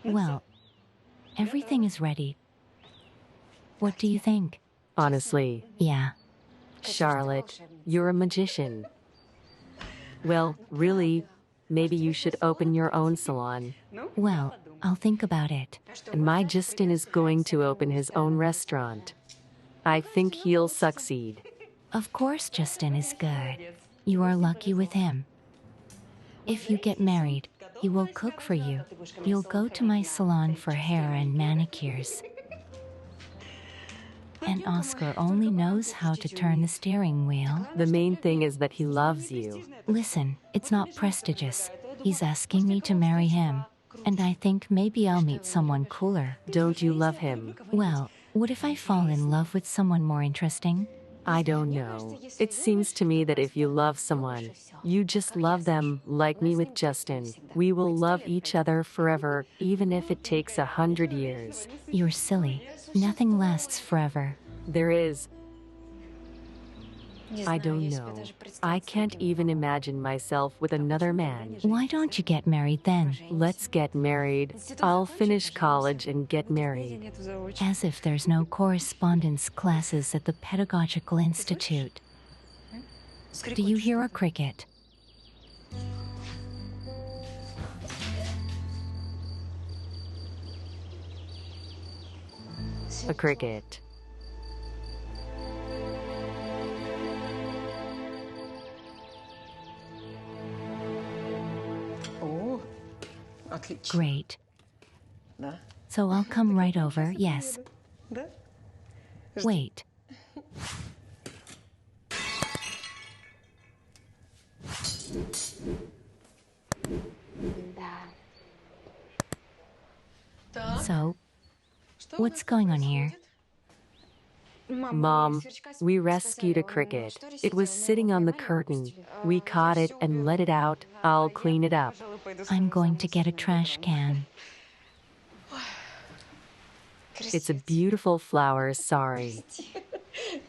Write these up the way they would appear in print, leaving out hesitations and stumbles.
Well, everything is ready. What do you think? Honestly, Yeah. Charlotte, you're a magician. Well, really, maybe you should open your own salon. Well, I'll think about it. And my Justin is going to open his own restaurant. I think he'll succeed. Of course, Justin is good. You are lucky with him. If you get married, he will cook for you. You'll go to my salon for hair and manicures. And Oscar only knows how to turn the steering wheel. The main thing is that he loves you. Listen, it's not prestigious. He's asking me to marry him. And I think maybe I'll meet someone cooler. Don't you love him? Well, what if I fall in love with someone more interesting? I don't know. It seems to me that if you love someone, you just love them, like me with Justin. We will love each other forever, even if it takes 100 years. You're silly. Nothing lasts forever. There is. I don't know. I can't even imagine myself with another man. Why don't you get married then? Let's get married. I'll finish college and get married. As if there's no correspondence classes at the Pedagogical Institute. Do you hear a cricket? A cricket. Great. So I'll come right over, yes. Wait. So, what's going on here? Mom, we rescued a cricket. It was sitting on the curtain. We caught it and let it out. I'll clean it up. I'm going to get a trash can. It's a beautiful flower, sorry.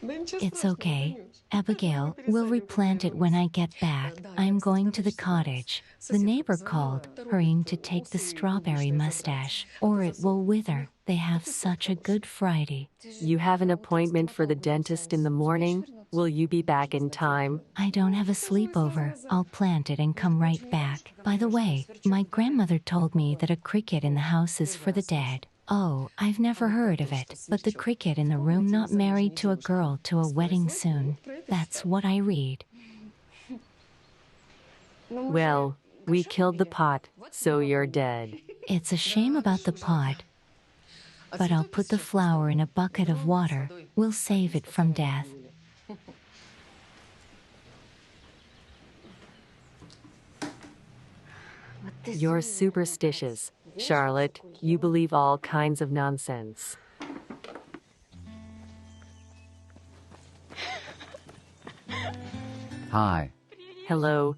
It's okay. Abigail, we'll replant it when I get back. I'm going to the cottage. The neighbor called, hurrying to take the strawberry mustache, or it will wither. They have such a good Friday. You have an appointment for the dentist in the morning? Will you be back in time? I don't have a sleepover. I'll plant it and come right back. By the way, my grandmother told me that a cricket in the house is for the dead. Oh, I've never heard of it, but the cricket in the room not married to a girl to a wedding soon. That's what I read. Well, we killed the pot, so you're dead. It's a shame about the pot. But I'll put the flower in a bucket of water. We'll save it from death. You're superstitious. Charlotte, you believe all kinds of nonsense. Hi. Hello.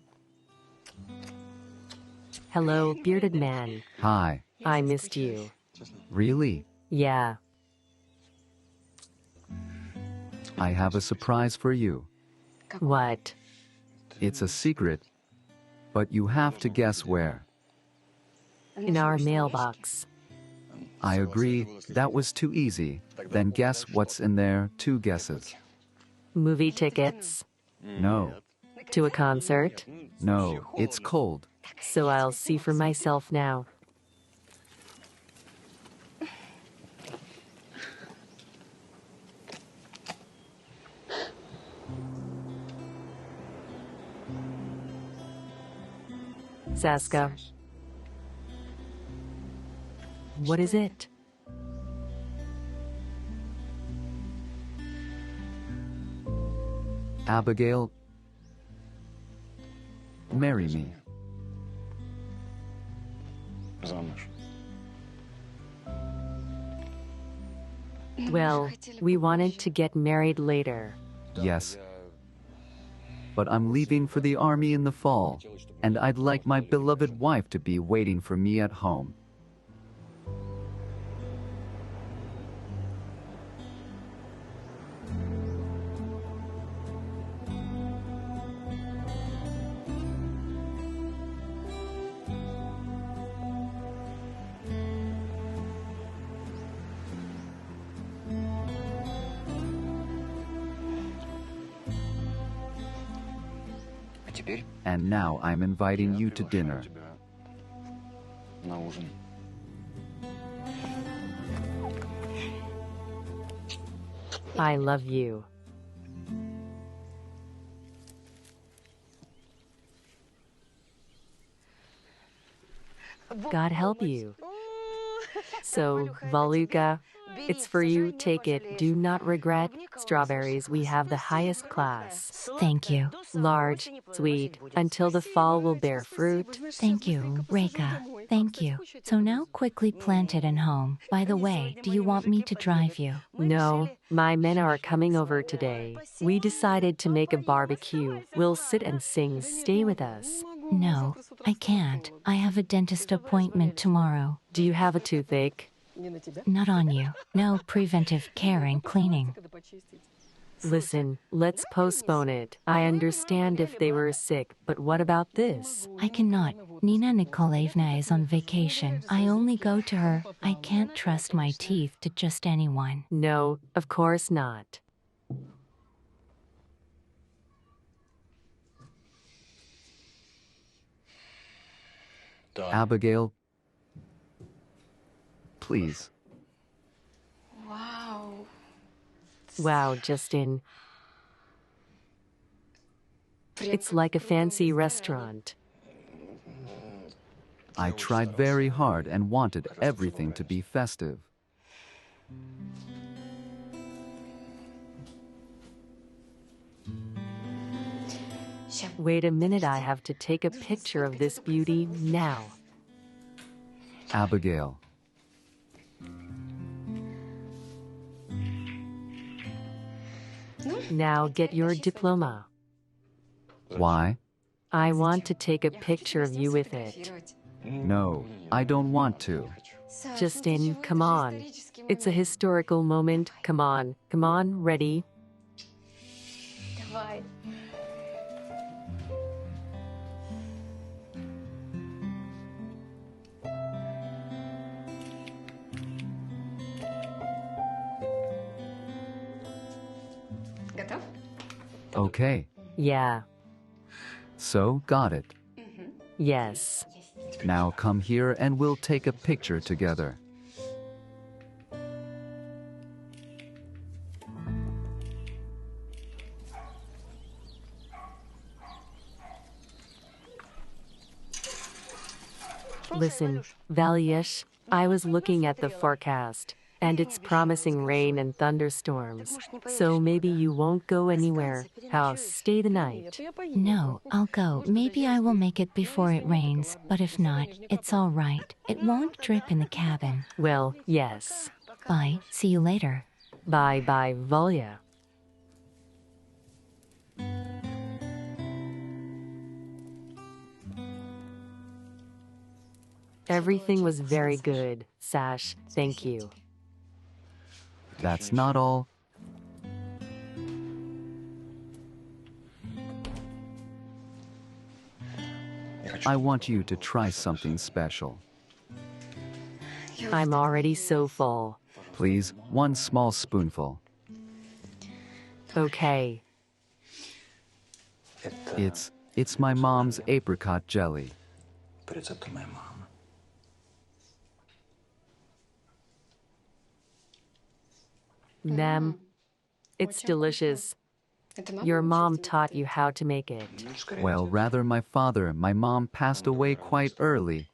Hello, bearded man. Hi. I missed you. Really? Yeah. I have a surprise for you. What? It's a secret, but you have to guess where. In our mailbox. I agree, that was too easy. Then guess what's in there, 2 guesses. Movie tickets. No, To a concert. no, it's cold. So I'll see for myself now. Sasha. What is it? Abigail, marry me. Well, we wanted to get married later. Yes. But I'm leaving for the army in the fall, and I'd like my beloved wife to be waiting for me at home. And now I'm inviting you to dinner. I love you. God help you. So, Valuka, it's for you. Take it. Do not regret. Strawberries, we have the highest class. Thank you. Large, sweet, until the fall will bear fruit. Thank you, Reka. Thank you. So now quickly plant it and home. By the way, do you want me to drive you? No, my men are coming over today. We decided to make a barbecue. We'll sit and sing. Stay with us. No, I can't. I have a dentist appointment tomorrow. Do you have a toothache? Not on you. No preventive care and cleaning. Listen, let's postpone it. I understand if they were sick, but what about this? I cannot. Nina Nikolaevna is on vacation. I only go to her. I can't trust my teeth to just anyone. No, of course not. Abigail, please. Wow, Justin. It's like a fancy restaurant. I tried very hard and wanted everything to be festive. Wait a minute, I have to take a picture of this beauty now. Abigail, Now get your diploma. why? I want to take a picture of you with it. No, I don't want to. Justin, come on. It's a historical moment. Come on, ready? Okay, Yeah, so got it. yes. Now come here and we'll take a picture together. Listen, Valyesh, I was looking at the forecast, and it's promising rain and thunderstorms. So maybe you won't go anywhere. How stay the night? No, I'll go. Maybe I will make it before it rains, but if not, it's all right. It won't drip in the cabin. Well, yes. Bye. See you later. Bye, Valya. Everything was very good, Sash. Thank you. That's not all. I want you to try something special. I'm already so full. Please, one small spoonful. Okay. It's my mom's apricot jelly. Ma'am, it's delicious. Your mom taught you how to make it. Well, rather my father. My mom passed away quite early.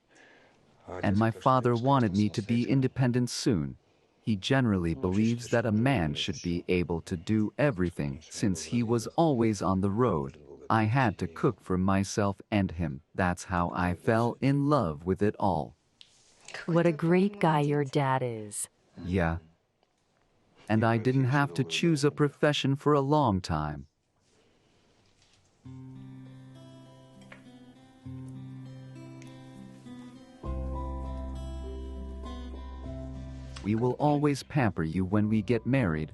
And my father wanted me to be independent soon. He generally believes that a man should be able to do everything since he was always on the road. I had to cook for myself and him. That's how I fell in love with it all. What a great guy your dad is. Yeah. And I didn't have to choose a profession for a long time. We will always pamper you when we get married.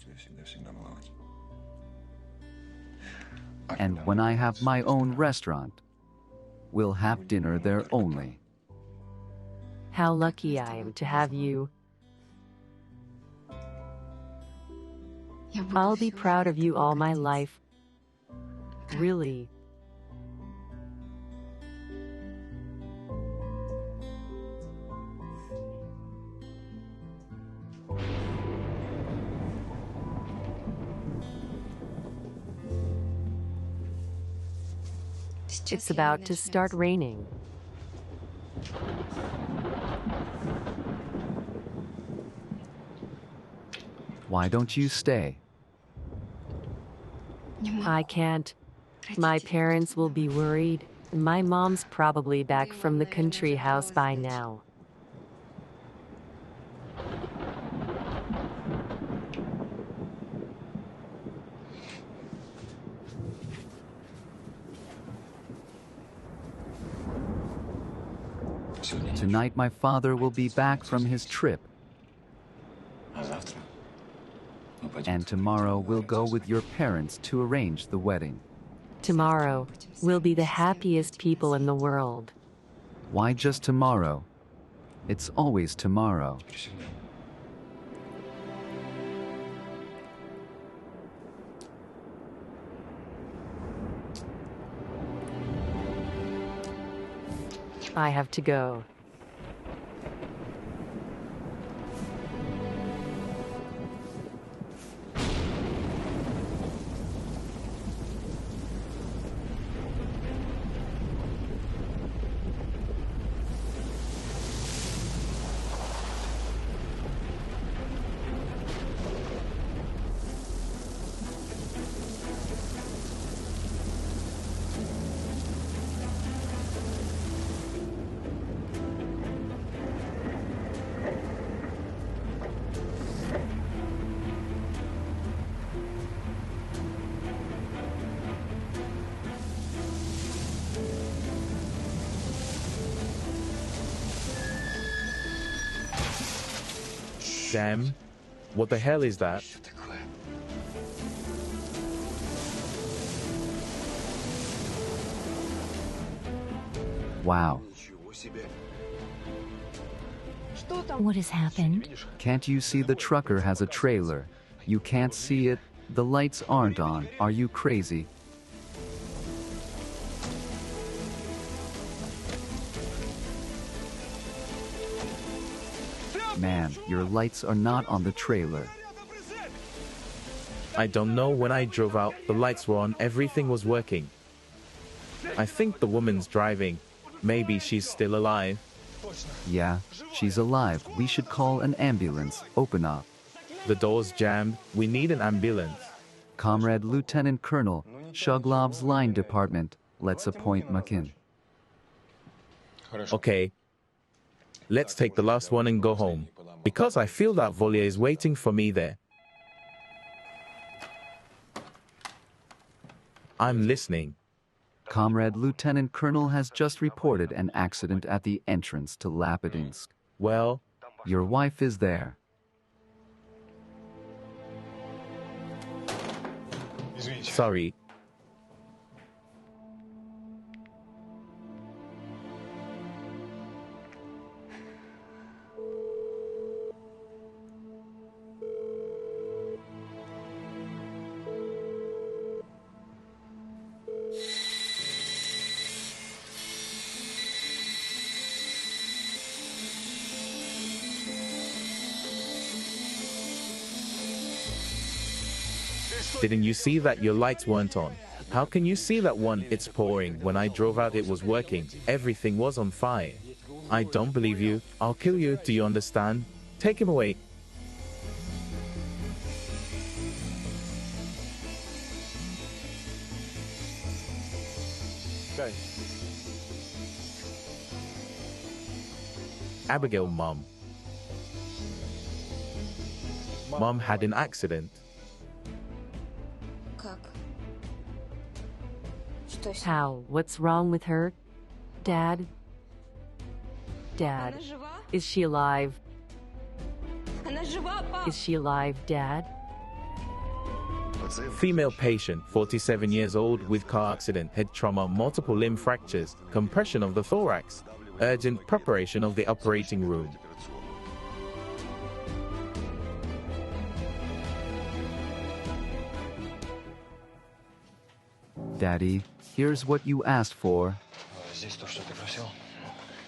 And when I have my own restaurant, we'll have dinner there only. How lucky I am to have you. I'll be proud of you all my life. Really. It's about to start raining. Why don't you stay? I can't. My parents will be worried. My mom's probably back from the country house by now. Tonight my father will be back from his trip. And tomorrow we'll go with your parents to arrange the wedding. Tomorrow, we'll be the happiest people in the world. Why just tomorrow? It's always tomorrow. I have to go. Damn. What the hell is that? Wow. What has happened? Can't you see the trucker has a trailer? You can't see it. The lights aren't on. Are you crazy? Man, your lights are not on the trailer. I don't know. When I drove out, the lights were on, everything was working. I think the woman's driving. Maybe she's still alive. Yeah, she's alive. We should call an ambulance. Open up. The door's jammed. We need an ambulance. Comrade Lieutenant Colonel, Shuglov's line department. Let's appoint Makin. Okay. Let's take the last one and go home. Because I feel that Volia is waiting for me there. I'm listening. Comrade Lieutenant Colonel has just reported an accident at the entrance to Lapidinsk. Well, Your wife is there. sorry. Didn't you see that your lights weren't on? How can you see that one? It's pouring. When I drove out, it was working. Everything was on fire. I don't believe you. I'll kill you. Do you understand? Take him away. Abigail, Mom. Mom had an accident. How? What's wrong with her? Dad? Dad, is she alive? Is she alive, Dad? Female patient, 47 years old, with car accident, head trauma, multiple limb fractures, compression of the thorax. Urgent preparation of the operating room. Daddy, here's what you asked for.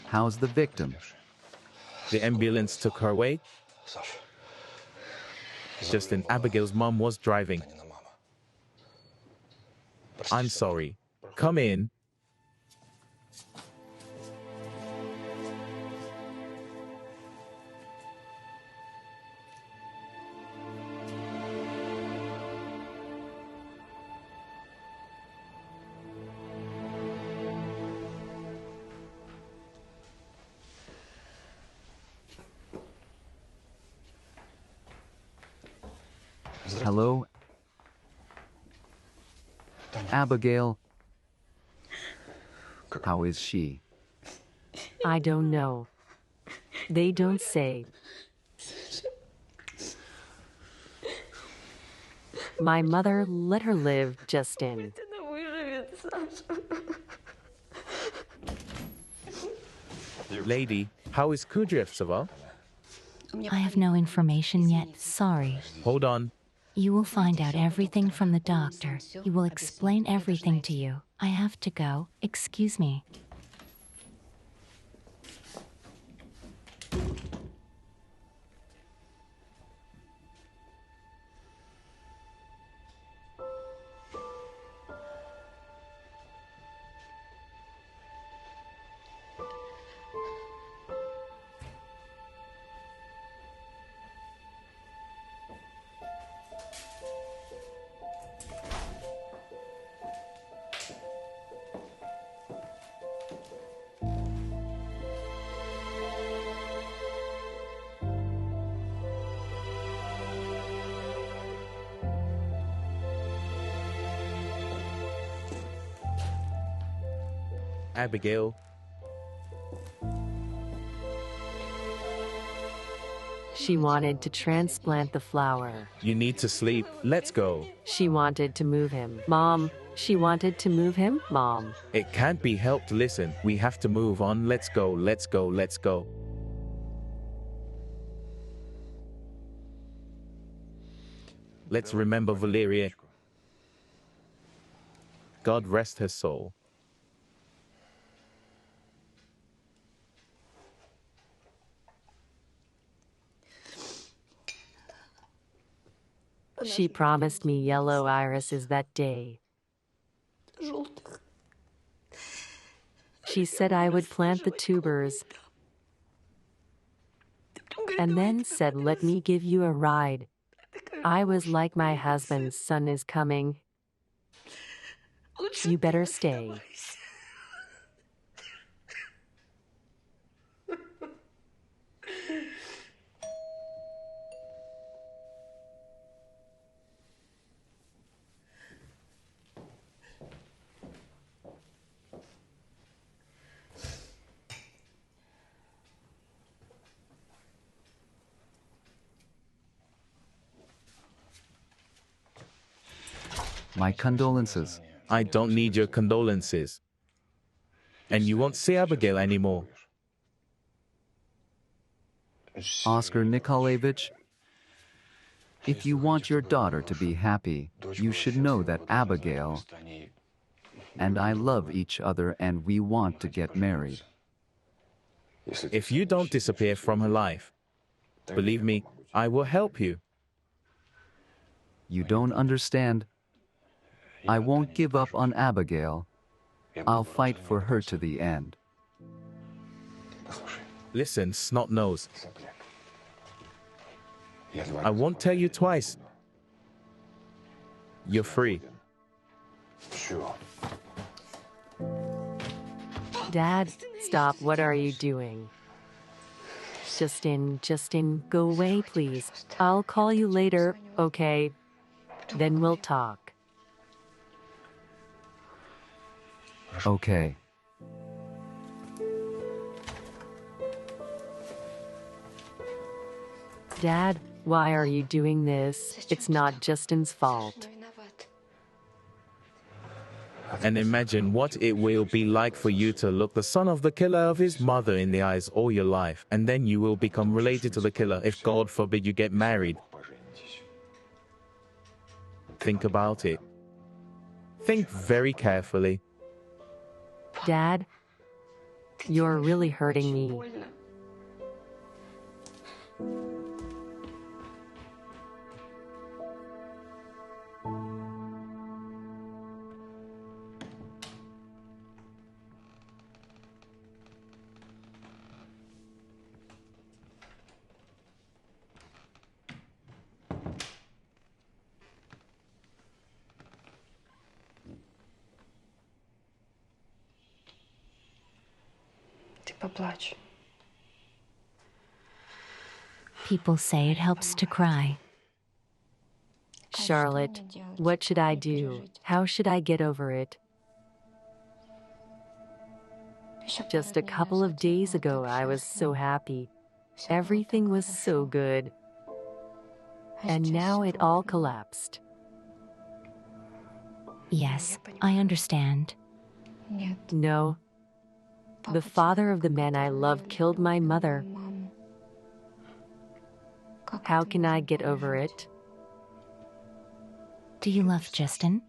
How's the victim? The ambulance took her away. Justin, Abigail's mom was driving. I'm sorry. Come in. Hello? Abigail? How is she? I don't know. They don't say. My mother let her live, Justin. Lady, how is Kudryov, Sava? I have no information yet, sorry. Hold on. You will find out everything from the doctor. He will explain everything to you. I have to go. Excuse me. Abigail. She wanted to transplant the flower. You need to sleep. Let's go. She wanted to move him. Mom, she wanted to move him, Mom. It can't be helped. Listen, we have to move on. Let's go, let's go, let's go. Let's remember Valeria. God rest her soul. She promised me yellow irises that day. She said I would plant the tubers and then said, let me give you a ride. I was like, my husband's son is coming. You better stay. My condolences. I don't need your condolences. And you won't see Abigail anymore. Oscar Nikolaevich, if you want your daughter to be happy, you should know that Abigail and I love each other and we want to get married. If you don't disappear from her life, believe me, I will help you. You don't understand. I won't give up on Abigail. I'll fight for her to the end. Listen, snot-nose. I won't tell you twice. You're free. Dad, stop. What are you doing? Justin, go away, please. I'll call you later, okay? Then we'll talk. Okay. Dad, why are you doing this? It's not Justin's fault. And imagine what it will be like for you to look the son of the killer of his mother in the eyes all your life, and then you will become related to the killer if, God forbid, you get married. Think about it. Think very carefully. Dad, you're really hurting me. People say it helps to cry. Charlotte, what should I do? How should I get over it? Just a couple of days ago, I was so happy. Everything was so good. And now it all collapsed. Yes, I understand. No. The father of the man I love killed my mother. How can I get over it? Do you love Justin?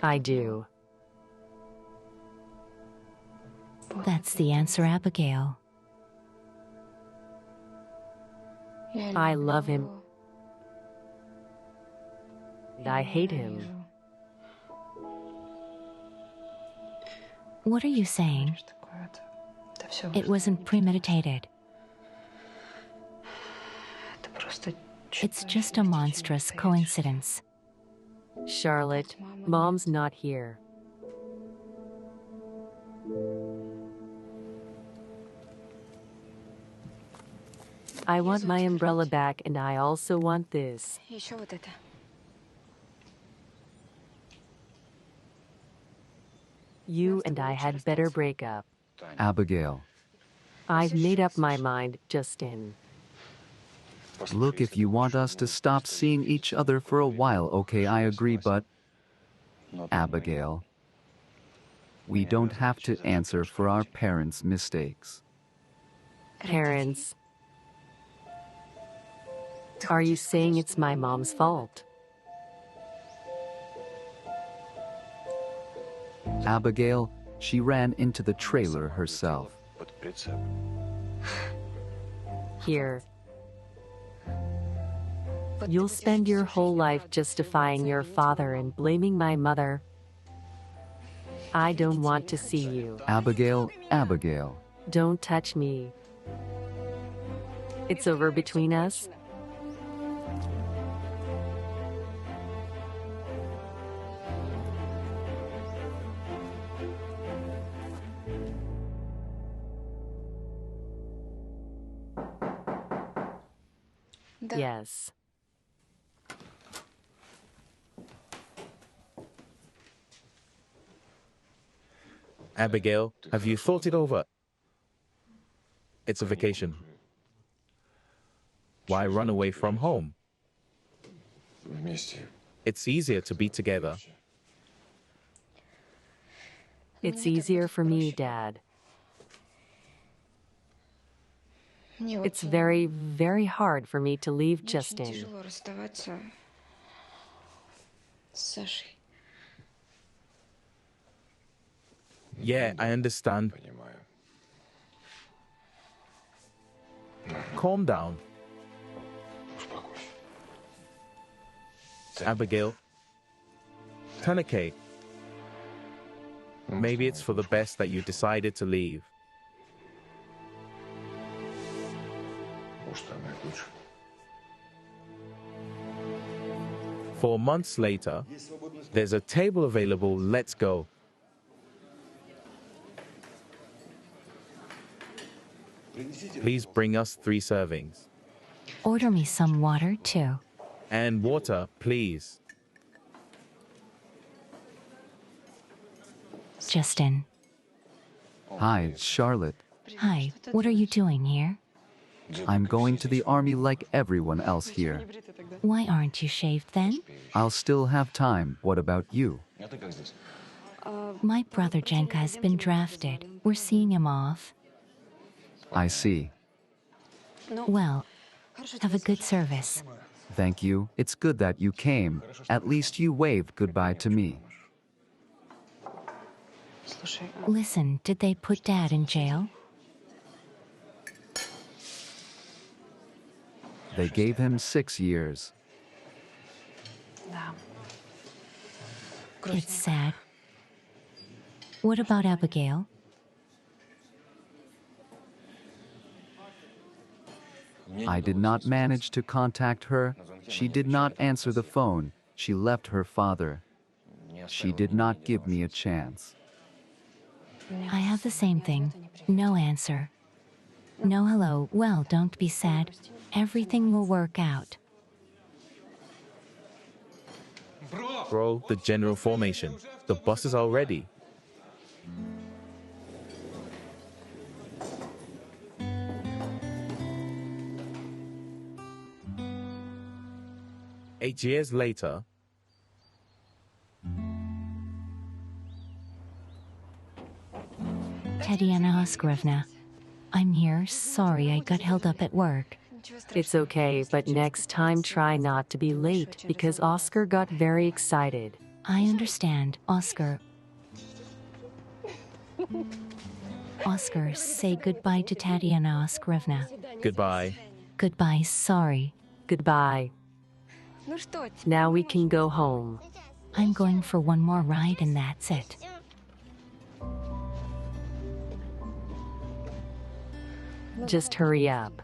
I do. That's the answer, Abigail. I love him. And I hate him. What are you saying? It wasn't premeditated. It's just a monstrous coincidence. Charlotte, Mom's not here. I want my umbrella back, and I also want this. You and I had better break up. Abigail, I've made up my mind, Justin. look, if you want us to stop seeing each other for a while, okay, I agree, but Abigail, we don't have to answer for our parents' mistakes. Parents. Are you saying it's my mom's fault? Abigail, she ran into the trailer herself. Here. You'll spend your whole life justifying your father and blaming my mother. I don't want to see you. Abigail, Abigail. Don't touch me. It's over between us. Yes. Abigail, have you thought it over? It's a vacation. Why run away from home? It's easier to be together. It's easier for me, Dad. It's very, very hard for me to leave Justin. Yeah, I understand. Calm down. Abigail. Tanya. Maybe it's for the best that you decided to leave. Four months later, there's a table available. Let's go. Please bring us 3 servings. Order me some water, too. And water, please. Justin. Hi, Charlotte. Hi, what are you doing here? I'm going to the army like everyone else here. Why aren't you shaved then? I'll still have time. What about you? My brother Jenka has been drafted. We're seeing him off. I see. Well, have a good service. Thank you. It's good that you came. At least you waved goodbye to me. Listen, did they put Dad in jail? They gave him 6 years. It's sad. What about Abigail? I did not manage to contact her. She did not answer the phone. She left her father. She did not give me a chance. I have the same thing. No answer. No hello. Well, don't be sad. Everything will work out. Bro, the general formation. The buses are ready. Eight years later, Tatiana Oscarovna, I'm here. Sorry I got held up at work. It's okay, but next time try not to be late because Oscar got very excited. I understand, Oscar. Oscar, say goodbye to Tatiana Oscarovna. goodbye. Goodbye, sorry. Goodbye. Now we can go home. I'm going for one more ride and that's it. Just hurry up.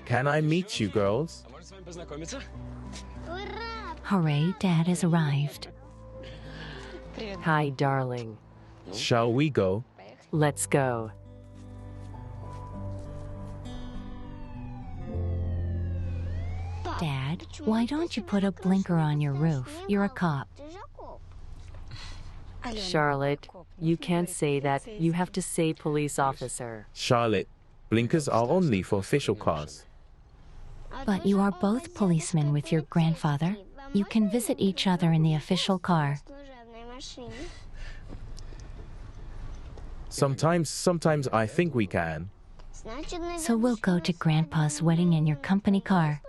Can I meet you, girls? Hooray, Dad has arrived. Hi, darling. Shall we go? Let's go. Dad, why don't you put a blinker on your roof? You're a cop. Charlotte, you can't say that. You have to say police officer. Charlotte, blinkers are only for official cars. But you are both policemen with your grandfather. You can visit each other in the official car. Sometimes I think we can. So we'll go to Grandpa's wedding in your company car.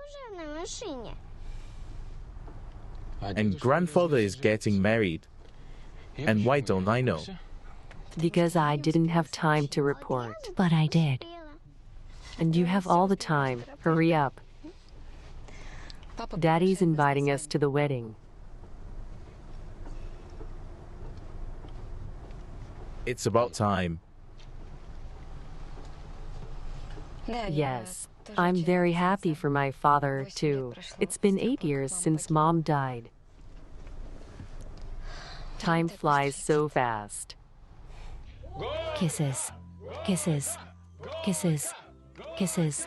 And grandfather is getting married. And why don't I know? Because I didn't have time to report. But I did. And you have all the time. Hurry up. Daddy's inviting us to the wedding. It's about time. Yes. I'm very happy for my father, too. It's been 8 years since Mom died. Time flies so fast. Kisses. Kisses. Kisses. Kisses.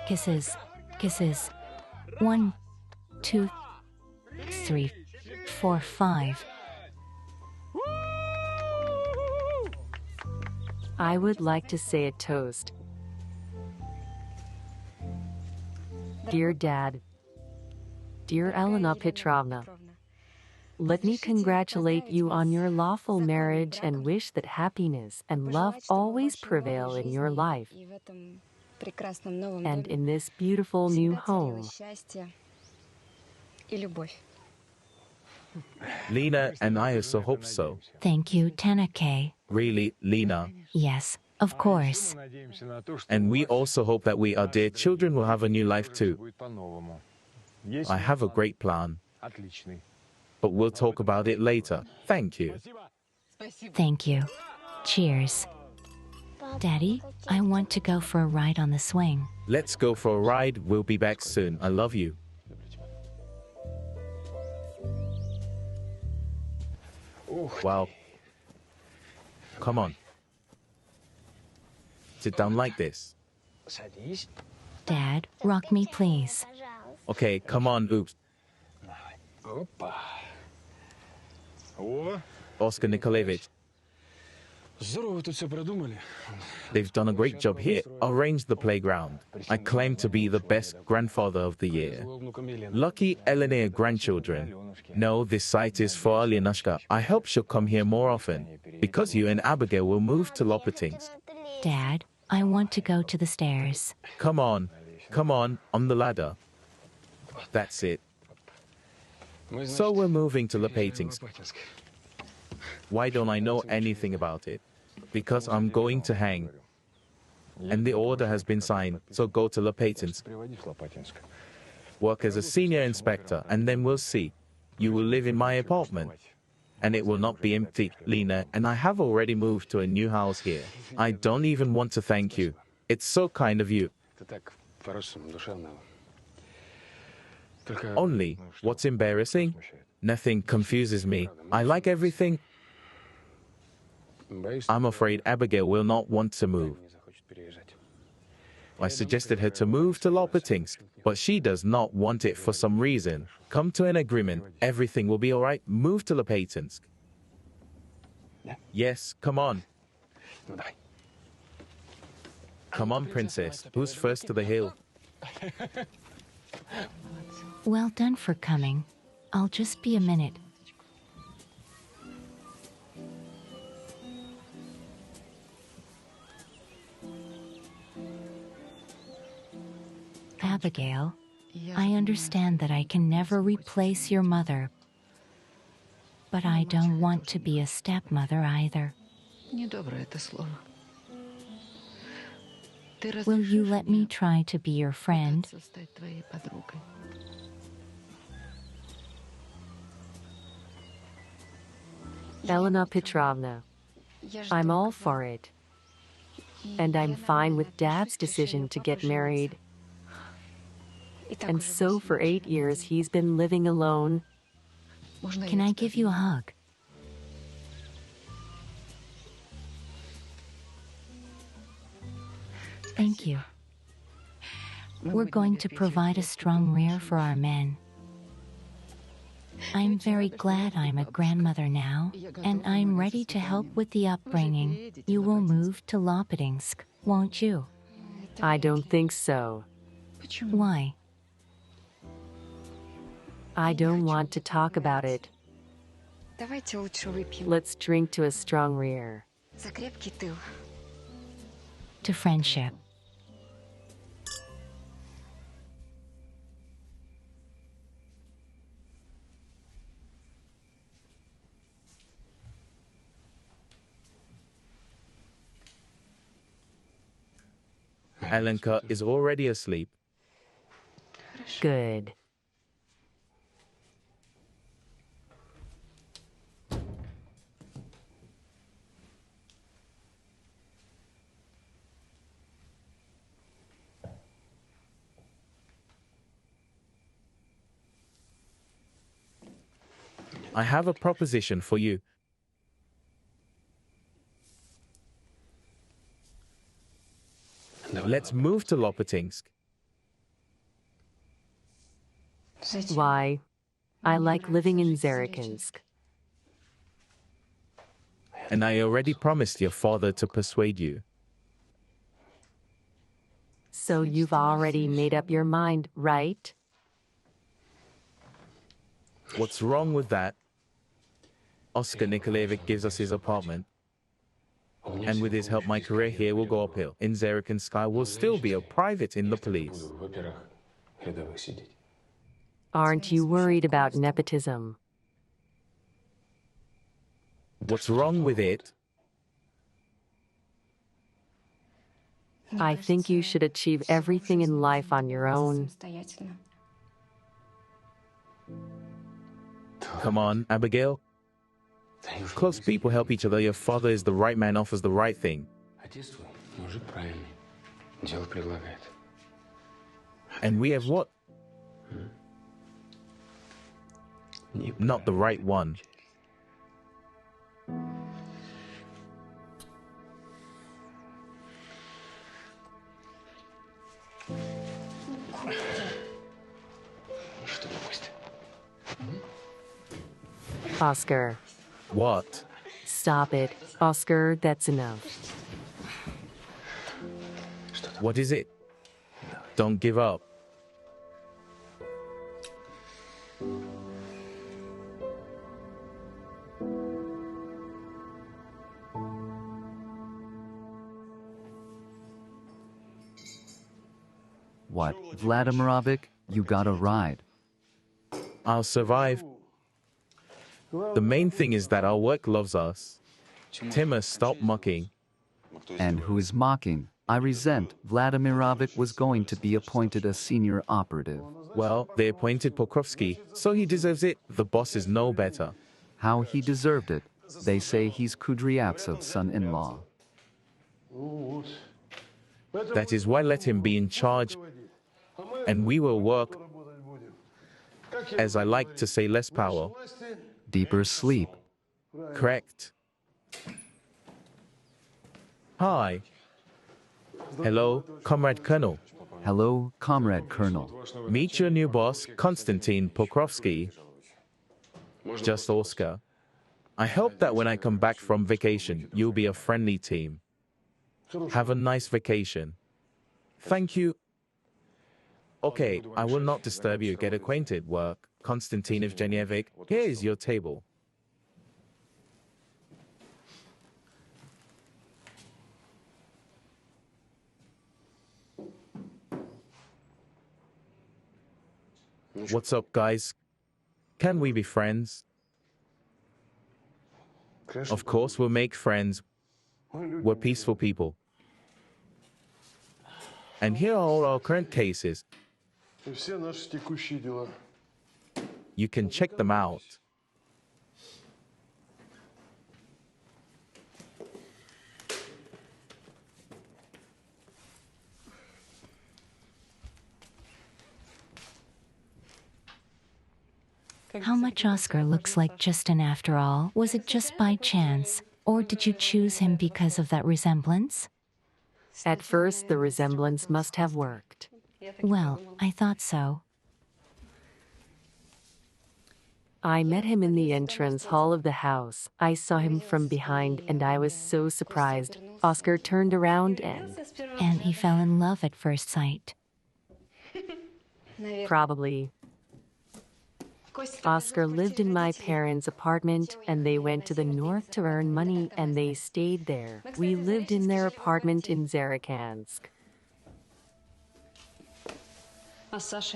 Kisses. Kisses. 1, 2, 3, 4, 5. I would like to say a toast. Dear Dad, dear Elena Petrovna, let me congratulate you on your lawful marriage and wish that happiness and love always prevail in your life and in this beautiful new home. Lena and I also hope so. Thank you, Tanake. Really, Lena. Yes, of course. And we also hope that our dear children will have a new life too. I have a great plan. But we'll talk about it later. Thank you. Thank you. Cheers. Daddy, I want to go for a ride on the swing. Let's go for a ride. We'll be back soon. I love you. Wow. Come on. Sit down like this. Dad, rock me, please. Okay, come on, oops. Oscar Nikolaevich. They've done a great job here. Arranged the playground. I claim to be the best grandfather of the year. Lucky Elena grandchildren. No, this site is for Alenashka. I hope she'll come here more often, because you and Abigail will move to Lopatinsk. Dad, I want to go to the stairs. Come on, on the ladder. That's it. So we're moving to Lopatinsk. Why don't I know anything about it? Because I'm going to hang. And the order has been signed, so go to Lopatinsk. Work as a senior inspector, and then we'll see. You will live in my apartment. And it will not be empty, Lena, and I have already moved to a new house here. I don't even want to thank you. It's so kind of you. Only, what's embarrassing? Nothing confuses me. I like everything I'm afraid Abigail will not want to move. I suggested her to move to Lopatinsk, but she does not want it for some reason. Come to an agreement. Everything will be all right. Move to Lopatinsk. Yes, come on. Come on, princess. Who's first to the hill? Well done for coming. I'll just be a minute. Abigail, I understand that I can never replace your mother, but I don't want to be a stepmother either. Will you let me try to be your friend? Elena Petrovna, I'm all for it. And I'm fine with Dad's decision to get married. And so for 8 years he's been living alone. Can I give you a hug? Thank you. We're going to provide a strong rear for our men. I'm very glad I'm a grandmother now, and I'm ready to help with the upbringing. You will move to Lopatinsk, won't you? I don't think so. Why? I don't want to talk about it. Let's drink to a strong rear. To friendship. Alenka is already asleep. Good. I have a proposition for you. Let's move to Lopatinsk. Why? I like living in Zarekinsk. And I already promised your father to persuade you. So you've already made up your mind, right? What's wrong with that? Oscar Nikolaevich gives us his apartment. And with his help, my career here will go uphill. In Zarekinsk, I will still be a private in the police. Aren't you worried about nepotism? What's wrong with it? I think you should achieve everything in life on your own. Come on, Abigail. Close people help each other. Your father is the right man, offers the right thing. And we have what? Not the right one. Oscar. What? Stop it. Oscar, that's enough. What is it? Don't give up. What, Vladimirovic? You got a ride. I'll survive. The main thing is that our work loves us. Timur, stop mocking. And who is mocking? I resent Vladimirovic was going to be appointed a senior operative. Well, they appointed Pokrovsky, so he deserves it. The bosses know better. How he deserved it. They say he's Kudryavtsev's son-in-law. That is why let him be in charge, and we will work, as I like to say, less power. Deeper sleep. Correct. Hi. Hello, Comrade Colonel. Hello, Comrade Colonel. Meet your new boss, Konstantin Pokrovsky. Just Oscar. I hope that when I come back from vacation, you'll be a friendly team. Have a nice vacation. Thank you. Okay, I will not disturb you. Get acquainted. Work. Konstantin Evgenyevic, here is your table. What's up, guys? Can we be friends? Of course, we'll make friends. We're peaceful people. And here are all our current cases. You can check them out. How much Oscar looks like Justin after all? Was it just by chance? Or did you choose him because of that resemblance? At first, the resemblance must have worked. Well, I thought so. I met him in the entrance hall of the house. I saw him from behind and I was so surprised. Oscar turned around And he fell in love at first sight. probably. Oscar lived in my parents' apartment and they went to the north to earn money and they stayed there. We lived in their apartment in Zarakansk.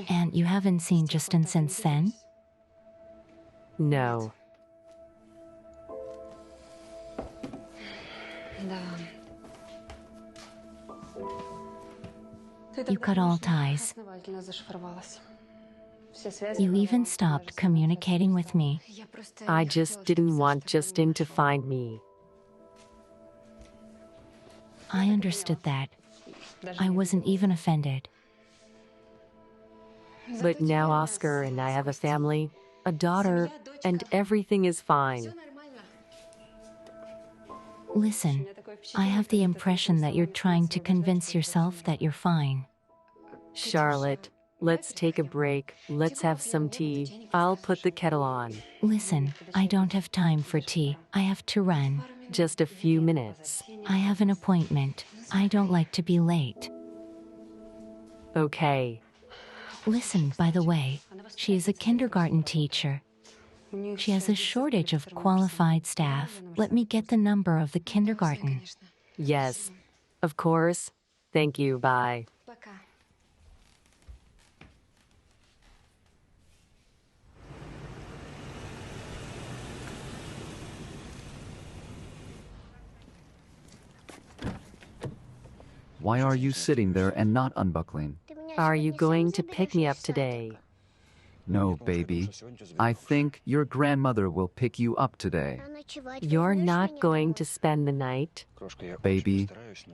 And you haven't seen Justin since then? No. You cut all ties. You even stopped communicating with me. I just didn't want Justin to find me. I understood that. I wasn't even offended. But now Oscar and I have a family, a daughter, and everything is fine. Listen, I have the impression that you're trying to convince yourself that you're fine. Charlotte, let's take a break. Let's have some tea. I'll put the kettle on. Listen, I don't have time for tea. I have to run. Just a few minutes. I have an appointment. I don't like to be late. Okay. Listen, by the way, she is a kindergarten teacher. She has a shortage of qualified staff. Let me get the number of the kindergarten. Yes. Of course. Thank you. Bye. Why are you sitting there and not unbuckling? Are you going to pick me up today? No, baby. I think your grandmother will pick you up today. You're not going to spend the night? Baby,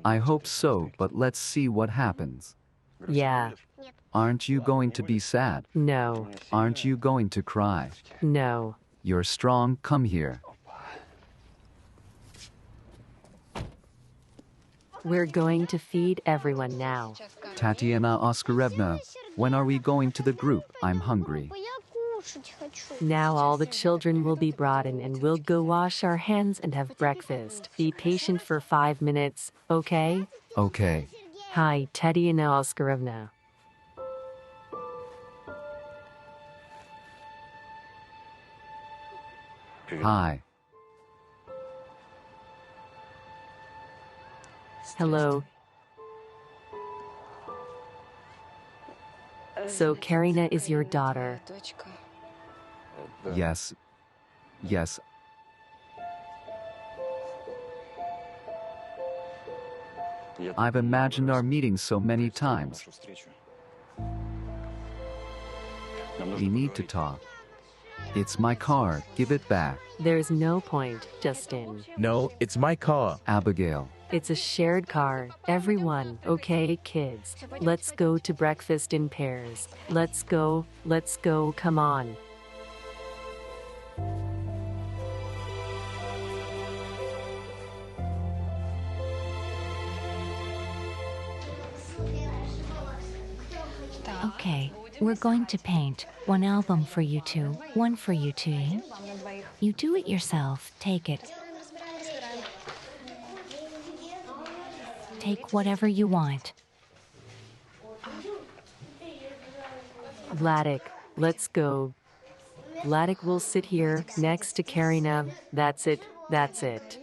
I hope so, but let's see what happens. Yeah. Aren't you going to be sad? No. Aren't you going to cry? No. You're strong, come here. We're going to feed everyone now. Tatiana Oskarevna, when are we going to the group? I'm hungry. Now all the children will be brought in and we'll go wash our hands and have breakfast. Be patient for 5 minutes, okay? Okay. Hi, Tatiana Oskarevna. Hi. Hello. So Karina is your daughter. Yes. Yes. I've imagined our meeting so many times. We need to talk. It's my car. Give it back. There's no point, Justin. No, it's my car. Abigail. It's a shared car. Everyone, okay, kids? Let's go to breakfast in pairs. Let's go, come on. We're going to paint. One album for you two, one for you two. You do it yourself. Take it. Take whatever you want. Vladik, let's go. Vladik will sit here next to Karina. That's it. That's it.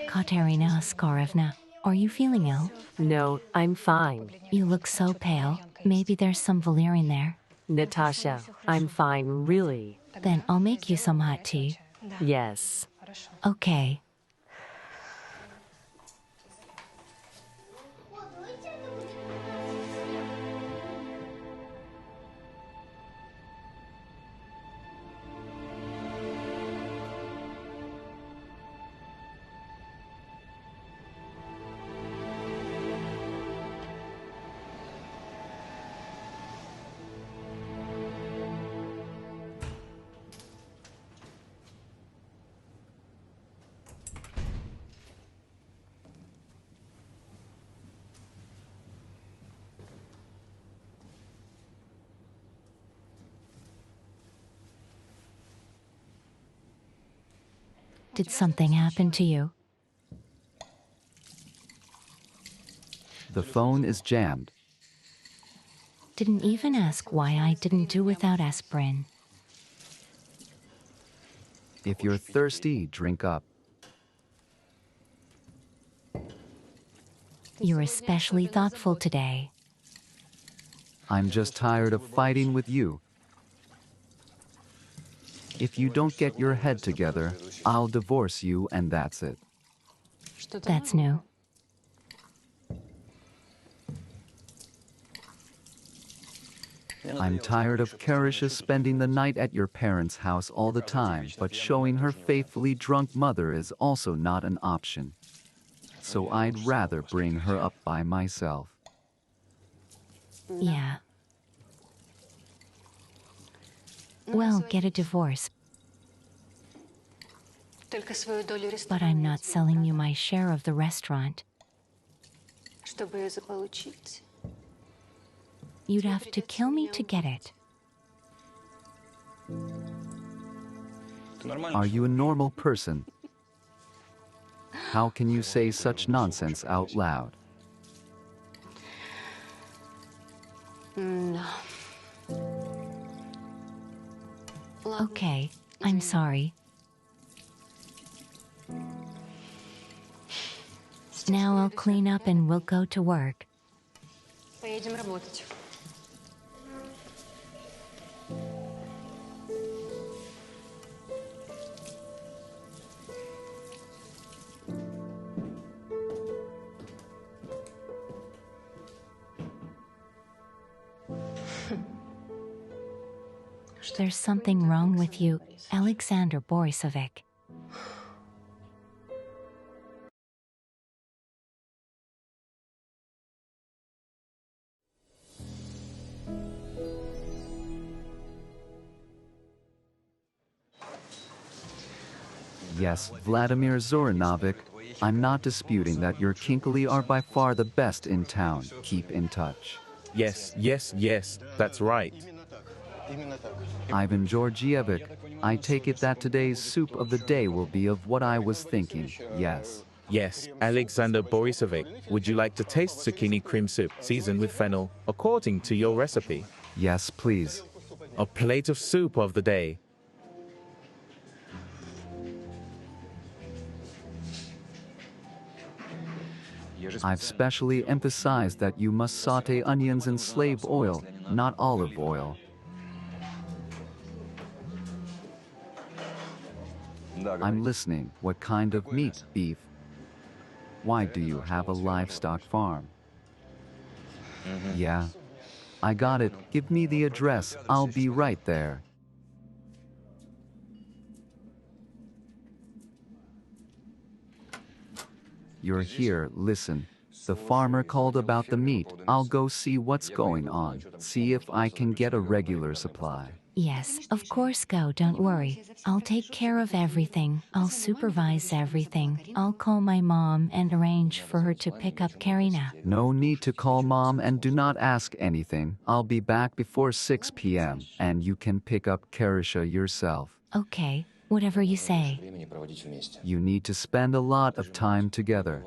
Katerina Oskarovna, are you feeling ill? No, I'm fine. You look so pale. Maybe there's some valerian there. Natasha, I'm fine, really. Then I'll make you some hot tea. Yes. Okay. Did something happen to you? The phone is jammed. Didn't even ask why I didn't do without aspirin. If you're thirsty, drink up. You're especially thoughtful today. I'm just tired of fighting with you. If you don't get your head together, I'll divorce you and that's it. That's new. I'm tired of Karisha spending the night at your parents' house all the time, but showing her faithfully drunk mother is also not an option. So I'd rather bring her up by myself. Yeah. Well, get a divorce. But I'm not selling you my share of the restaurant. You'd have to kill me to get it. Are you a normal person? How can you say such nonsense out loud? No. Okay, I'm sorry. Now I'll clean up and we'll go to work. There's something wrong with you, Alexander Borisovich. Yes, Vladimir Zoranovic, I'm not disputing that your Kinkali are by far the best in town. Keep in touch. Yes, yes, yes, that's right. Ivan Georgievich, I take it that today's soup of the day will be of what I was thinking, yes. Yes, Alexander Borisovich, would you like to taste zucchini cream soup seasoned with fennel, according to your recipe? Yes, please. A plate of soup of the day. I've specially emphasized that you must saute onions in slave oil, not olive oil. I'm listening. What kind of meat? Beef? Why do you have a livestock farm? Yeah. I got it. Give me the address. I'll be right there. You're here, listen. The farmer called about the meat. I'll go see what's going on. See if I can get a regular supply. Yes, of course go, don't worry. I'll take care of everything. I'll supervise everything. I'll call my mom and arrange for her to pick up Karina. No need to call mom and do not ask anything. I'll be back before 6 p.m. and you can pick up Karisha yourself. Okay, whatever you say. You need to spend a lot of time together.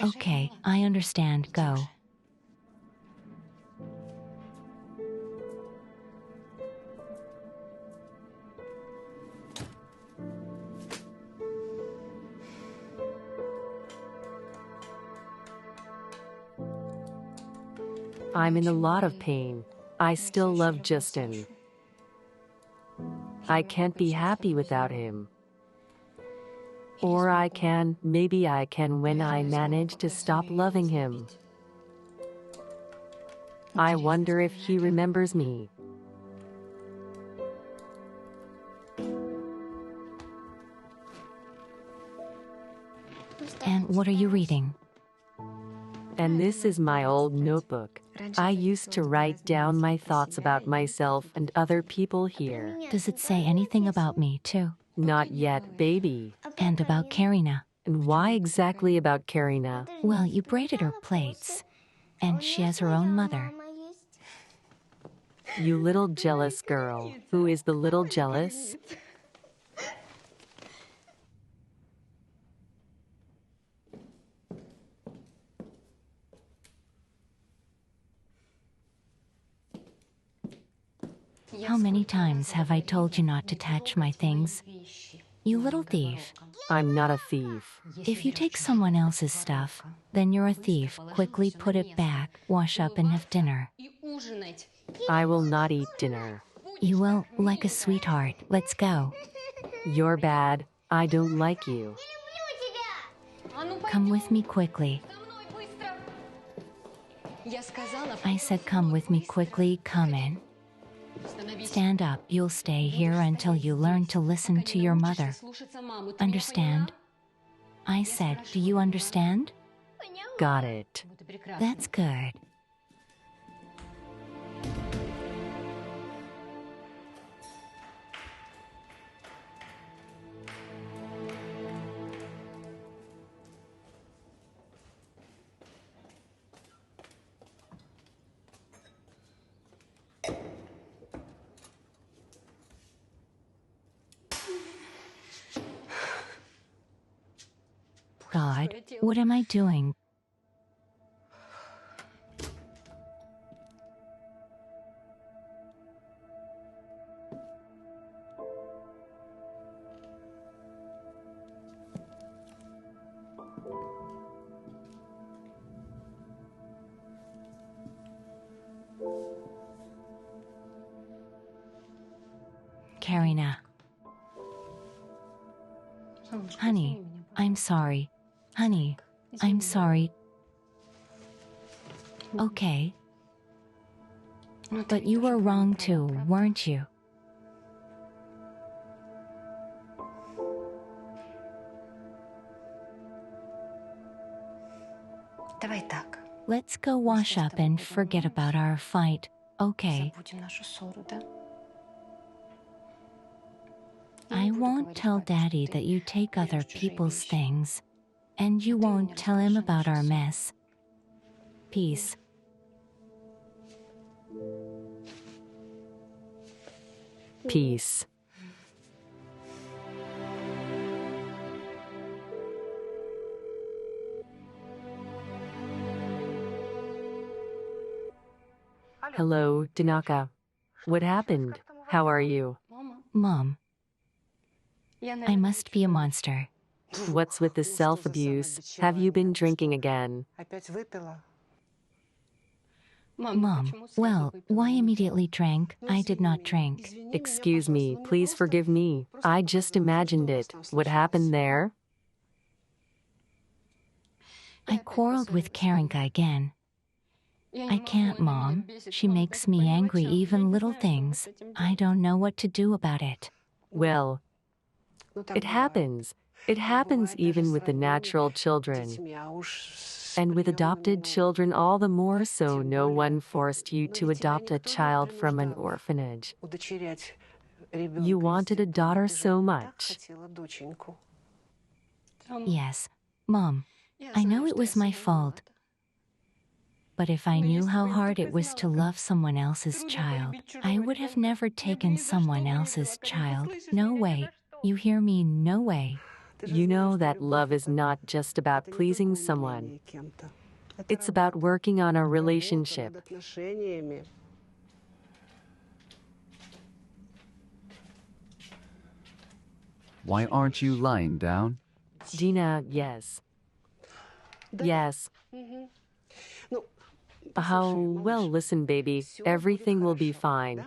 Okay, I understand, go. I'm in a lot of pain. I still love Justin. I can't be happy without him. Or maybe I can when I manage to stop loving him. I wonder if he remembers me. And what are you reading? And this is my old notebook. I used to write down my thoughts about myself and other people here. Does it say anything about me, too? Not yet, baby. And about Karina? And why exactly about Karina? Well, you braided her plaits. And she has her own mother. You little jealous girl. Who is the little jealous? How many times have I told you not to touch my things? You little thief. I'm not a thief. If you take someone else's stuff, then you're a thief. Quickly put it back, wash up and have dinner. I will not eat dinner. You will, like a sweetheart. Let's go. You're bad. I don't like you. Come with me quickly. I said come with me quickly, come in. Stand up, you'll stay here until you learn to listen to your mother. Understand? I said, do you understand? Got it. That's good. God, what am I doing? Karina. Honey, I'm sorry. Honey, I'm sorry. Okay. But you were wrong too, weren't you? Let's go wash up and forget about our fight, okay? I won't tell Daddy that you take other people's things. And you won't tell him about our mess. Peace. Peace. Hello, Dinaka. What happened? How are you? Mom. I must be a monster. What's with the self-abuse? Have you been drinking again? Mom, well, why immediately drank? I did not drink. Excuse me, please forgive me. I just imagined it. What happened there? I quarreled with Karinka again. I can't, Mom. She makes me angry, even little things. I don't know what to do about it. Well, it happens. It happens even with the natural children. And with adopted children, all the more so. No one forced you to adopt a child from an orphanage. You wanted a daughter so much. Yes, Mom, I know it was my fault. But if I knew how hard it was to love someone else's child, I would have never taken someone else's child. No way. You hear me? No way. You know that love is not just about pleasing someone. It's about working on a relationship. Why aren't you lying down? Dina, yes. Yes. How well, listen, baby, everything will be fine.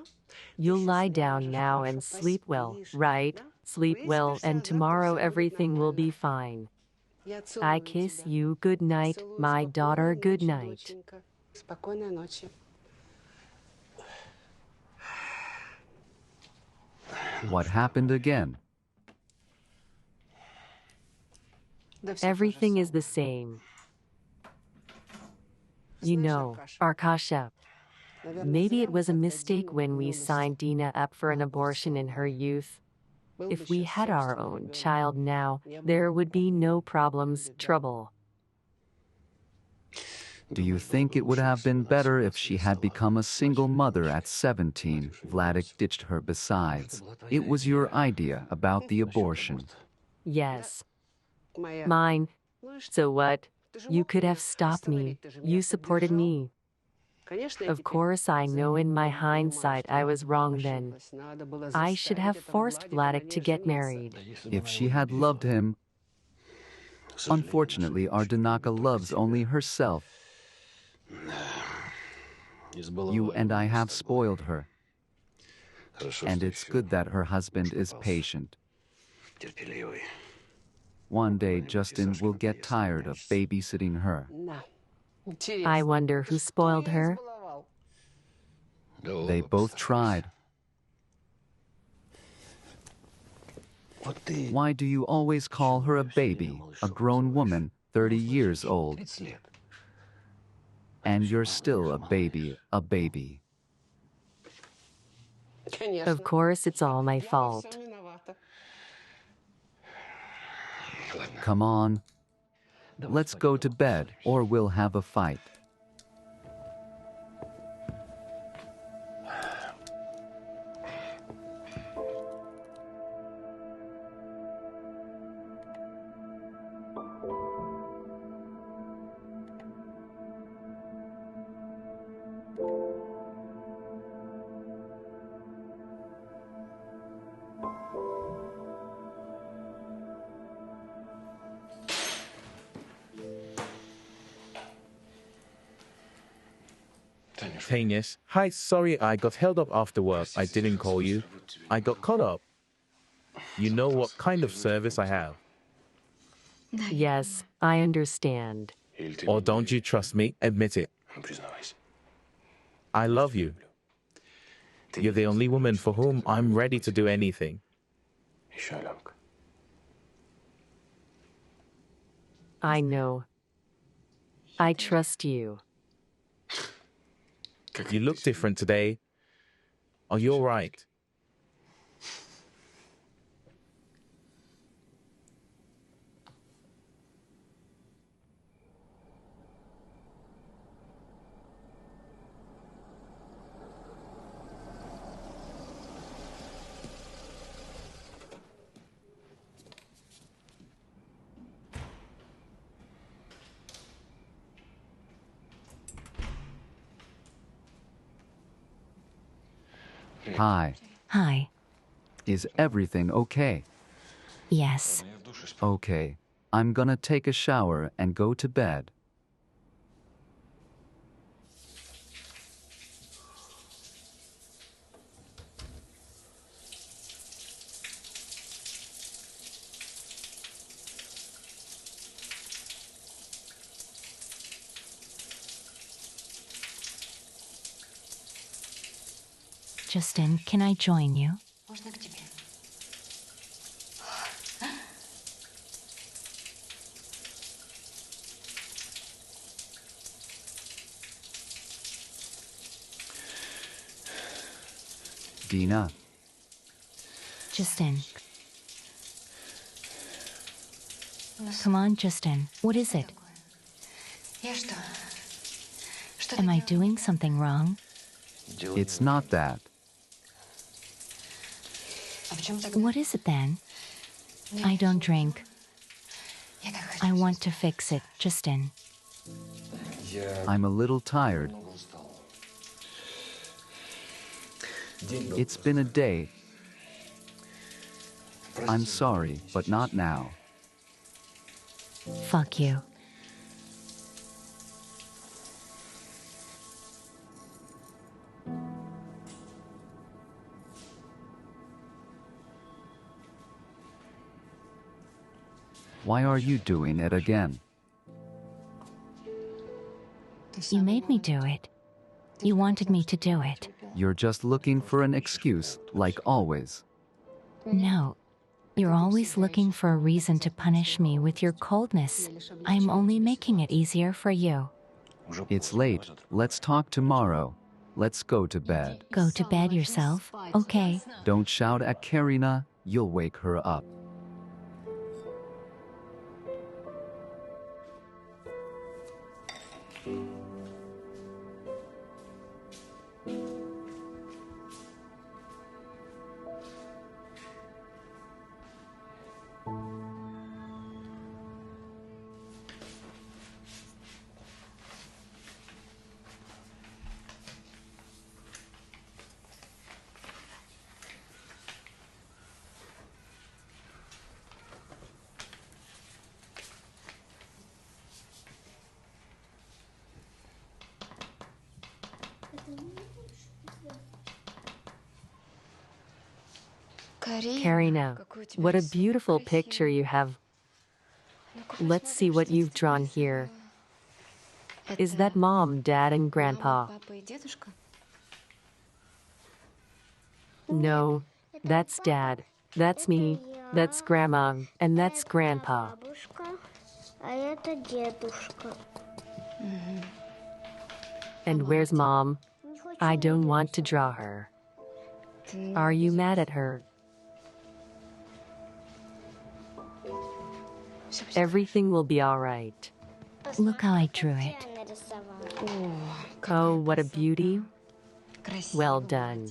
You'll lie down now and sleep well, right? Sleep well, and tomorrow everything will be fine. I kiss you. Good night, my daughter. Good night. What happened again? Everything is the same. You know, Arkasha, maybe it was a mistake when we signed Dina up for an abortion in her youth. If we had our own child now, there would be no problems, trouble. Do you think it would have been better if she had become a single mother at 17? Vladik ditched her. Besides, it was your idea about the abortion. Yes. Mine. So what? You could have stopped me. You supported me. Of course, I know in my hindsight I was wrong then. I should have forced Vladik to get married. If she had loved him, unfortunately, Ardanaka loves only herself. You and I have spoiled her. And it's good that her husband is patient. One day Justin will get tired of babysitting her. I wonder who spoiled her. They both tried. Why do you always call her a baby, a grown woman, 30 years old? And you're still a baby, a baby. Of course, it's all my fault. Come on. Let's go to bed, or we'll have a fight. Tanya, hi, sorry I got held up after work. I didn't call you. I got caught up. You know what kind of service I have. Yes, I understand. Or don't you trust me? Admit it. I love you. You're the only woman for whom I'm ready to do anything. I know. I trust you. You look different today. Are you all right? Hi. Hi. Is everything okay? Yes. Okay. I'm gonna take a shower and go to bed. Justin, can I join you? Dina, Justin. Come on, Justin. What is it? Am I doing something wrong? it's not that. What is it then? I don't drink. I want to fix it, Justin. I'm a little tired. It's been a day. I'm sorry, but not now. Fuck you. Why are you doing it again? You made me do it. You wanted me to do it. You're just looking for an excuse, like always. No. You're always looking for a reason to punish me with your coldness. I'm only making it easier for you. It's late. Let's talk tomorrow. Let's go to bed. Go to bed yourself, okay? Don't shout at Karina. You'll wake her up. Karina, what a beautiful picture you have. Let's see what you've drawn here. Is that mom, dad, and grandpa? No, that's dad. That's me. That's grandma. And that's grandpa. And where's mom? I don't want to draw her. Are you mad at her? Everything will be all right. Look how I drew it. Oh, what a beauty. Well done.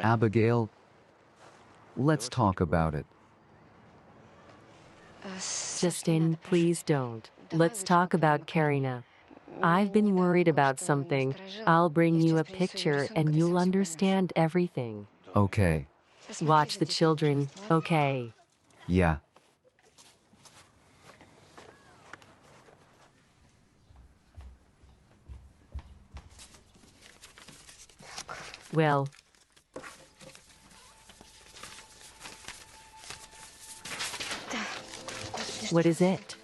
Abigail, let's talk about it. Justin, please don't. Let's talk about Karina. I've been worried about something. I'll bring you a picture and you'll understand everything. Okay. Watch the children, okay? Yeah. Well, what is it?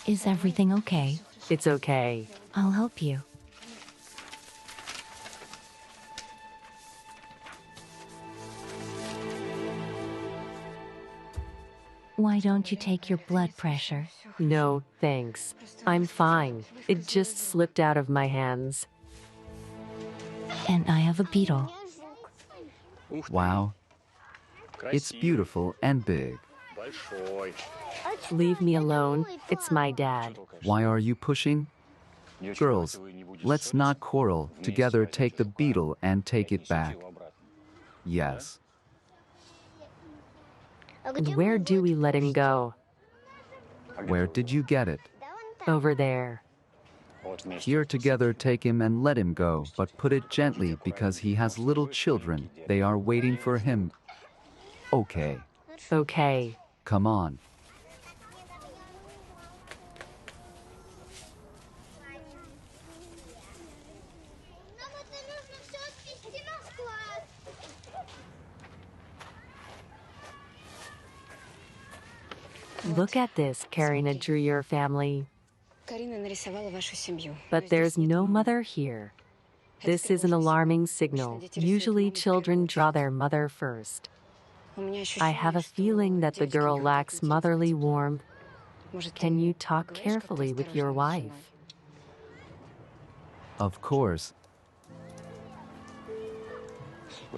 Is everything okay? It's okay. I'll help you. Why don't you take your blood pressure? No, thanks. I'm fine. It just slipped out of my hands. And I have a beetle. Wow. It's beautiful and big. Leave me alone. It's my dad. Why are you pushing? Girls, let's not quarrel. Together take the beetle and take it back. Yes. And where do we let him go? Where did you get it? Over there. Here together take him and let him go, but put it gently because he has little children. They are waiting for him. Okay. Okay. Come on. Look at this. Karina drew your family. But there's no mother here. This is an alarming signal. Usually children draw their mother first. I have a feeling that the girl lacks motherly warmth. Can you talk carefully with your wife? Of course.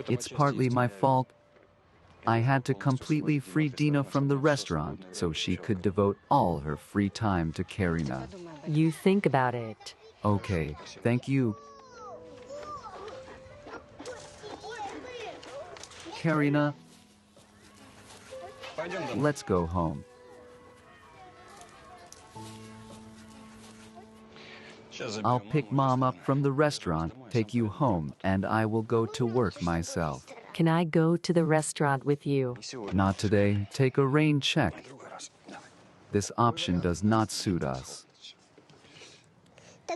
It's partly my fault. I had to completely free Dina from the restaurant so she could devote all her free time to Karina. You think about it. Okay, thank you. Karina, let's go home. I'll pick Mom up from the restaurant, take you home, and I will go to work myself. Can I go to the restaurant with you? Not today. Take a rain check. This option does not suit us.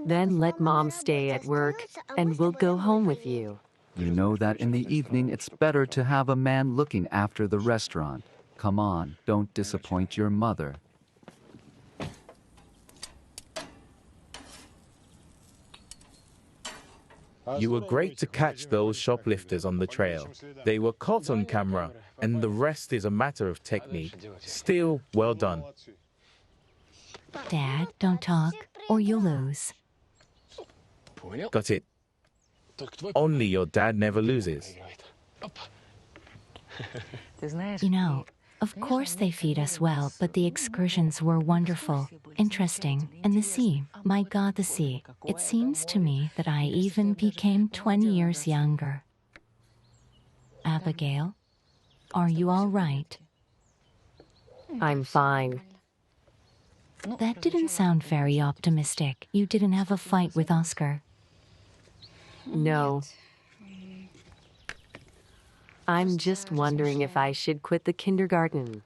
Then let Mom stay at work and we'll go home with you. You know that in the evening it's better to have a man looking after the restaurant. Come on, don't disappoint your mother. You were great to catch those shoplifters on the trail. They were caught on camera, and the rest is a matter of technique. Still, well done. Dad, don't talk, or you'll lose. Got it. Only your dad never loses. You know, of course they feed us well, but the excursions were wonderful, interesting, and the sea, my God, the sea. It seems to me that I even became 20 years younger. Abigail, are you all right? I'm fine. That didn't sound very optimistic. You didn't have a fight with Oscar. No. I'm just wondering if I should quit the kindergarten.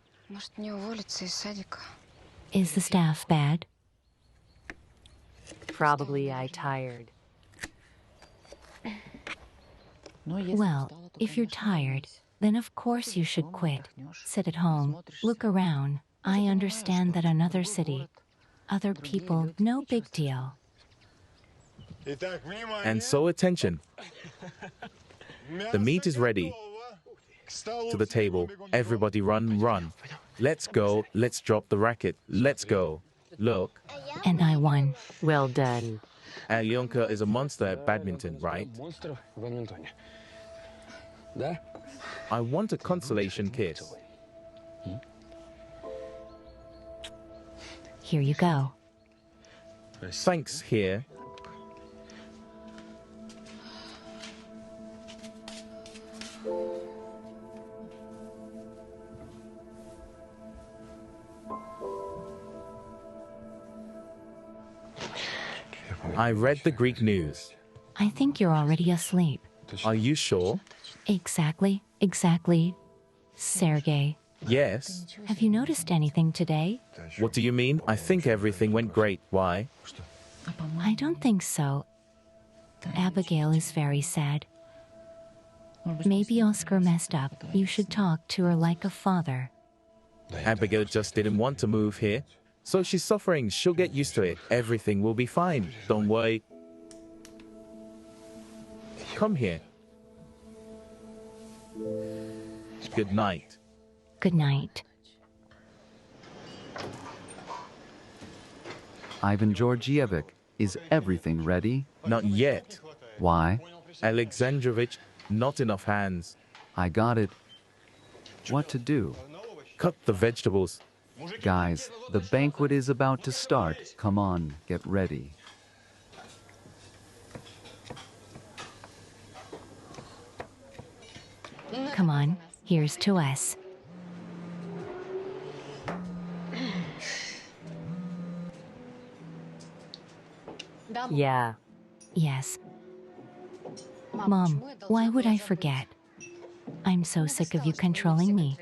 Is the staff bad? Probably I tired. Well, if you're tired, then of course you should quit. Sit at home, look around. I understand that another city, other people, no big deal. And so attention. The meat is ready. To the table. Everybody run, run. Let's go. Let's drop the racket. Let's go. Look. And I won. Well done. Alyonka is a monster at badminton, right? I want a consolation kiss. Here you go. Thanks, here. I read the Greek news. I think you're already asleep. Are you sure? Exactly. Sergey, Yes. have you noticed anything today? What do you mean? I think everything went great. Why? I don't think so. Abigail is very sad. Maybe Oscar messed up. You should talk to her like a father. Abigail just didn't want to move here. So she's suffering. She'll get used to it. Everything will be fine. Don't worry. Come here. Good night. Good night. Ivan Georgievich, is everything ready? Not yet. Why? Alexandrovich, not enough hands. I got it. What to do? Cut the vegetables. Guys, the banquet is about to start. Come on, get ready. Come on, here's to us. Yeah. Yes. Mom, why would I forget? I'm so sick of you controlling me.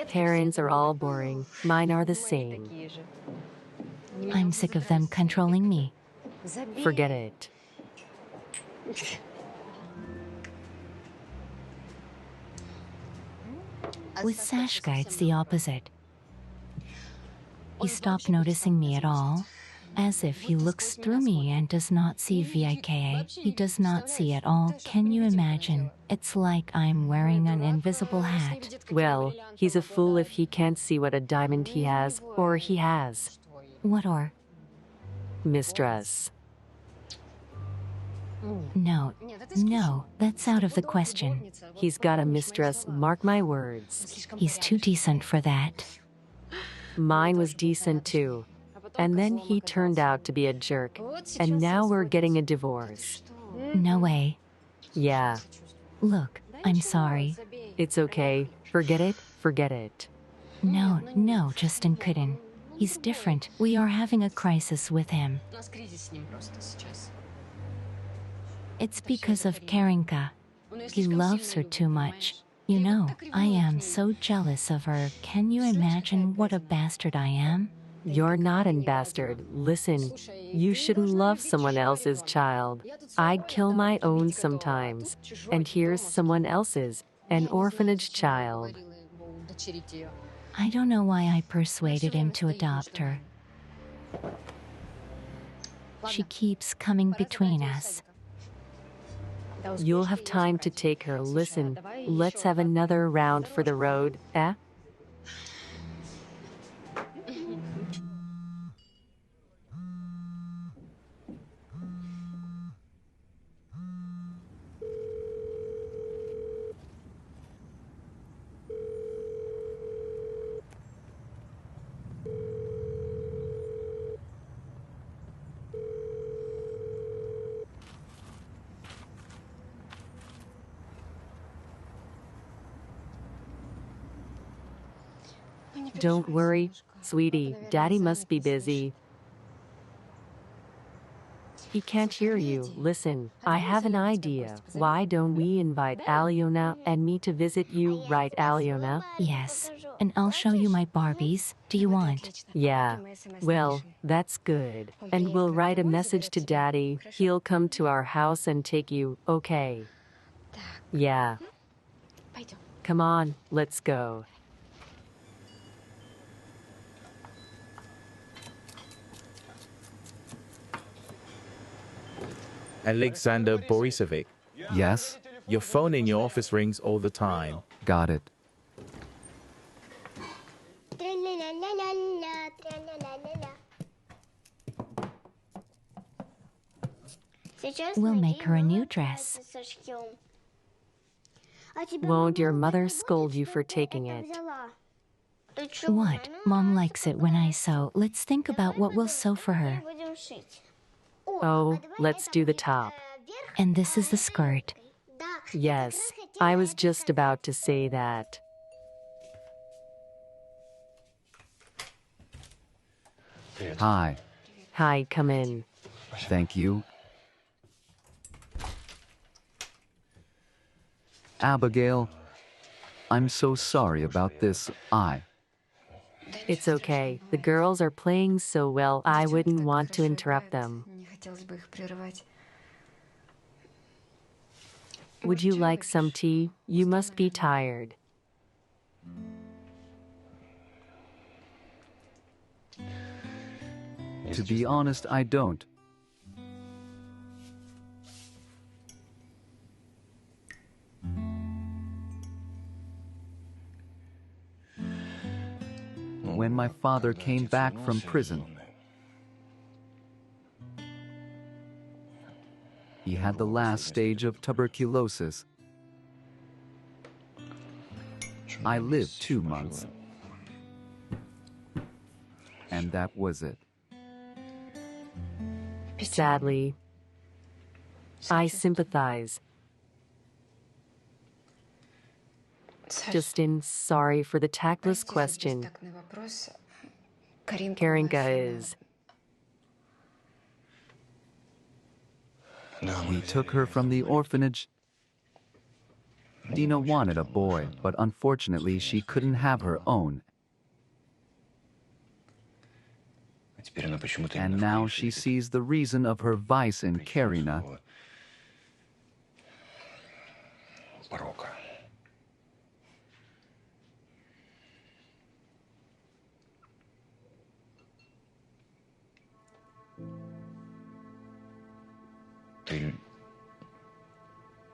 Parents are all boring. Mine are the same. I'm sick of them controlling me. Forget it. With Sashka, it's the opposite. He stopped noticing me at all. As if he looks through me and does not see Vika. He does not see at all. Can you imagine? It's like I'm wearing an invisible hat. Well, he's a fool if he can't see what a diamond he has, or he has. What or? Mistress. No, no, that's out of the question. He's got a mistress, mark my words. He's too decent for that. Mine was decent too. And then he turned out to be a jerk. And now we're getting a divorce. No way. Yeah, Look, I'm sorry. it's okay. Forget it, forget it. No, no, Justin couldn't. He's different. We are having a crisis with him. It's because of Karinka. He loves her too much. You know, I am so jealous of her. Can you imagine what a bastard I am? You're not a bastard. Listen, you shouldn't love someone else's child. I'd kill my own sometimes. And here's someone else's, an orphanage child. I don't know why I persuaded him to adopt her. She keeps coming between us. You'll have time to take her. Listen, let's have another round for the road, eh? Don't worry, sweetie, Daddy must be busy. He can't hear you. Listen, I have an idea. Why don't we invite Alyona and me to visit you, right, Alyona? Yes, and I'll show you my Barbies. Do you want? Yeah. Well, that's good. And we'll write a message to Daddy. He'll come to our house and take you, okay? Yeah. Come on, let's go. Alexander Borisovich, Yes? your phone in your office rings all the time. Got it. We'll make her a new dress. Won't your mother scold you for taking it? What? Mom likes it when I sew. Let's think about what we'll sew for her. Oh, let's do the top. And this is the skirt. Yes, I was just about to say that. Hi. Hi, come in. Thank you. Abigail, I'm so sorry about this. It's okay. The girls are playing so well, I wouldn't want to interrupt them. Would you like some tea? You must be tired. To be honest, I don't. When my father came back from prison, he had the last stage of tuberculosis. I lived 2 months. And that was it. Sadly, I sympathize. Justin, sorry for the tactless question. Karinka is... We took her from the orphanage. Dina wanted a boy, but unfortunately she couldn't have her own. And now she sees the reason of her vice in Karina.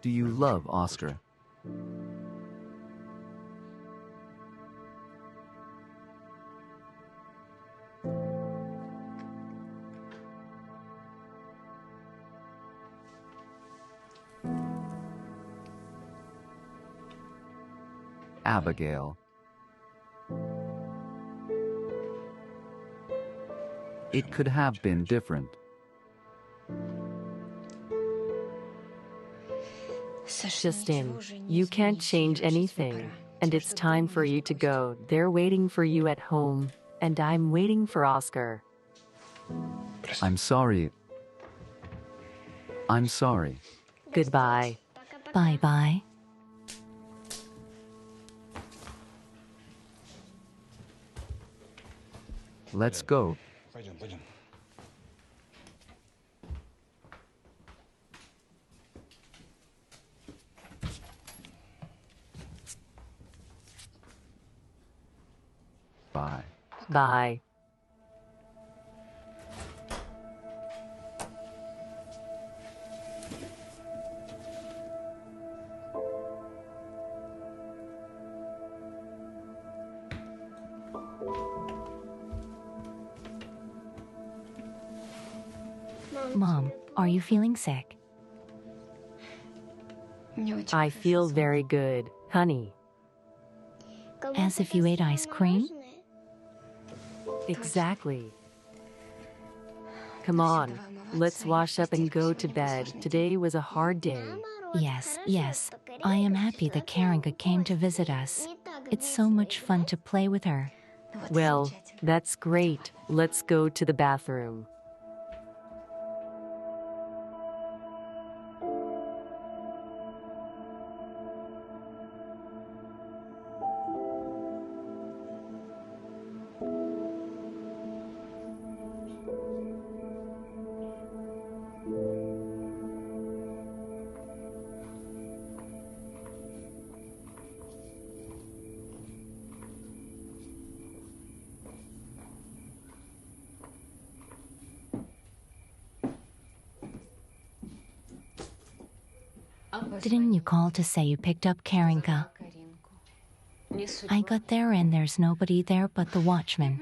Do you love Oscar? Abigail. It could have been different. Justin, you can't change anything, and it's time for you to go. They're waiting for you at home, and I'm waiting for Oscar. I'm sorry. I'm sorry. Goodbye. Bye-bye. Let's go. Bye. Bye. Mom, are you feeling sick? I feel very good, honey. As if you ate ice cream? Exactly. Come on, let's wash up and go to bed. Today was a hard day. Yes, yes. I am happy that Karinka came to visit us. It's so much fun to play with her. Well, that's great. Let's go to the bathroom. Didn't you call to say you picked up Karinka? I got there and there's nobody there but the watchman.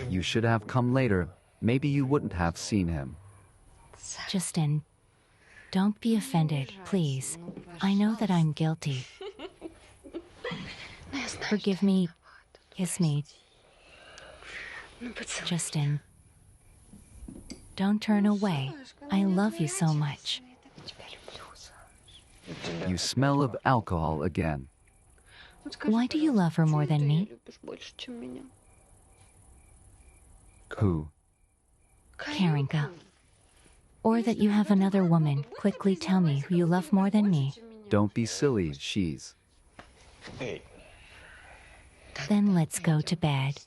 You should have come later. Maybe you wouldn't have seen him. Justin, don't be offended, please. I know that I'm guilty. Forgive me. Kiss me. Justin, don't turn away. I love you so much. You smell of alcohol again. Why do you love her more than me? Who? Karinka. Or that you have another woman. Quickly tell me who you love more than me. Don't be silly, she's. Then let's go to bed.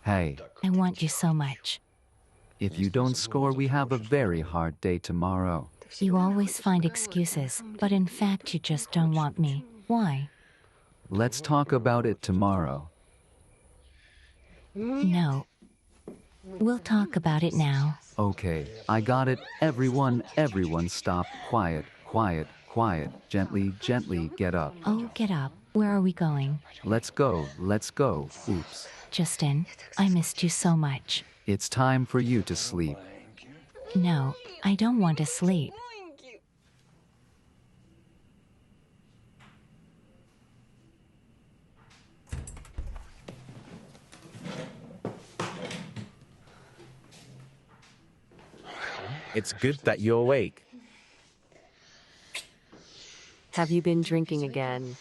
Hey, I want you so much. if you don't score, we have a very hard day tomorrow. You always find excuses, but in fact you just don't want me. Why? Let's talk about it tomorrow. No. We'll talk about it now. Okay, I got it. Everyone stop. Quiet, quiet, quiet. Gently, gently, get up. Oh, get up. Where are we going? Let's go, let's go. Oops. Justin, I missed you so much. It's time for you to sleep. No, I don't want to sleep. It's good that you're awake. Have you been drinking again?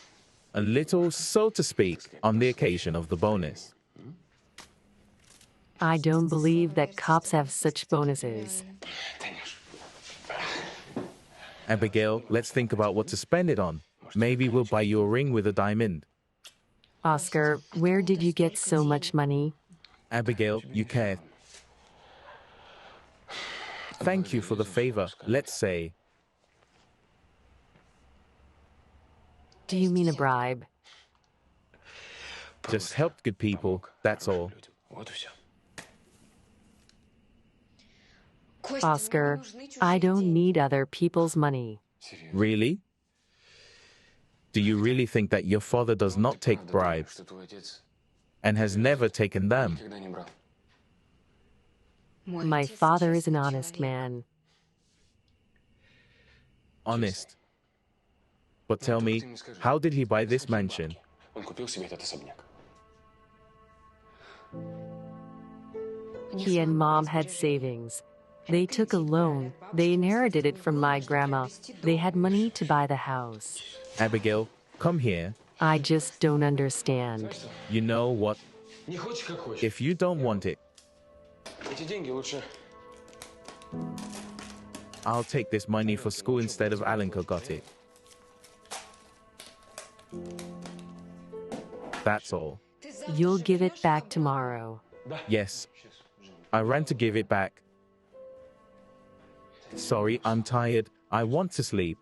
A little, so to speak, on the occasion of the bonus. I don't believe that cops have such bonuses. Abigail, let's think about what to spend it on. Maybe we'll buy you a ring with a diamond. Oscar, where did you get so much money? Abigail, you care. Thank you for the favor. Let's say, Do you mean a bribe? just helped good people, that's all. Oscar, I don't need other people's money. Really? Do you really think that your father does not take bribes and has never taken them? My father is an honest man. Honest. But tell me, how did he buy this mansion? He and Mom had savings. They took a loan. They inherited it from my grandma. They had money to buy the house. Abigail, come here. I just don't understand. You know what? If you don't want it, I'll take this money for school instead of Alenka got it. That's all. You'll give it back tomorrow. Yes, I ran to give it back. Sorry, I'm tired. I want to sleep.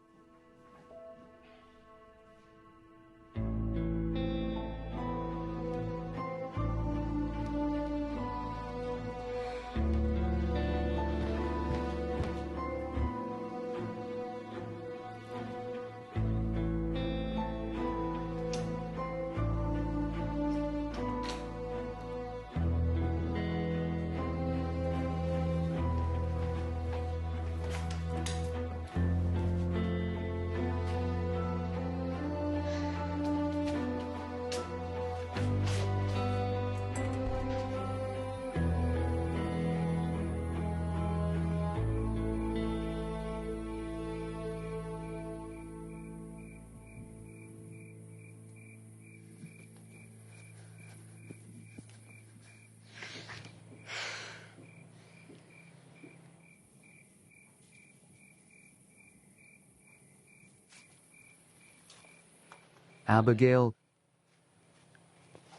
Abigail,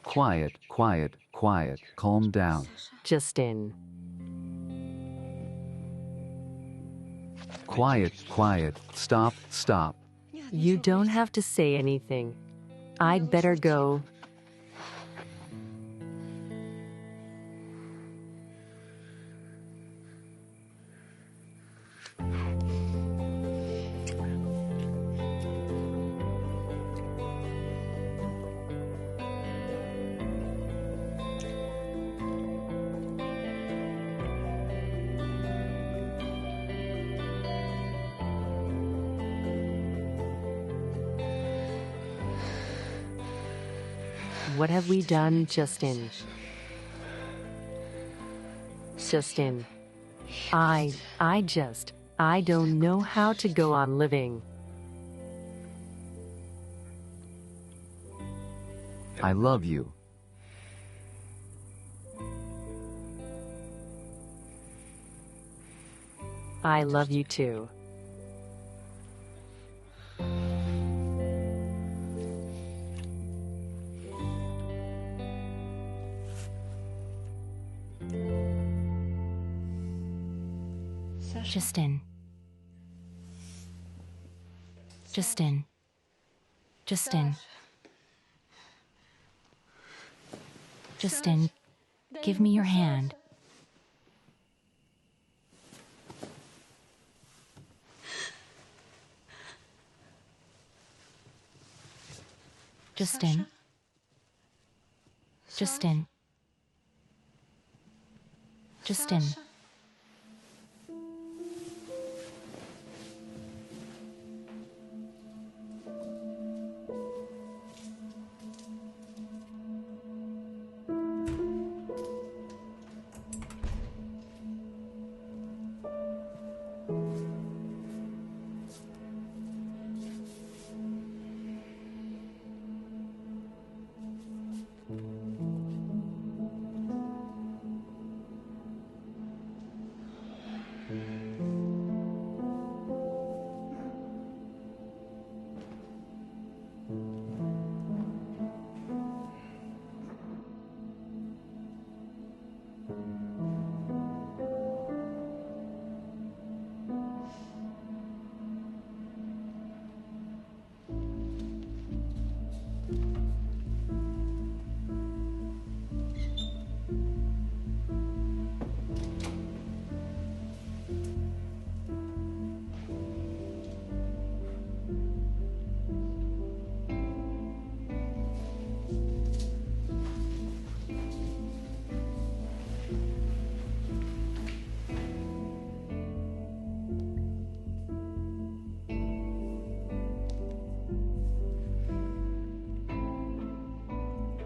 quiet, quiet, quiet, calm down. Justin. Quiet, quiet, stop, stop. You don't have to say anything. I'd better go. What have we done, Justin? Justin. I don't know how to go on living. I love you. I love you too. Justin. Justin. Justin. Justin, give me your hand. Justin. Justin. Justin.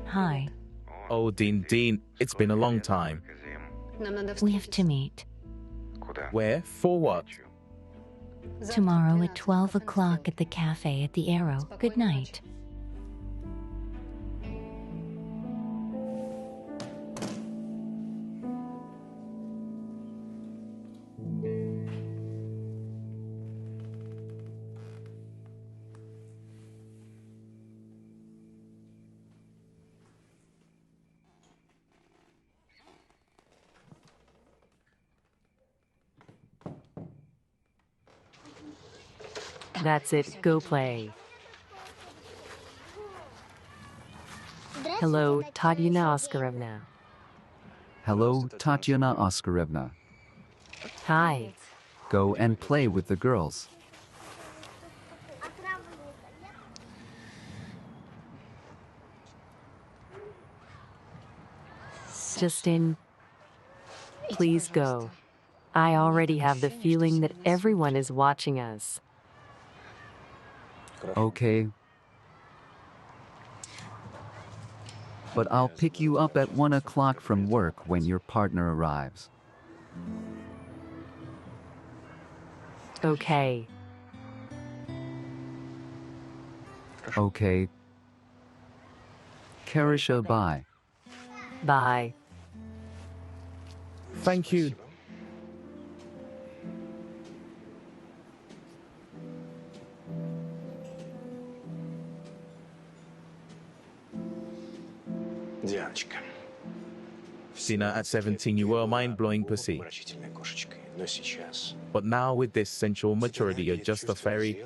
Hi. Oh, Dean, it's been a long time. We have to meet. Where? For what? Tomorrow at 12 o'clock at the cafe at the Arrow. Good night. That's it, go play. Hello, Tanya Oscarovna. Hello, Tatiana Oscarevna. Hi. Go and play with the girls. Justin, please go. I already have the feeling that everyone is watching us. Okay. But I'll pick you up at 1 o'clock from work when your partner arrives. Okay. Okay. Karisha, bye. Bye. Thank you. Dina, at 17, you were a mind-blowing pussy. But now, with this sensual maturity, you're just a fairy.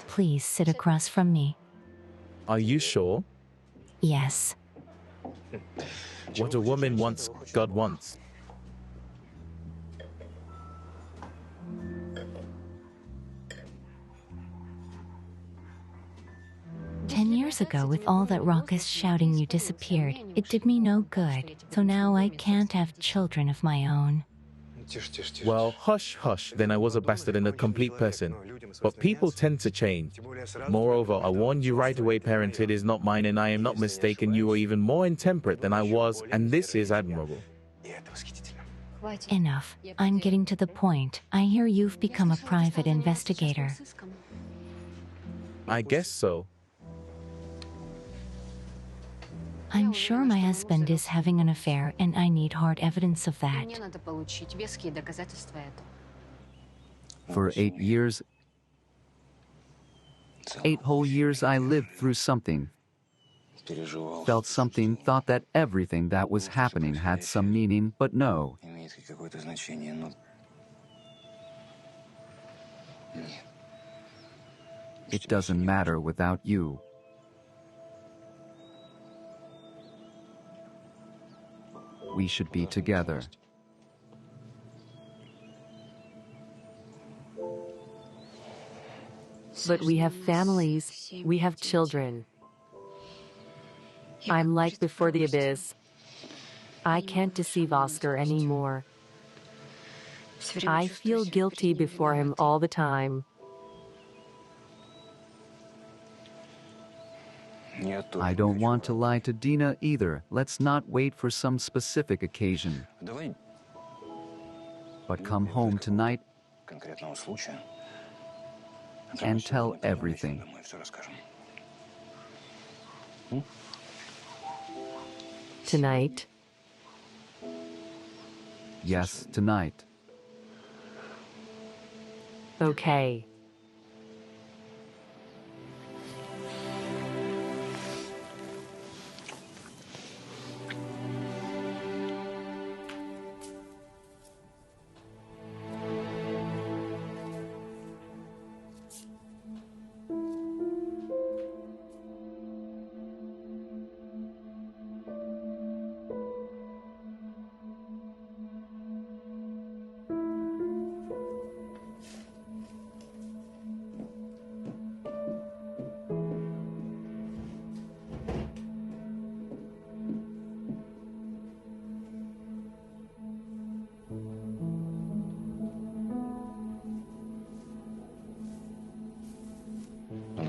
Please sit across from me. Are you sure? Yes. What a woman wants, God wants. 10 years ago, with all that raucous shouting, you disappeared. It did me no good. So now I can't have children of my own. Well, hush, hush, then I was a bastard and a complete person. But people tend to change. Moreover, I warned you right away, parenthood is not mine, and I am not mistaken, you were even more intemperate than I was, and this is admirable. Enough. I'm getting to the point. I hear you've become a private investigator. I guess so. I'm sure my husband is having an affair, and I need hard evidence of that. For 8 years, 8 whole years, I lived through something. Felt something, thought that everything that was happening had some meaning, but no. It doesn't matter without you. We should be together. But we have families, we have children. I'm like before the abyss. I can't deceive Oscar anymore. I feel guilty before him all the time. I don't want to lie to Dina either. Let's not wait for some specific occasion. But come home tonight and tell everything. Tonight? Yes, tonight. Okay.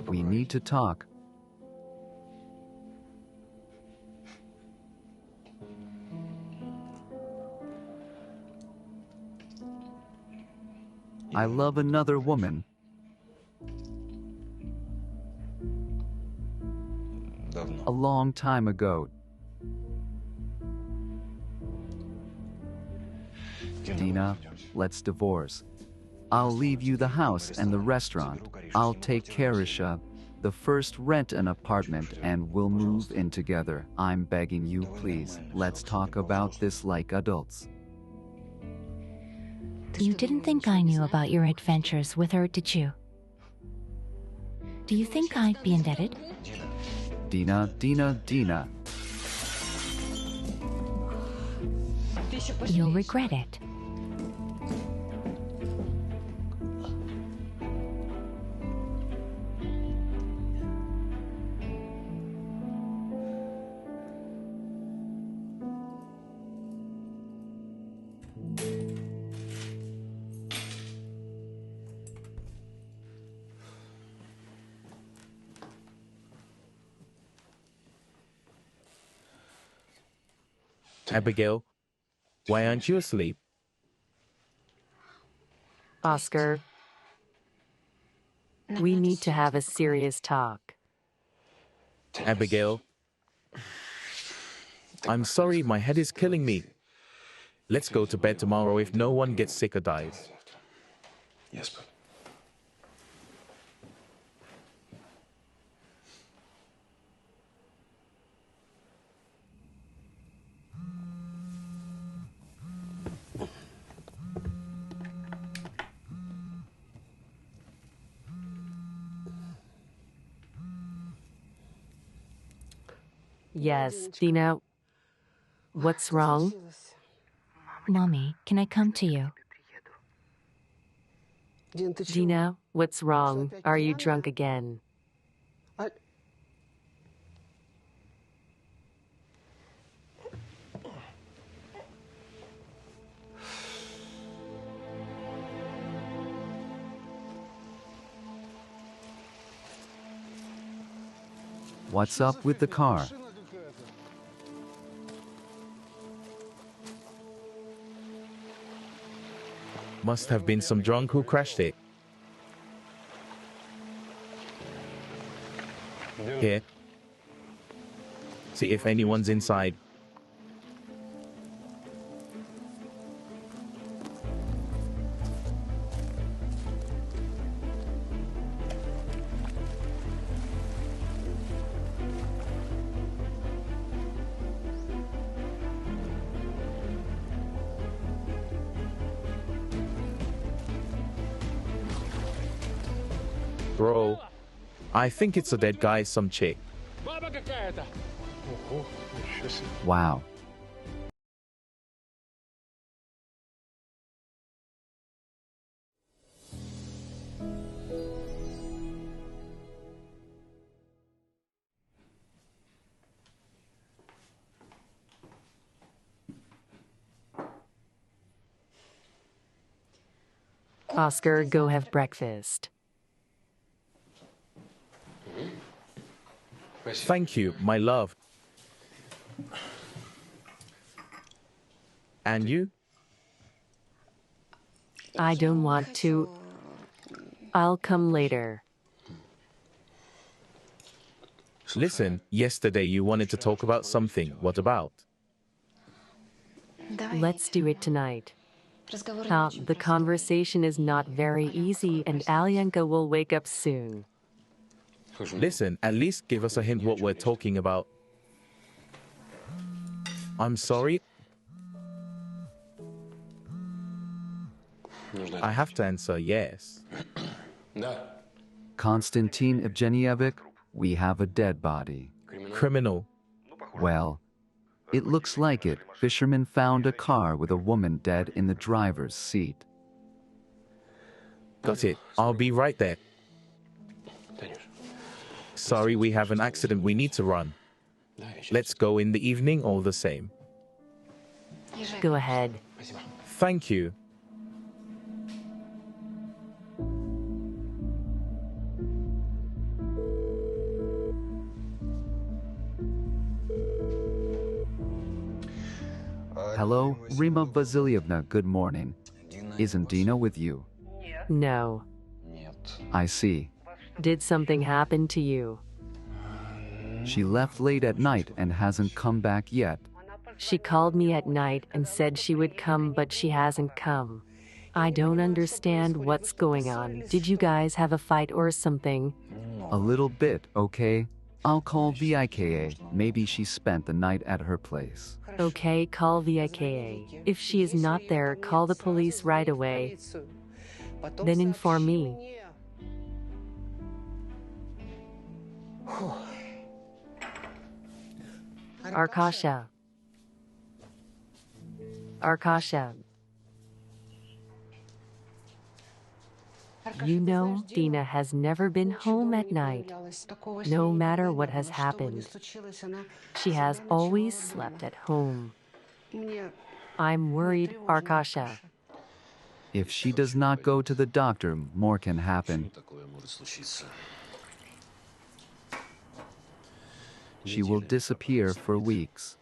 We need to talk. I love another woman. A long time ago. Dina, let's divorce. I'll leave you the house and the restaurant. I'll take care of Sasha. The first rent an apartment and we'll move in together. I'm begging you, please. Let's talk about this like adults. You didn't think I knew about your adventures with her, did you? Do you think I'd be indebted? Dina. You'll regret it. Abigail, why aren't you asleep? Oscar, we need to have a serious talk. Abigail, I'm sorry, my head is killing me. Let's go to bed tomorrow if no one gets sick or dies. Yes, but... Yes, Dina, what's wrong? Mommy, can I come to you? Dina, what's wrong? Are you drunk again? What's up with the car? Must have been some drunk who crashed it. Here. See if anyone's inside. Bro, I think it's a dead guy, some chick. Wow. Oscar, go have breakfast. Thank you, my love. And you? I don't want to. I'll come later. Listen, yesterday you wanted to talk about something. What about? Let's do it tonight. The conversation is not very easy and Alyanka will wake up soon. Listen, at least give us a hint what we're talking about. I'm sorry. I have to answer yes. Konstantin Evgenievich, we have a dead body. Criminal. Well, it looks like it. Fishermen found a car with a woman dead in the driver's seat. Got it. I'll be right there. Sorry, we have an accident. We need to run. Let's go in the evening all the same. Go ahead. Thank you. Hello, Rima Vasilievna, good morning. Isn't Dina with you? No. I see. Did something happen to you? She left late at night and hasn't come back yet. She called me at night and said she would come, but she hasn't come. I don't understand what's going on. Did you guys have a fight or something? A little bit, okay? I'll call VIKA. Maybe she spent the night at her place. Okay, call VIKA. If she is not there, call the police right away. Then inform me. Arkasha. Arkasha. You know, Dina has never been home at night. No matter what has happened, she has always slept at home. I'm worried, Arkasha. If she does not go to the doctor, more can happen. She will disappear for weeks.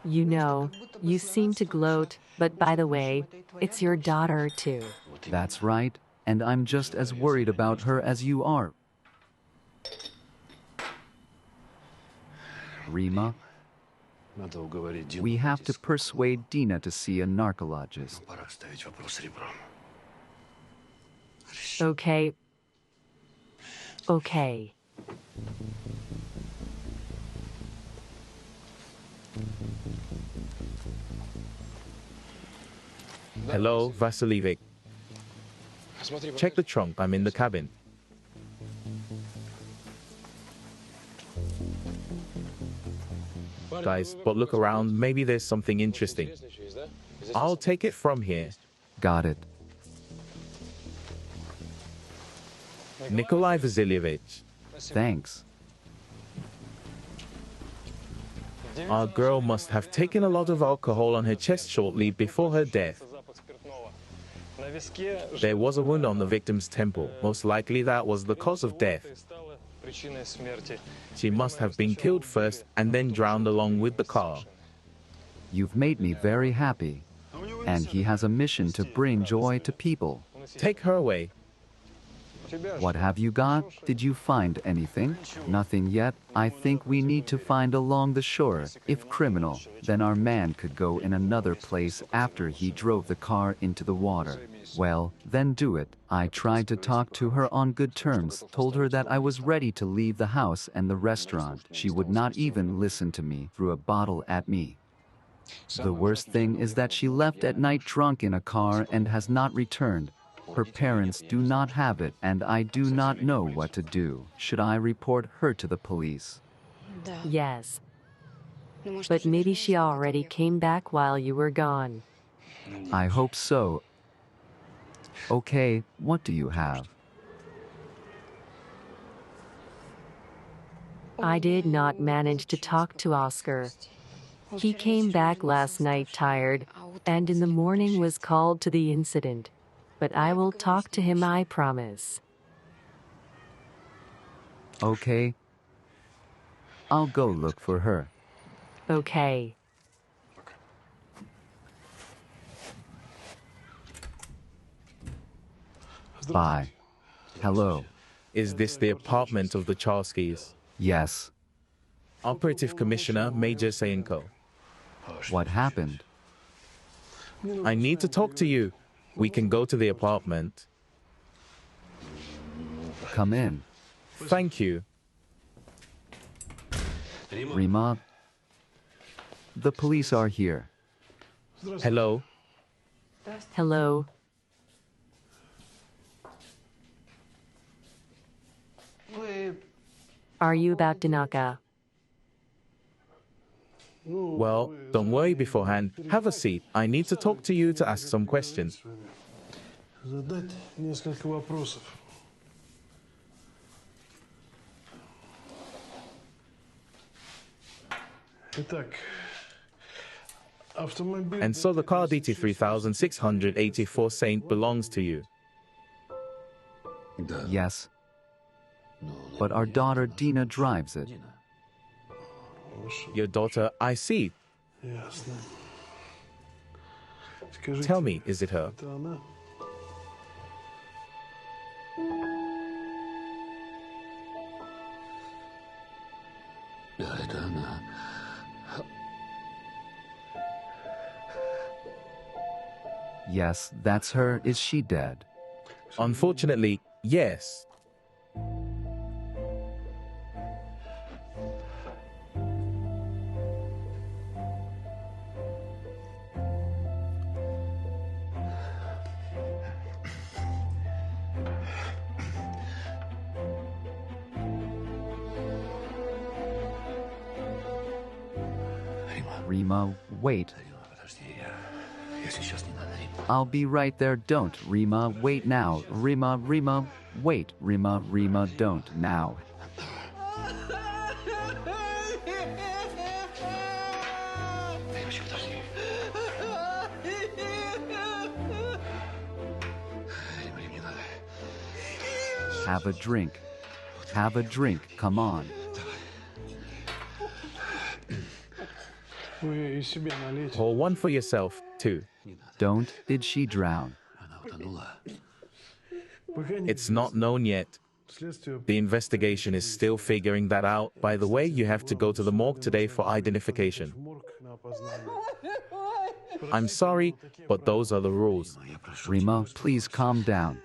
You know, you seem to gloat, but by the way, it's your daughter too. That's right, and I'm just as worried about her as you are. Rima, we have to persuade Dina to see a narcologist. Okay. Okay. Hello, Vasiljevic. Check the trunk, I'm in the cabin. Guys, but look around, maybe there's something interesting. I'll take it from here. Got it. Nikolai Vasilievich. Thanks. Our girl must have taken a lot of alcohol on her chest shortly before her death. There was a wound on the victim's temple. Most likely that was the cause of death. She must have been killed first and then drowned along with the car. You've made me very happy. And he has a mission to bring joy to people. Take her away. What have you got? Did you find anything? Nothing yet. I think we need to find along the shore. If criminal, then our man could go in another place after he drove the car into the water. Well, then do it. I tried to talk to her on good terms, told her that I was ready to leave the house and the restaurant. She would not even listen to me, threw a bottle at me. The worst thing is that she left at night drunk in a car and has not returned. Her parents do not have it, and I do not know what to do. Should I report her to the police? Yes. But maybe she already came back while you were gone. I hope so. Okay, what do you have? I did not manage to talk to Oscar. He came back last night tired, and in the morning was called to the incident. But I will talk to him, I promise. Okay. I'll go look for her. Okay. Bye. Hello. Is this the apartment of the Charskys? Yes. Operative Commissioner Major Sayenko. What happened? I need to talk to you. We can go to the apartment. Come in. Thank you. Rima. The police are here. Hello. Hello. Are you about Dinaka? Well, don't worry beforehand. Have a seat. I need to talk to you to ask some questions. Задать несколько вопросов. Итак, автомобиль... And so the car DT3684 Saint belongs to you. Yes. But our daughter Dina drives it. Your daughter, I see. Ясно. Скажите, Tell me, is it her? это она? Да, это она. Yes, that's her. Is she dead? Unfortunately, yes. Rima, wait. Подожди, я сейчас не надо. I'll be right there. Don't. Rima, wait now. Rima, wait. Rima, don't. Now. Девочка, подожди. Рима, не надо. Have a drink. Have a drink. Come on. Вы и себе налейте. Pour one for yourself, too. Don't. Did she drown? Она утонула. Пока не It's not known yet. следствие. The investigation is still figuring that out. By the way, you have to go to the morgue today for identification. В морг на опознание. I'm sorry, but those are the rules. Я прошу. Rima, please calm down.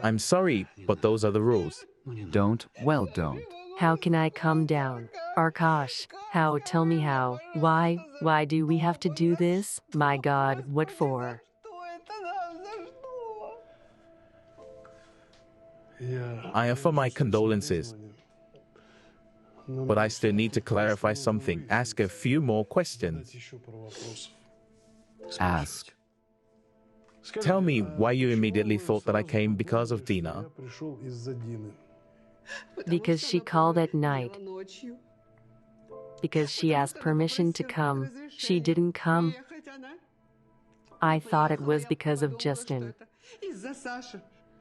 I'm sorry, but those are the rules. Don't. Well, don't. How can I come down? Arkash, how? Tell me how. Why? Why do we have to do this? My God, what for? Я... I offer my condolences, but I still need to clarify something, ask a few more questions. Еще пару вопросов. Ask. Tell me why you immediately thought that I came because of Dina. Я пришел из-за Дины. Because she called at night. Because she asked permission to come. She didn't come. I thought it was because of Justin.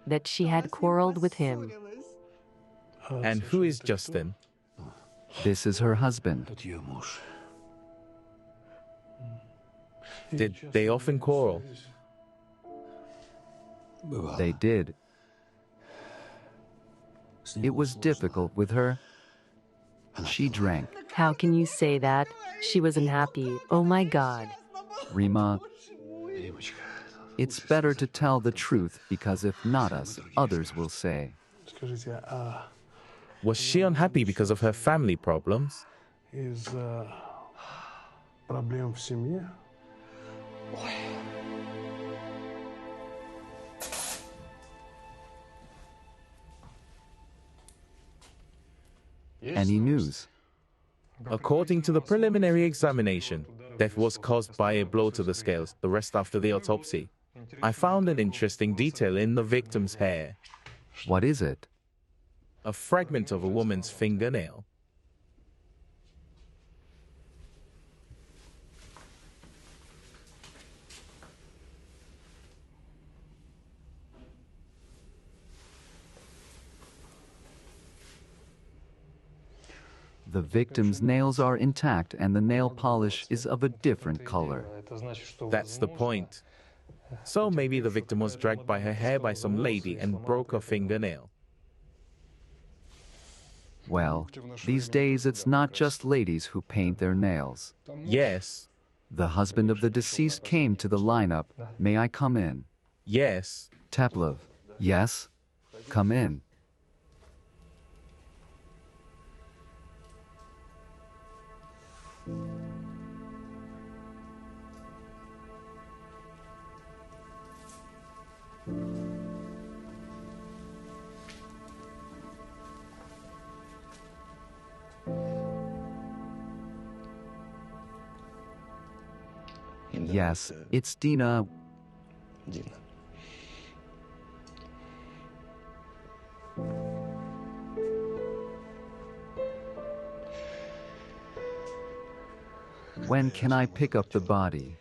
That she had quarreled with him. And who is Justin? This is her husband. Это ее муж. Did they often quarrel? Бывало. They did. It was difficult with her. She drank. How can you say that? She was unhappy. Oh my God. Rima, Римочка. it's better to tell the truth because if not us, others will say. Скажите, а Was she unhappy because of her family problems? из-за проблем в семье? Any news? According to the preliminary examination, death was caused by a blow to the scales, the rest after the autopsy. I found an interesting detail in the victim's hair, What is it? a fragment of a woman's fingernail. The victim's nails are intact and the nail polish is of a different color. Это значит, что That's the point. So maybe the victim was dragged by her hair by some lady and broke her fingernail. Well, these days it's not just ladies who paint their nails. Yes, The husband of the deceased came to the lineup. May I come in? yes. Teplov. Yes? Come in. Yes, it's Dina. Дина. When can I pick up the body?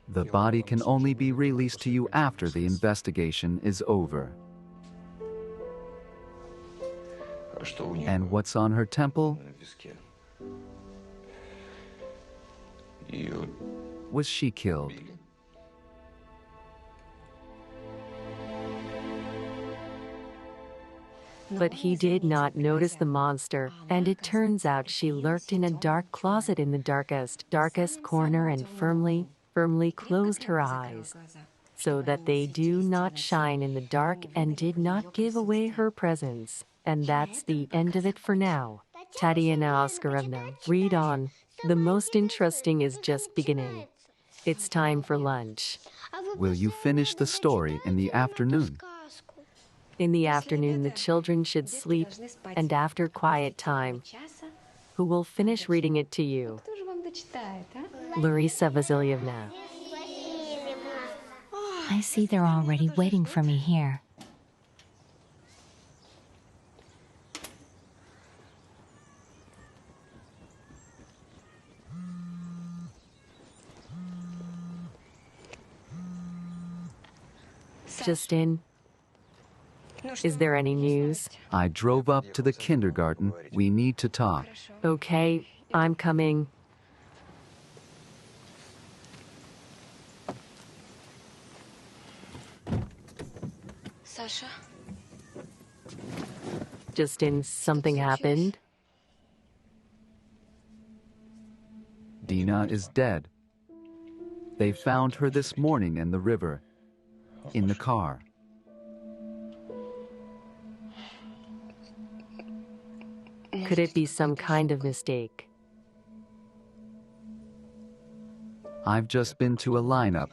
The body can only be released to you after the investigation is over. А что у нее And what's on her temple? на виске? Ее Was she killed? били? But he did not notice the monster, and it turns out she lurked in a dark closet in the darkest corner and firmly closed her eyes, so that they do not shine in the dark and did not give away her presence. And that's the end of it for now. Tatiana Oscarovna, read on. The most interesting is just beginning. It's time for lunch. Will you finish the story in the afternoon? In the afternoon, the children should sleep, and after quiet time, who will finish reading it to you? Larisa Vasilyevna. I see they're already waiting for me here. Justin, is there any news? I drove up to the kindergarten. We need to talk. Okay, I'm coming. Sasha? Justin, something happened? Dina is dead. They found her this morning in the river, in the car. Could it be some kind of mistake? I've just been to a lineup.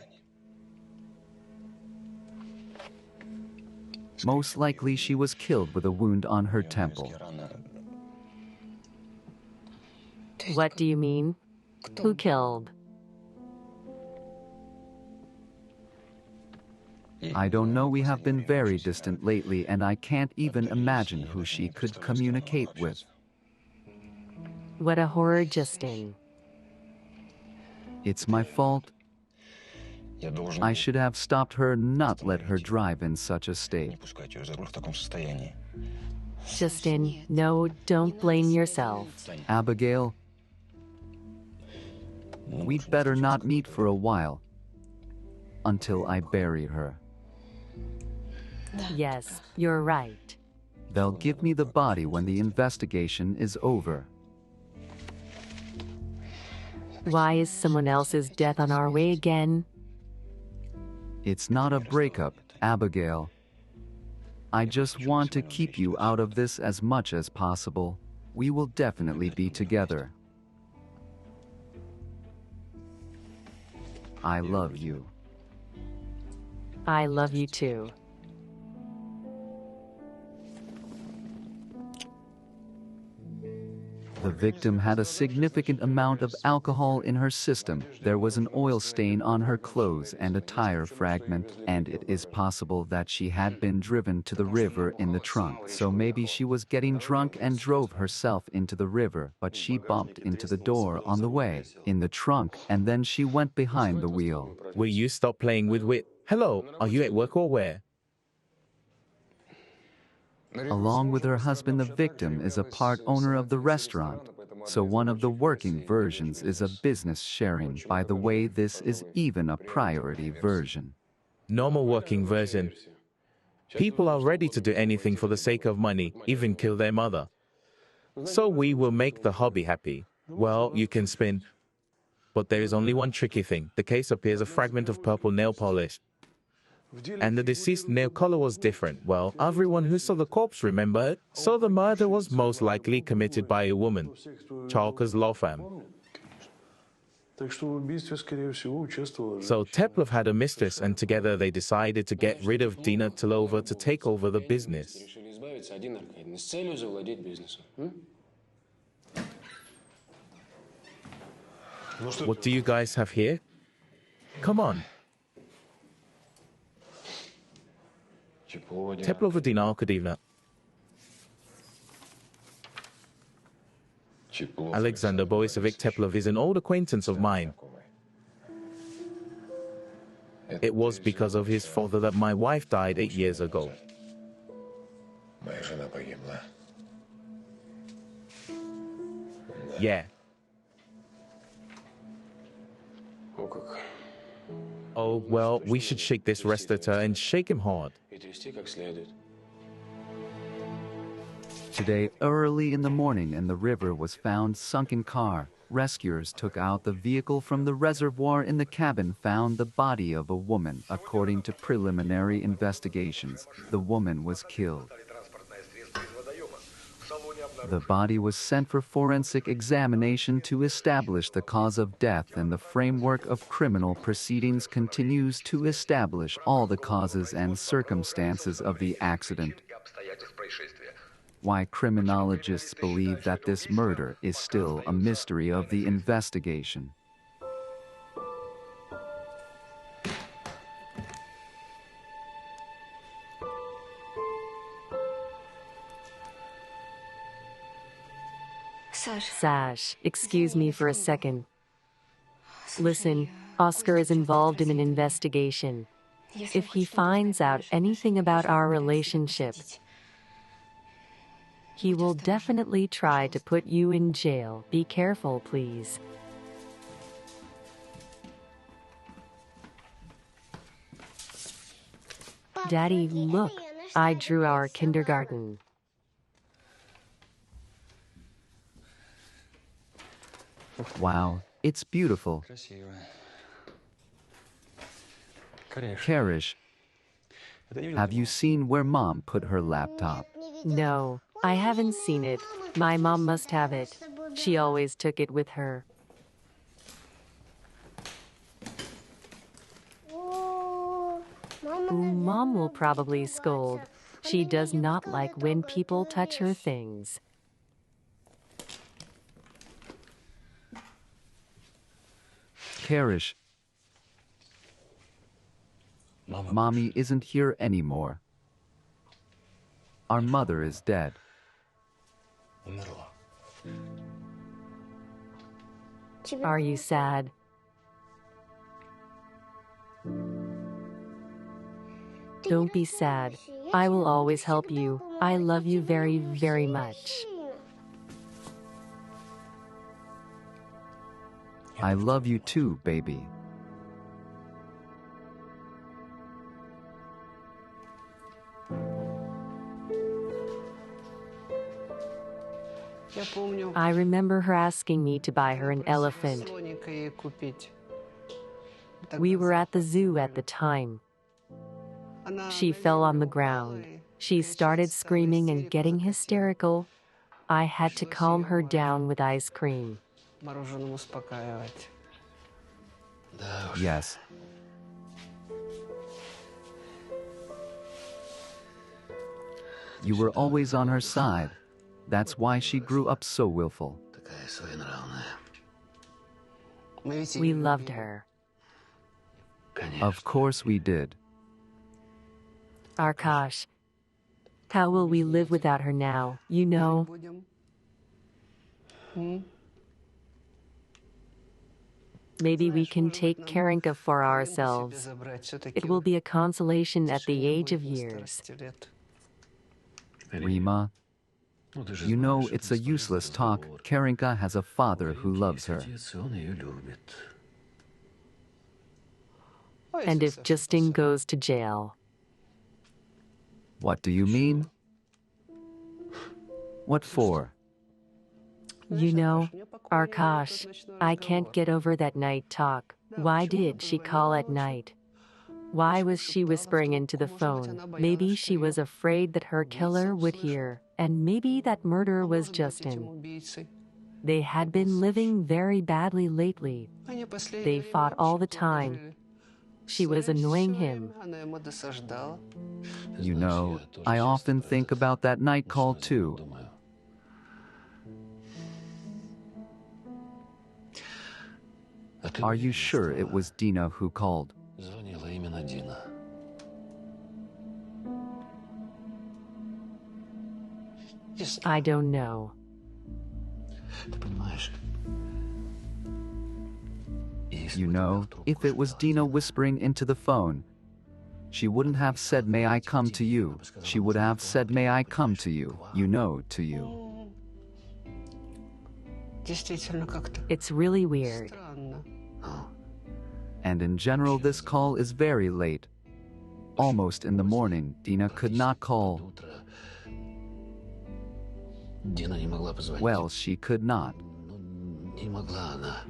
Most likely she was killed with a wound on her temple. What do you mean? Who killed? I don't know, we have been very distant lately and I can't even imagine who she could communicate with. What a horror, Justin. It's my fault. I should have stopped her, not let her drive in such a state. Justin, no, don't blame yourself. Abigail, we'd better not meet for a while, until I bury her. Yes, you're right. They'll give me the body when the investigation is over. Why is someone else's death on our way again? It's not a breakup, Abigail. I just want to keep you out of this as much as possible. We will definitely be together. I love you. I love you too. The victim had a significant amount of alcohol in her system. There was an oil stain on her clothes and a tire fragment, and it is possible that she had been driven to the river in the trunk. So maybe she was getting drunk and drove herself into the river, but she bumped into the door on the way, in the trunk, and then she went behind the wheel. Will you stop playing with wit? Hello, are you at work or where? Along with her husband, the victim is a part owner of the restaurant. So one of the working versions is a business sharing. By the way, this is even a priority version. Normal working version. People are ready to do anything for the sake of money, even kill their mother. So we will make the hobby happy. Well, you can spin. But there is only one tricky thing. The case appears a fragment of purple nail polish. And the deceased nail color was different. Well, everyone who saw the corpse remembered. So the murder was most likely committed by a woman. Chalker's law firm. So Teplov had a mistress, and together they decided to get rid of Dina Tilova to take over the business. What do you guys have here? Come on. Teplova Dina Arkadievna. Alexander Borisovich Teplov is an old acquaintance of mine. It was because of his father that my wife died 8 years ago. Yeah. Oh, well, we should shake this restaurateur and shake him hard. Today, early in the morning, in the river was found sunken car. Rescuers took out the vehicle from the reservoir. In the cabin found the body of a woman. According to preliminary investigations, the woman was killed. The body was sent for forensic examination to establish the cause of death, and the framework of criminal proceedings continues to establish all the causes and circumstances of the accident. Why criminologists believe that this murder is still a mystery of the investigation. Sash, excuse me for a second. Listen, Oscar is involved in an investigation. If he finds out anything about our relationship, he will definitely try to put you in jail. Be careful, please. Daddy, look, I drew our kindergarten. Wow, it's beautiful. Karish, have you seen where Mom put her laptop? No, I haven't seen it. My mom must have it. She always took it with her. Mom will probably scold. She does not like when people touch her things. Karish, Mommy isn't here anymore. Our mother is dead. Are you sad? Don't be sad. I will always help you. I love you very, very much. I love you too, baby. I remember her asking me to buy her an elephant. We were at the zoo at the time. She fell on the ground. She started screaming and getting hysterical. I had to calm her down with ice cream. Yes. You were always on her side. That's why she grew up so willful. We loved her. Of course we did. Arkash, how will we live without her now, you know? Maybe we can take Karenka for ourselves. It will be a consolation at the age of years. Rima, you know it's a useless talk. Karenka has a father who loves her. And if Justin goes to jail? What do you mean? What for? You know, Arkash, I can't get over that night talk. Why did she call at night? Why was she whispering into the phone? Maybe she was afraid that her killer would hear, and maybe that murderer was Justin. They had been living very badly lately. They fought all the time. She was annoying him. You know, I often think about that night call too. Are you sure it was Dina who called? I don't know. You know, if it was Dina whispering into the phone, she wouldn't have said, "May I come to you?" She would have said, "May I come to you?" You know, to you. It's really weird. And in general, this call is very late. Almost in the morning, Dina could not call. Дина не могла позвонить. Well, she could not. Ну, не могла она.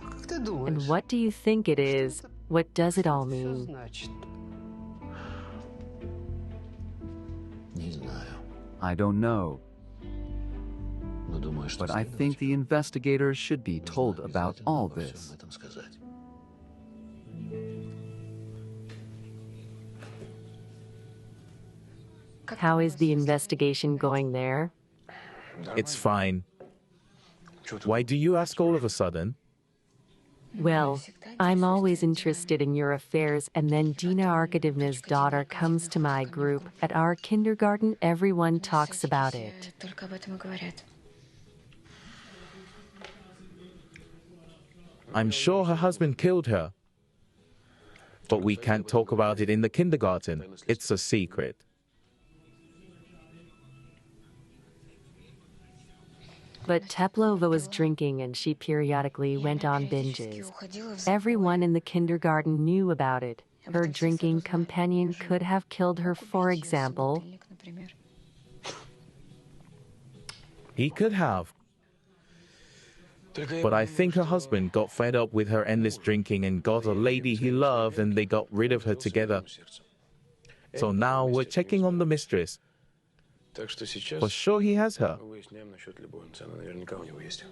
Как ты думаешь? And what do you think it is? What does it all mean? Значит, Не знаю. I don't know, Но думаю, что but I think the investigators should be told about all this. этом сказать. How is the investigation going there? It's fine. Why do you ask all of a sudden? Well, I'm always interested in your affairs, and then Dina Arkadivna's daughter comes to my group. At our kindergarten, everyone talks about it. Только об этом и говорят. I'm sure her husband killed her. But we can't talk about it in the kindergarten. It's a secret. But Teplova was drinking and she periodically went on binges. Everyone in the kindergarten knew about it. Her drinking companion could have killed her, for example. He could have. But I think her husband got fed up with her endless drinking and got a lady he loved and they got rid of her together. So now we're checking on the mistress. Так что сейчас For sure he has her. мы выясняем насчет любовницы. Она наверняка у него есть.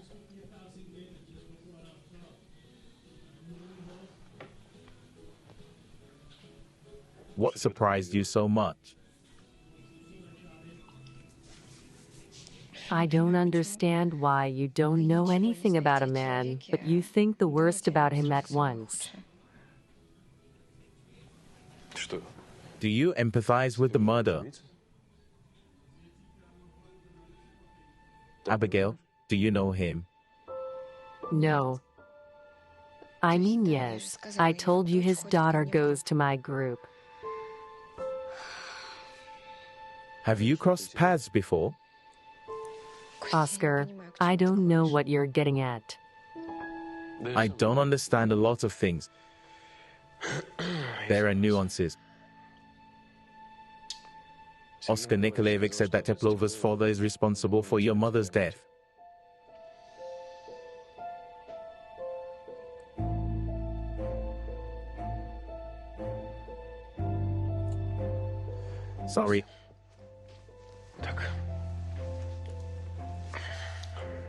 What surprised you so much? I don't understand why you don't know anything about a man, but you think the worst about him at once. Что? Do you empathize with the murder? Abigail, do you know him? No. I mean, yes. I told you his daughter goes to my group. Have you crossed paths before? Oscar, I don't know what you're getting at. I don't understand a lot of things. There are nuances. Oscar Nikolaevich said that Teplova's father is responsible for your mother's death. Sorry. Так.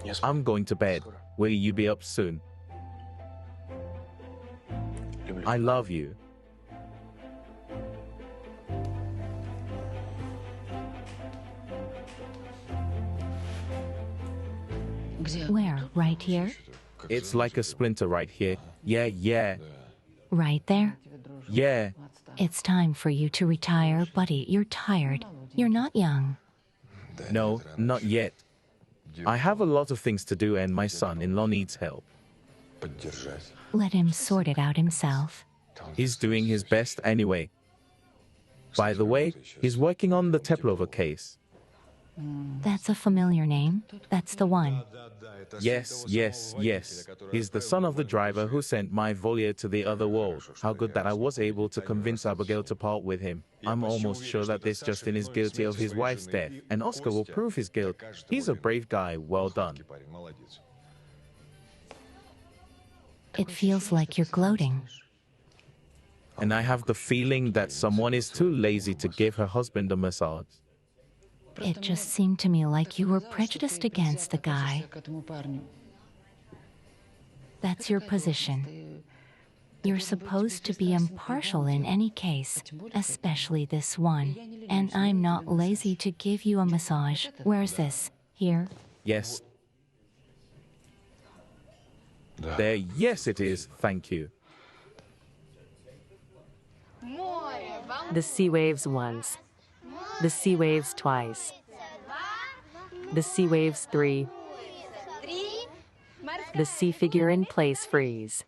Я I'm going to bed. Will you be up soon? люблю. I love you. Where? Right here? It's like a splinter right here. Yeah. Right there? Yeah. It's time for you to retire, buddy. You're tired. You're not young. No, not yet. I have a lot of things to do and my son-in-law needs help. Поддержать. Let him sort it out himself. He's doing his best anyway. By the way, he's working on the Teplova case. That's a familiar name. That's the one. Yes. He's the son of the driver who sent my Volya to the other world. How good that I was able to convince Abigail to part with him. I'm almost sure that this Justin is guilty of his wife's death, and Oscar will prove his guilt. He's a brave guy. Well done. It feels like you're gloating. And I have the feeling that someone is too lazy to give her husband a massage. It just seemed to me like you were prejudiced against the guy. That's your position. You're supposed to be impartial in any case, especially this one. And I'm not lazy to give you a massage. Where's this? Here? Yes. There, yes it is. Thank you. The sea waves once. The sea waves twice. The sea waves 3. The sea figure in place freeze.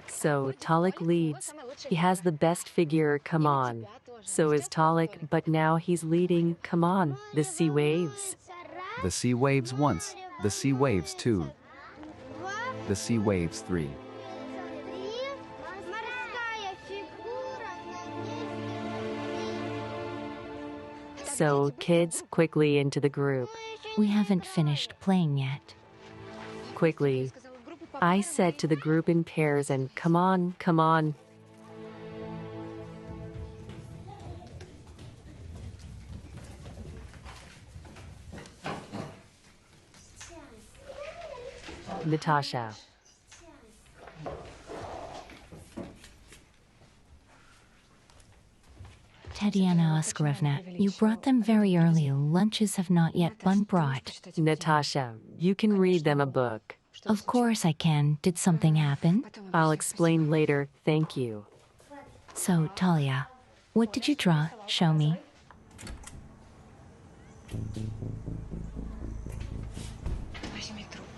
So Talik leads. He has the best figure, come on. So is Talik, but now he's leading, come on, the sea waves. The sea waves once, the sea waves 2, the sea waves 3. So, kids, quickly into the group. We haven't finished playing yet. Quickly. I said to the group in pairs and come on, come on. Natasha. Tatiana Oscarovna, you brought them very early. Lunches have not yet been brought. Natasha, you can read them a book. Of course I can. Did something happen? I'll explain later, thank you. So, Talia, what did you draw? Show me.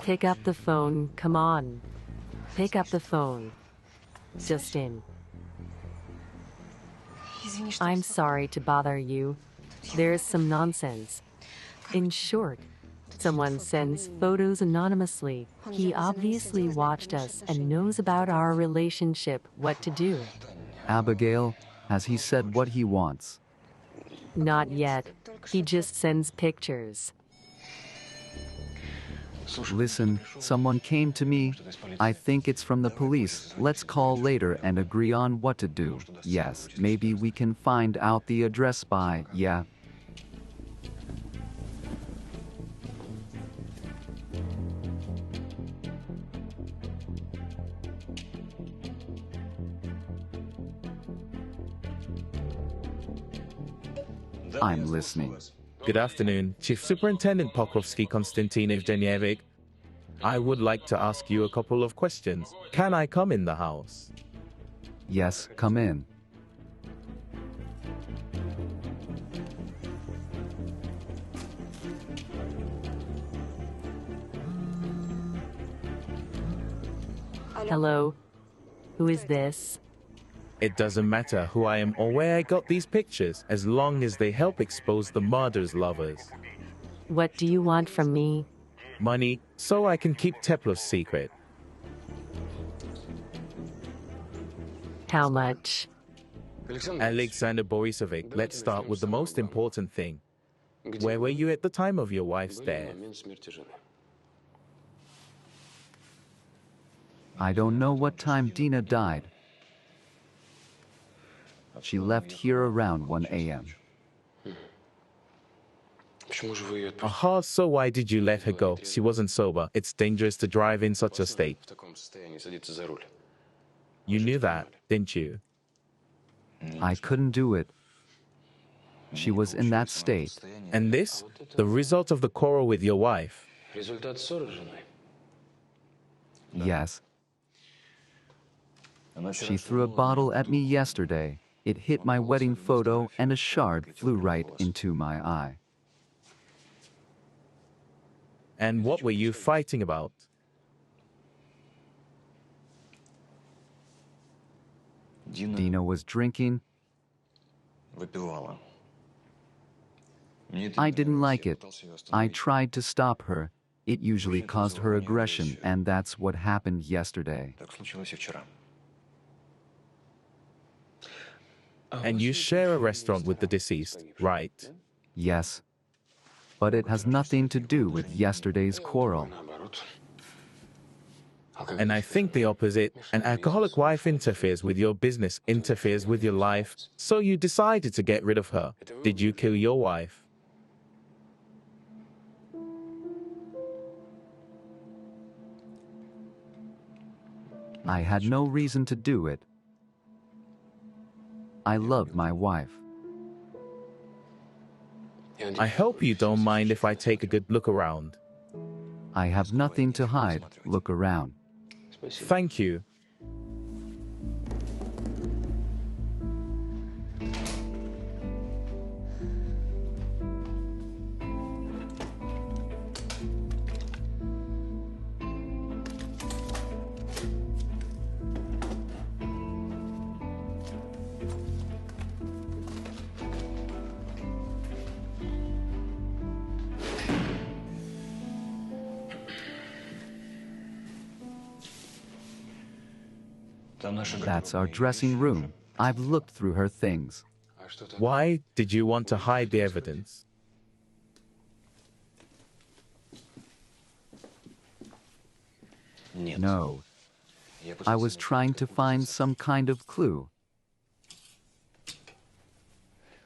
Pick up the phone, come on. Pick up the phone. Justin. I'm sorry to bother you. There's some nonsense. In short, someone sends photos anonymously. He obviously watched us and knows about our relationship, what to do. Abigail, has he said what he wants? Not yet. He just sends pictures. Listen, someone came to me. I think it's from the police. Let's call later and agree on what to do. Yes, maybe we can find out the address by, yeah. I'm listening. Good afternoon, Chief Superintendent Pokrovsky Konstantin Evgenyevic. I would like to ask you a couple of questions. Can I come in the house? Yes, come in. Hello? Who is this? It doesn't matter who I am or where I got these pictures, as long as they help expose the murder's lovers. What do you want from me? Money, so I can keep Teplov's secret. How much? Alexander Borisovich, let's start with the most important thing. Where were you at the time of your wife's death? I don't know what time Dina died. She left here around 1 a.m. Aha, so why did you let her go? She wasn't sober. It's dangerous to drive in such a state. You knew that, didn't you? I couldn't do it. She was in that state. And this? The result of the quarrel with your wife? Yes. She threw a bottle at me yesterday. It hit my wedding photo and a shard flew right into my eye. And what were you fighting about? Dina was drinking. I didn't like it. I tried to stop her. It usually caused her aggression, and that's what happened yesterday. And you share a restaurant with the deceased, right? Yes. But it has nothing to do with yesterday's quarrel. And I think the opposite. An alcoholic wife interferes with your business, interferes with your life. So you decided to get rid of her. Did you kill your wife? I had no reason to do it. I love my wife. I hope you don't mind if I take a good look around. I have nothing to hide. Look around. Thank you. That's our dressing room. I've looked through her things. Why did you want to hide the evidence? No. I was trying to find some kind of clue.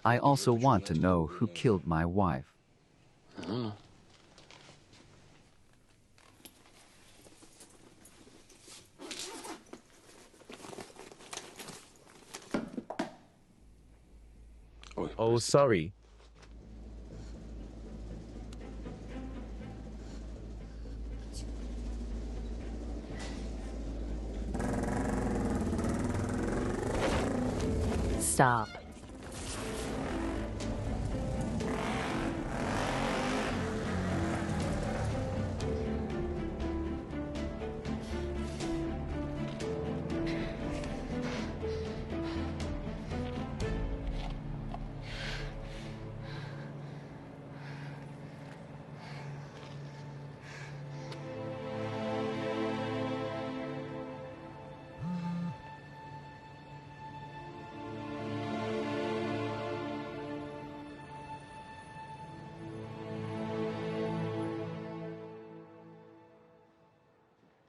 I also want to know who killed my wife. Oh, sorry. Stop.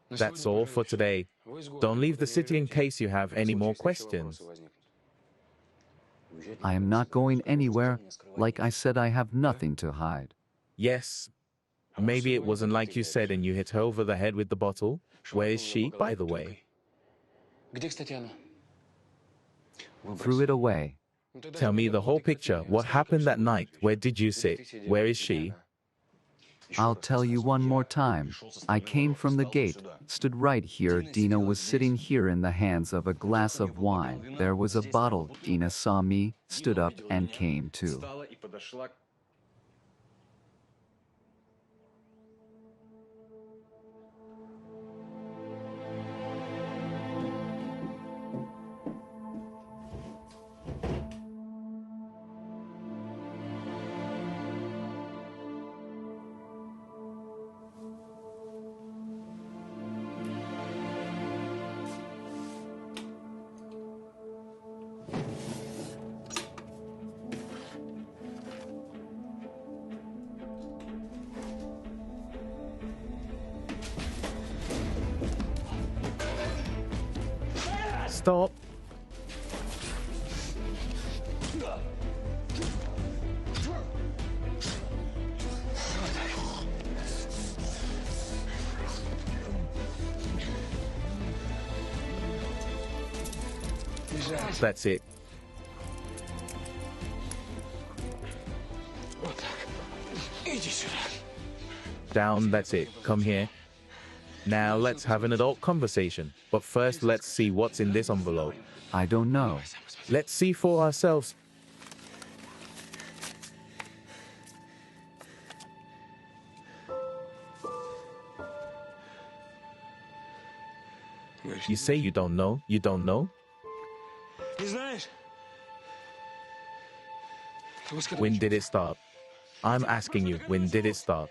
That's all for today. Don't leave the city in case you have any more questions. I am not going anywhere. Like I said, I have nothing to hide. Yes. Maybe it wasn't like you said and you hit her over the head with the bottle. Where is she, by the way? Threw it away. Tell me the whole picture. What happened that night? Where did you sit? Where is she? I'll tell you one more time. I came from the gate, stood right here. Dina was sitting here in the hands of a glass of wine. There was a bottle. Dina saw me, stood up, and came too. Stop. That's it. Down, that's it. Come here. Now let's have an adult conversation. But first, let's see what's in this envelope. I don't know. Let's see for ourselves. You say you don't know? You don't know? When did it start? I'm asking you, when did it start?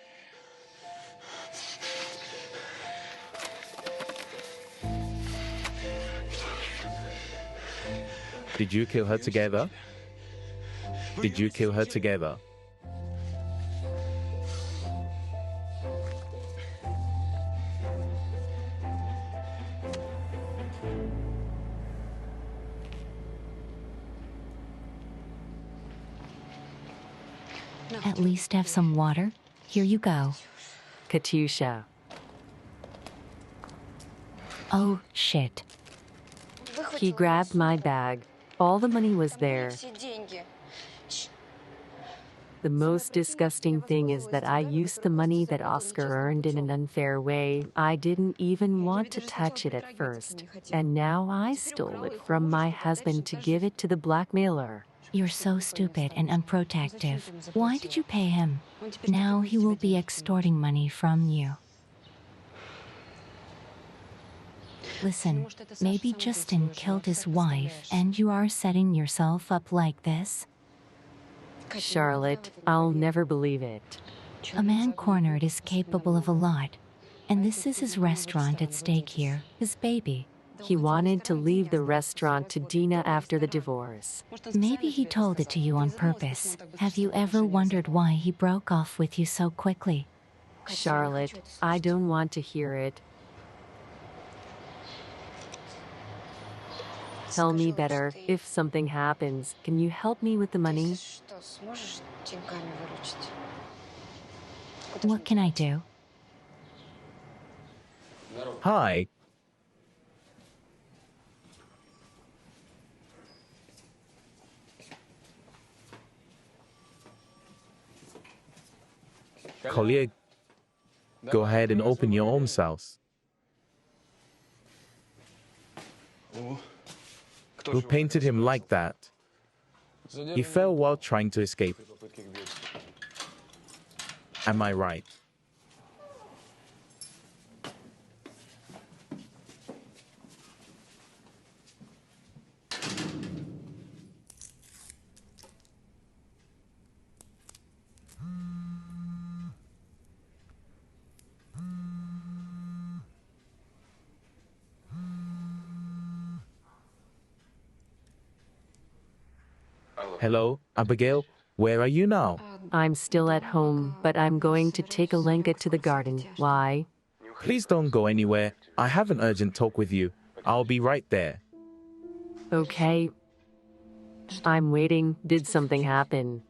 Did you kill her together? Did you kill her together? At least have some water. Here you go. Katyusha. Oh, shit. He grabbed my bag. All the money was there. The most disgusting thing is that I used the money that Oscar earned in an unfair way. I didn't even want to touch it at first. And now I stole it from my husband to give it to the blackmailer. You're so stupid and unprotective. Why did you pay him? Now he will be extorting money from you. Listen, maybe Justin killed his wife and you are setting yourself up like this? Charlotte, I'll never believe it. A man cornered is capable of a lot. And this is his restaurant at stake here, his baby. He wanted to leave the restaurant to Dina after the divorce. Maybe he told it to you on purpose. Have you ever wondered why he broke off with you so quickly? Charlotte, I don't want to hear it. Tell me better. If something happens, can you help me with the money? What can I do? Hi. Collier, go ahead and open your own house. Who painted him like that? He fell while trying to escape. Am I right? Hello, Abigail? Where are you now? I'm still at home, but I'm going to take Alenka to the garden. Why? Please don't go anywhere. I have an urgent talk with you. I'll be right there. Okay. I'm waiting. Did something happen?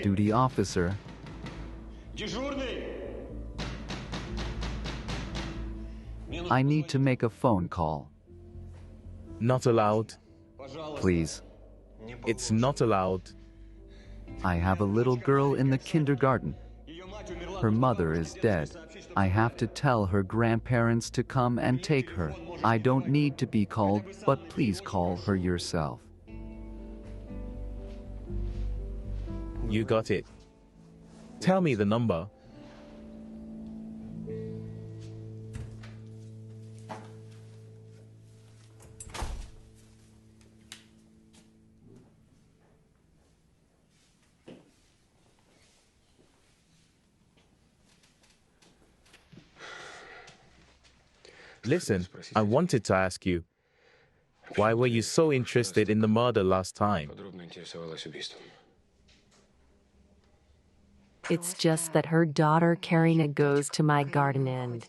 Duty officer. I need to make a phone call. Not allowed. Please. It's not allowed. I have a little girl in the kindergarten. Her mother is dead. I have to tell her grandparents to come and take her. I don't need to be called, but please call her yourself. You got it. Tell me the number. Listen, I wanted to ask you, why were you so interested in the murder last time? It's just that her daughter Karina goes to my garden end.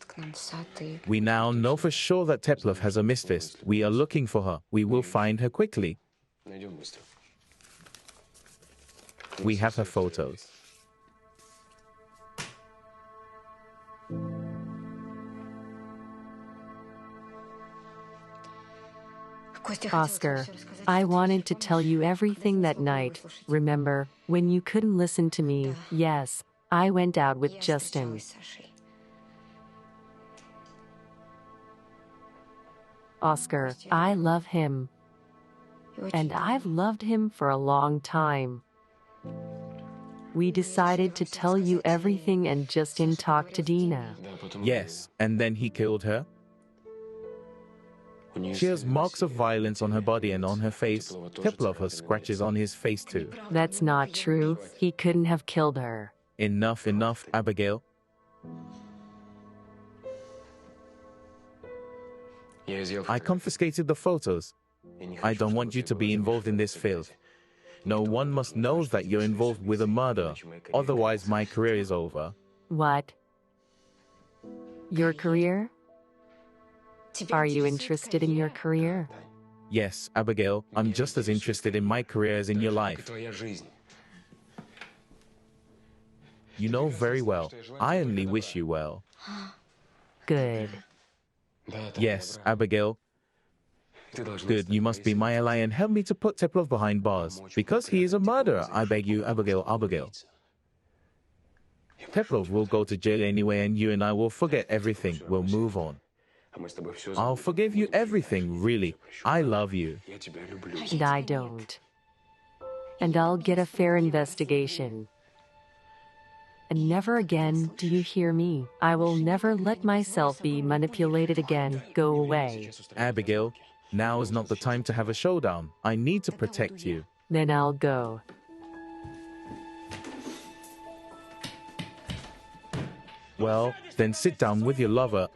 We now know for sure that Teplov has a mistress. We are looking for her. We will find her quickly. We have her photos. Oscar, I wanted to tell you everything that night. Remember, when you couldn't listen to me? Yes, I went out with Justin. Oscar, I love him. And I've loved him for a long time. We decided to tell you everything and Justin talked to Dina. Yes, and then he killed her. She has marks of violence on her body and on her face. Teplov has scratches on his face too. That's not true. He couldn't have killed her. Enough, enough, Abigail. I confiscated the photos. I don't want you to be involved in this field. No one must know that you're involved with a murder. Otherwise, my career is over. What? Your career? Are you interested in your career? Yes, Abigail, I'm just as interested in my career as in your life. You know very well. I only wish you well. Good. Yes, Abigail. Good, you must be my ally and help me to put Teplov behind bars. Because he is a murderer, I beg you, Abigail, Abigail. Teplov will go to jail anyway and you and I will forget everything. We'll move on. I'll forgive you everything, really. I love you. And I don't. And I'll get a fair investigation. And never again, do you hear me? I will never let myself be manipulated again. Go away. Abigail, now is not the time to have a showdown. I need to protect you. Then I'll go. Well, then sit down with your lover.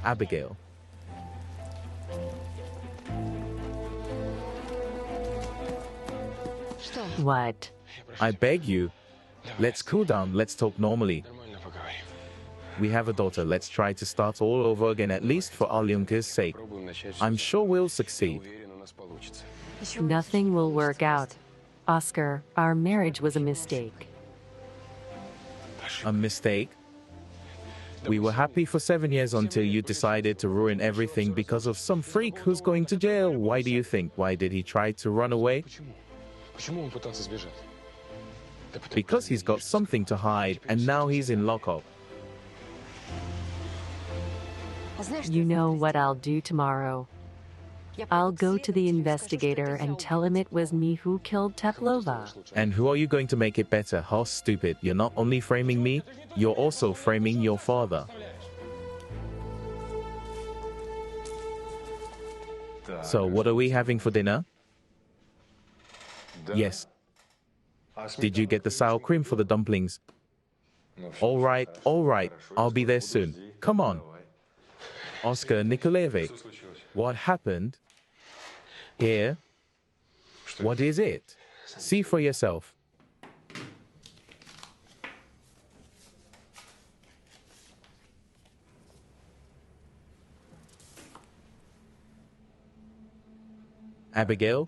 Abigail. What? I beg you. Let's cool down. Let's talk normally. We have a daughter. Let's try to start all over again, at least for Alyonka's sake. I'm sure we'll succeed. Nothing will work out. Oscar, our marriage was a mistake. A mistake? We were happy for 7 years until you decided to ruin everything because of some freak who's going to jail. Why do you think? Why did he try to run away? Because he's got something to hide, and now he's in lockup. You know what I'll do tomorrow? I'll go to the investigator and tell him it was me who killed Teplova. And who are you going to make it better? How stupid. You're not only framing me, you're also framing your father. So what are we having for dinner? Yes. Did you get the sour cream for the dumplings? All right. I'll be there soon. Come on. Oscar Nikolaevich, what happened? Here? What is it? See for yourself. Abigail?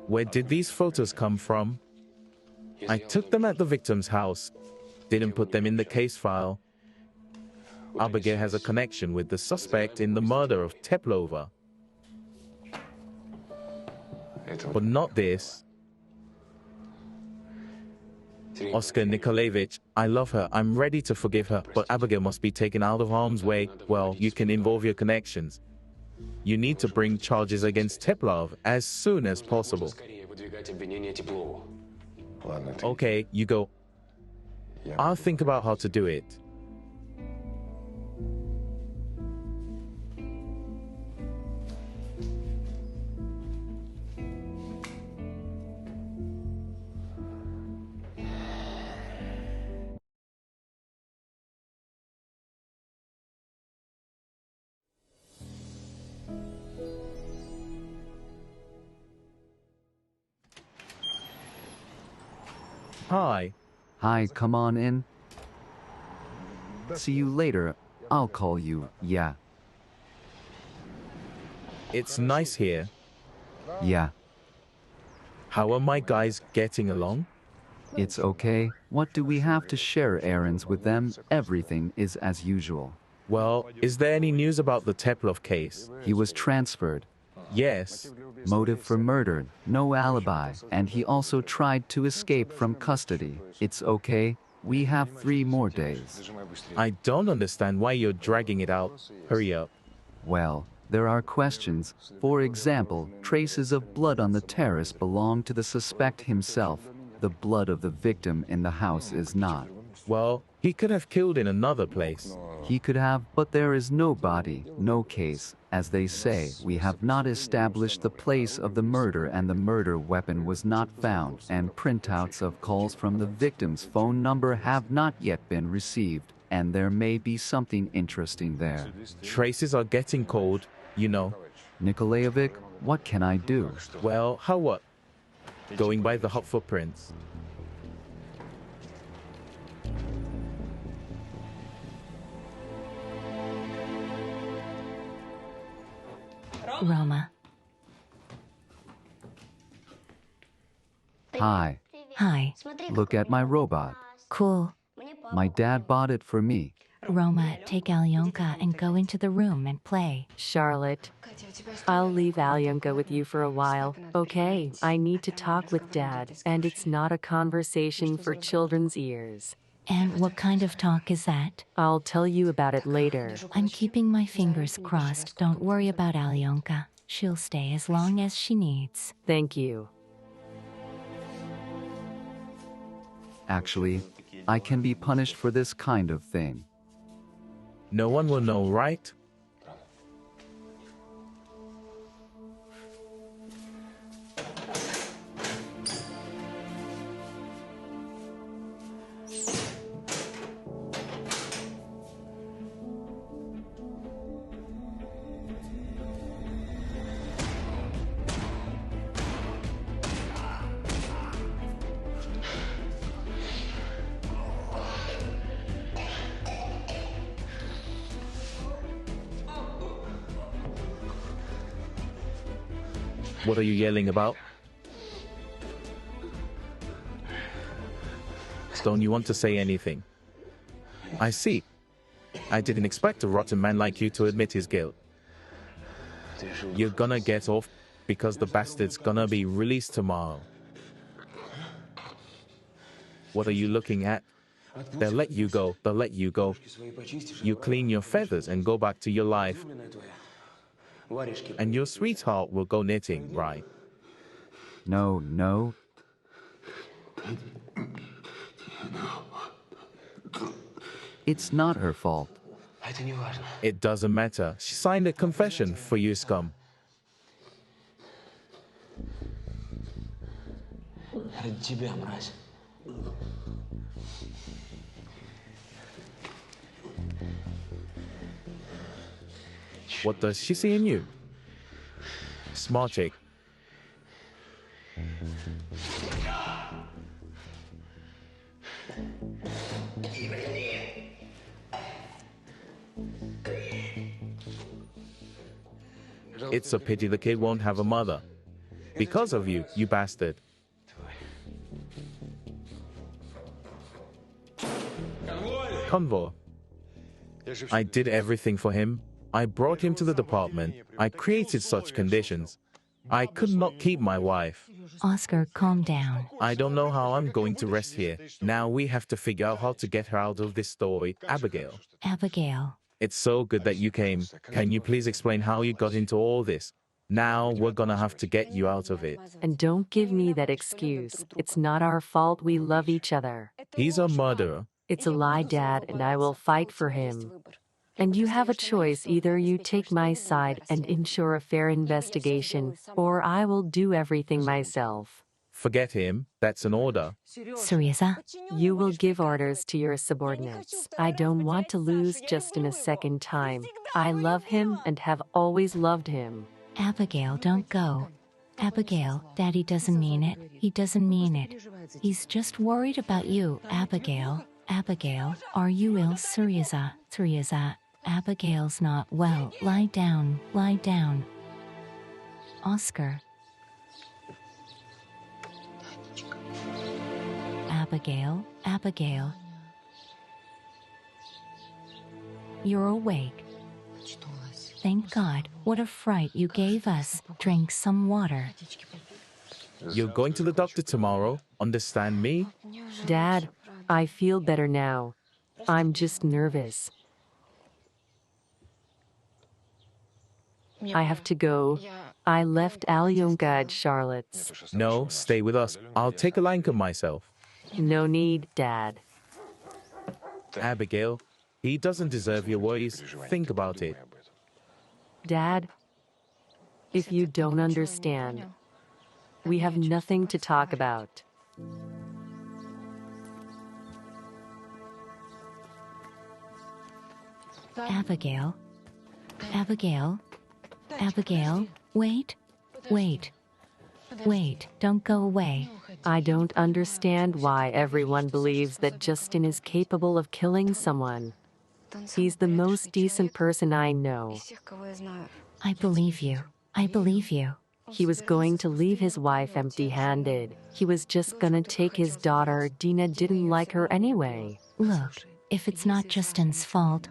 Where did these photos come from? I took them at the victim's house. Didn't put them in the case file. Abigail has a connection with the suspect in the murder of Teplova. But not this. Oscar Nikolaevich, I love her. I'm ready to forgive her, but Abigail must be taken out of harm's way. Well, you can involve your connections. You need to bring charges against Teplov as soon as possible. Okay, you go. I'll think about how to do it. Hi. Hi, come on in. See you later. I'll call you, yeah. It's nice here. Yeah, How are my guys getting along? it's okay. What do we have to share errands with them? Everything is as usual. Well, is there any news about the Teplov case? He was transferred. Yes. Motive for murder, no alibi, and he also tried to escape from custody. It's okay. We have 3 more days. I don't understand why you're dragging it out. Hurry up. Well, there are questions. For example, traces of blood on the terrace belong to the suspect himself. The blood of the victim in the house is not. Well, he could have killed in another place. He could have, but there is no body, no case. As they say, we have not established the place of the murder, and the murder weapon was not found, and printouts of calls from the victim's phone number have not yet been received, and there may be something interesting there. Traces are getting cold, you know. Nikolaevich, what can I do? Well, how what? Going by the hot footprints. Roma. Hi, Hi. look at my robot. Cool. My dad bought it for me. Roma, take Alyonka and go into the room and play. Charlotte, I'll leave Alyonka with you for a while. Okay, I need to talk with Dad, and it's not a conversation for children's ears. And what kind of talk is that? I'll tell you about it later. I'm keeping my fingers crossed. Don't worry about Alyonka. She'll stay as long as she needs. Thank you. Actually, I can be punished for this kind of thing. No one will know, right? What are you yelling about? Don't you want to say anything? I see. I didn't expect a rotten man like you to admit his guilt. You're gonna get off because the bastard's gonna be released tomorrow. What are you looking at? They'll let you go. They'll let you go. You clean your feathers and go back to your life. And your sweetheart will go knitting, right? No, no. It's not her fault. It doesn't matter. She signed a confession for you, scum. What does she see in you? Smart chick. It's a pity the kid won't have a mother. Because of you, you bastard. Convoy. I did everything for him. I brought him to the department. I created such conditions. I could not keep my wife. Oscar, calm down. I don't know how I'm going to rest here. Now we have to figure out how to get her out of this story. Abigail. Abigail. It's so good that you came. Can you please explain how you got into all this? Now we're gonna have to get you out of it. And don't give me that excuse. It's not our fault. We love each other. He's a murderer. It's a lie, Dad, and I will fight for him. And you have a choice. Either you take my side and ensure a fair investigation, or I will do everything myself. Forget him. That's an order. Syriza. You will give orders to your subordinates. I don't want to lose Justin a second time. I love him and have always loved him. Abigail, don't go. Abigail, Daddy doesn't mean it. He doesn't mean it. He's just worried about you, Abigail. Abigail, are you ill, Syriza? Syriza, Abigail's not well. Lie down, lie down. Oscar. Abigail, Abigail. You're awake. Thank God. What a fright you gave us. Drink some water. You're going to the doctor tomorrow. Understand me? Dad, I feel better now. I'm just nervous. I have to go. I left Alyonka at Charlotte's. No, stay with us. I'll take Alyonka myself. No need, Dad. Abigail, he doesn't deserve your worries. Think about it. Dad, if you don't understand, we have nothing to talk about. Abigail. Abigail. Abigail. Wait. Wait. Wait. Don't go away. I don't understand why everyone believes that Justin is capable of killing someone. He's the most decent person I know. I believe you. I believe you. He was going to leave his wife empty-handed. He was just gonna take his daughter. Dina didn't like her anyway. Look, If it's not Justin's fault,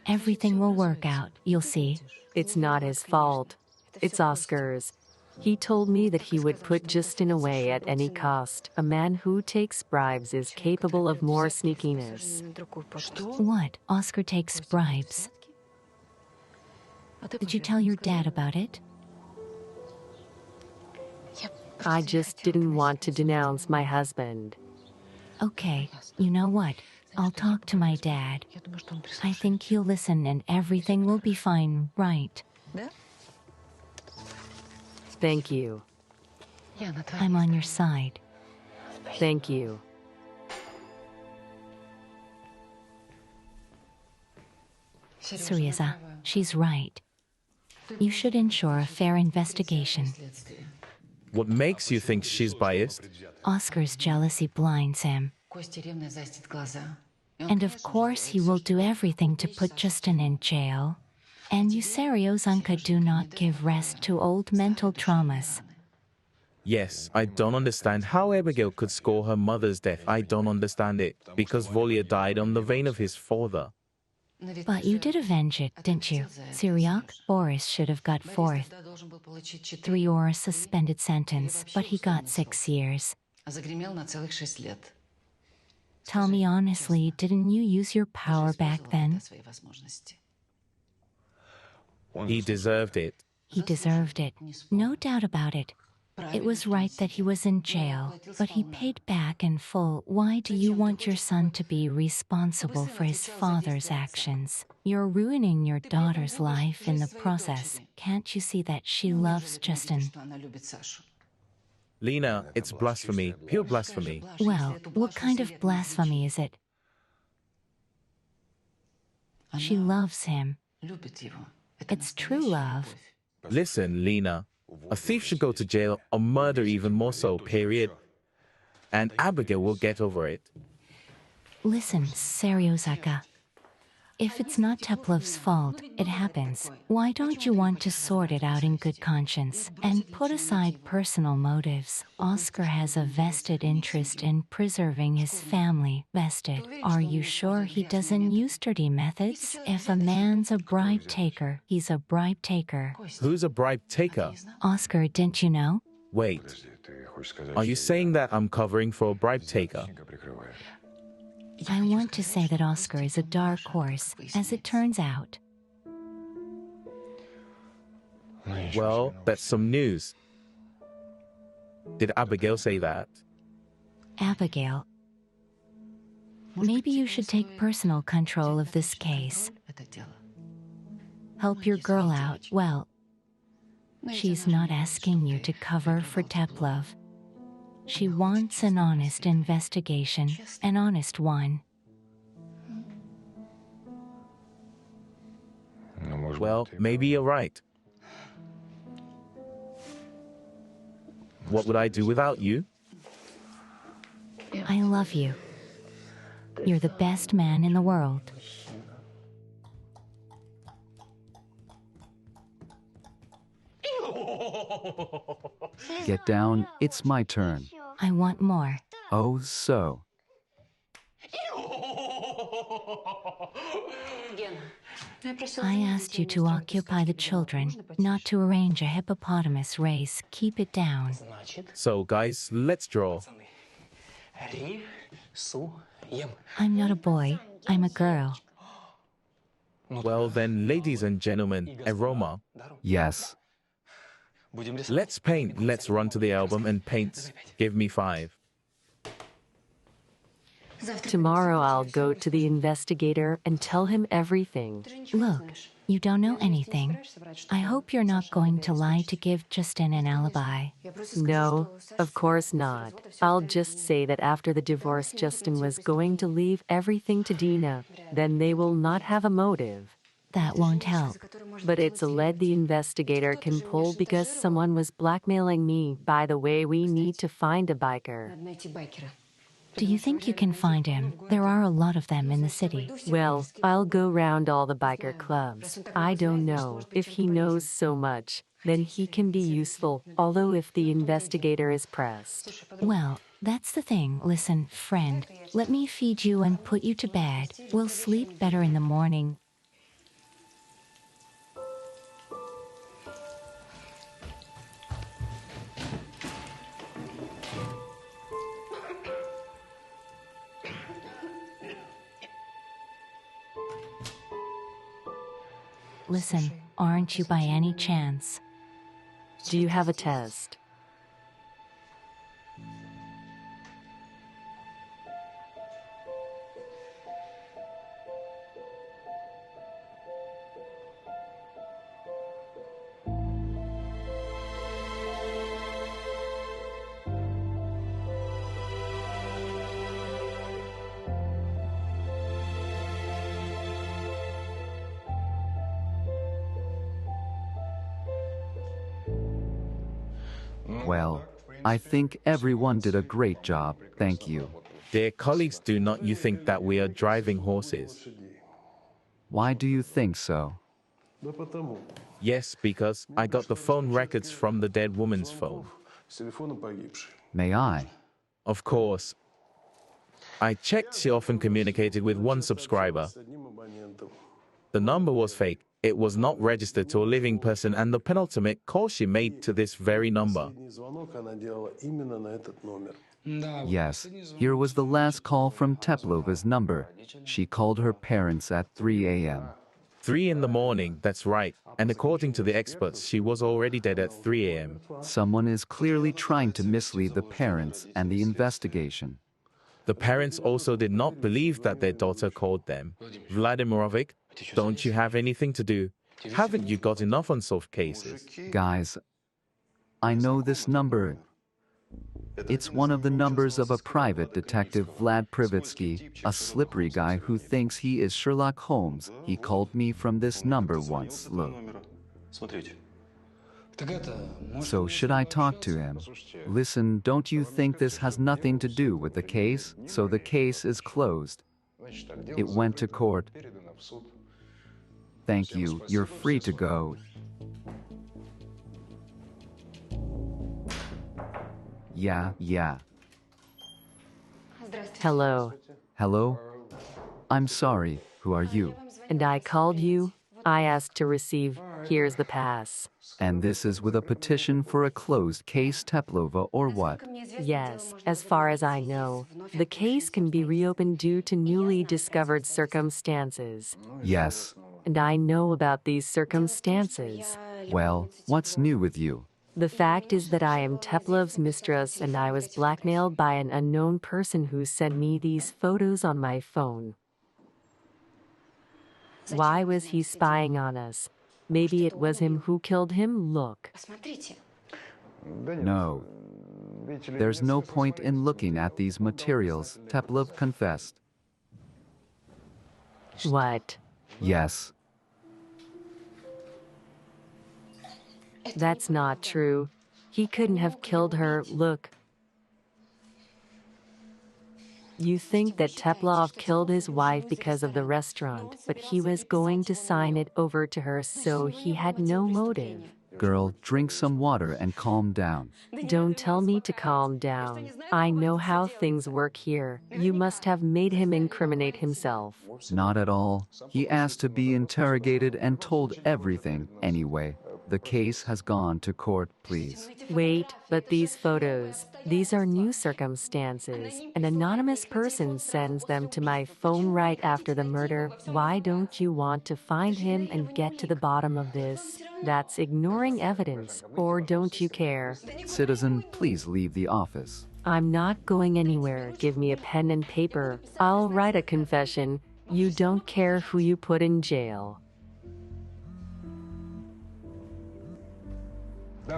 everything will work out, you'll see. It's not his fault. It's Oscar's. He told me that he would put Justin away at any cost. A man who takes bribes is capable of more sneakiness. What? Oscar takes bribes? Did you tell your dad about it? I just didn't want to denounce my husband. Okay, you know what? I'll talk to my dad. I think he'll listen and everything will be fine, right? Thank you. I'm on your side. Thank you. Syriza, she's right. You should ensure a fair investigation. What makes you think she's biased? Oscar's jealousy blinds him. And of course he will do everything to put Justin in jail. And Usario's Uncle do not give rest to old mental traumas. Yes, I don't understand how Abigail could score her mother's death. I don't understand it. Because Volia died on the vein of his father. But you did avenge it, didn't you? Syriac? Boris should have got 4th. 3 or a suspended sentence, but he got 6 years. Tell me honestly, didn't you use your power back then? He deserved it. He deserved it. No doubt about it. It was right that he was in jail, but he paid back in full. Why do you want your son to be responsible for his father's actions? You're ruining your daughter's life in the process. Can't you see that she loves Justin? Lena, it's blasphemy. Pure blasphemy. Well, what kind of blasphemy is it? She loves him. It's true love. Listen, Lena. A thief should go to jail, or murder even more so, period. And Abigail will get over it. Listen, Seriozaka. If it's not Teplov's fault, it happens. Why don't you want to sort it out in good conscience and put aside personal motives? Oscar has a vested interest in preserving his family. Vested. Are you sure he doesn't use dirty methods? If a man's a bribe taker, he's a bribe taker. Who's a bribe taker? Oscar, didn't you know? Wait. Are you saying that I'm covering for a bribe taker? I want to say that Oscar is a dark horse, as it turns out. Well, that's some news. Did Abigail say that? Abigail. Maybe you should take personal control of this case. Help your girl out. Well, she's not asking you to cover for Teplov. She wants an honest investigation, an honest one. Well, maybe you're right. What would I do without you? I love you. You're the best man in the world. Get down, it's my turn. I want more. Oh, so. I asked you to occupy the children, not to arrange a hippopotamus race. Keep it down. So, guys, let's draw. I'm not a boy, I'm a girl. Well, then, ladies and gentlemen, aroma. Yes. Let's paint. Let's run to the album and paint. Give me 5. Tomorrow I'll go to the investigator and tell him everything. Look, you don't know anything. I hope you're not going to lie to give Justin an alibi. No, of course not. I'll just say that after the divorce, Justin was going to leave everything to Dina. Then they will not have a motive. That won't help. But it's a lead the investigator can pull because someone was blackmailing me. By the way, we need to find a biker. Do you think you can find him? There are a lot of them in the city. Well, I'll go round all the biker clubs. I don't know. If he knows so much, then he can be useful, although if the investigator is pressed. Well, That's the thing. Listen, friend, let me feed you and put you to bed. We'll sleep better in the morning. Listen, aren't you by any chance? Do you have a test? Well, I think everyone did a great job, thank you. Dear colleagues, do not you think that we are driving horses? Why do you think so? Да потому. Yes, because I got the phone records from the dead woman's phone. С телефона погибшей. May I? Of course. I checked she often communicated with one subscriber. С одним абонентом. The number was fake. It was not registered to a living person, and the penultimate call she made to this very number. Последний звонок она делала именно на этот номер. Yes, here was the last call from Teplova's number. She called her parents at 3 a.m. 3 in the morning, that's right. And according to the experts, she was already dead at 3 a.m. Someone is clearly trying to mislead the parents and the investigation. The parents also did not believe that their daughter called them. Vladimirovic, don't you have anything to do? Haven't you got enough unsolved cases? Guys, I know this number. It's one of the numbers of a private detective, Vlad Privitsky, a slippery guy who thinks he is Sherlock Holmes. He called me from this number once. Look. Смотрите. So should I talk to him? Listen, don't you think this has nothing to do with the case? So the case is closed. It went to court. Thank you. You're free to go. Yeah. Hello. Hello? I'm sorry. Who are you? And I called you. I asked to receive. Here's the pass. And this is with a petition for a closed case, Teplova, or what? Yes, as far as I know, the case can be reopened due to newly discovered circumstances. Yes. And I know about these circumstances. Well, what's new with you? The fact is that I am Teplov's mistress and I was blackmailed by an unknown person who sent me these photos on my phone. Why was he spying on us? Maybe it was him who killed him. Look. No. There's no point in looking at these materials, Teplov confessed. What? Yes. That's not true. He couldn't have killed her. Look. You think that Teplov killed his wife because of the restaurant, but he was going to sign it over to her, so he had no motive. Girl, drink some water and calm down. Don't tell me to calm down. I know how things work here. You must have made him incriminate himself. Not at all. He asked to be interrogated and told everything anyway. The case has gone to court, please. Wait, but these photos, these are new circumstances. An anonymous person sends them to my phone right after the murder. Why don't you want to find him and get to the bottom of this? That's ignoring evidence, or don't you care? Citizen, please leave the office. I'm not going anywhere. Give me a pen and paper. I'll write a confession. You don't care who you put in jail.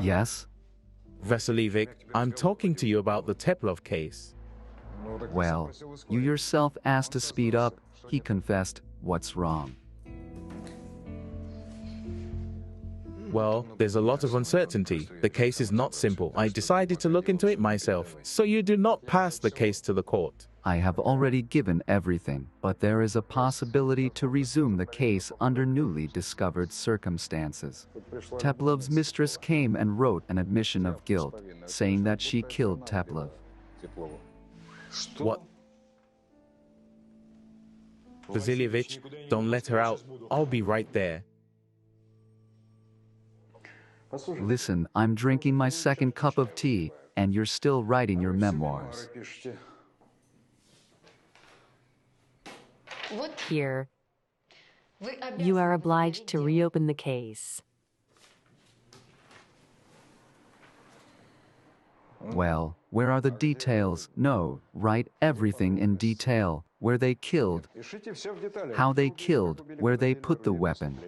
Yes? Vasiljevic, I'm talking to you about the Teplov case. Well, you yourself asked to speed up. He confessed. What's wrong? Well, there's a lot of uncertainty. The case is not simple. I decided to look into it myself. So you do not pass the case to the court. I have already given everything, but there is a possibility to resume the case under newly discovered circumstances. Teplov's mistress came and wrote an admission of guilt, saying that she killed Teplov. What? Vasilievich, don't let her out. I'll be right there. Listen, I'm drinking my second cup of tea, and you're still writing your memoirs. Here, you are obliged to reopen the case. Well, where are the details? No, write everything in detail. Where they killed, how they killed, where they put the weapon.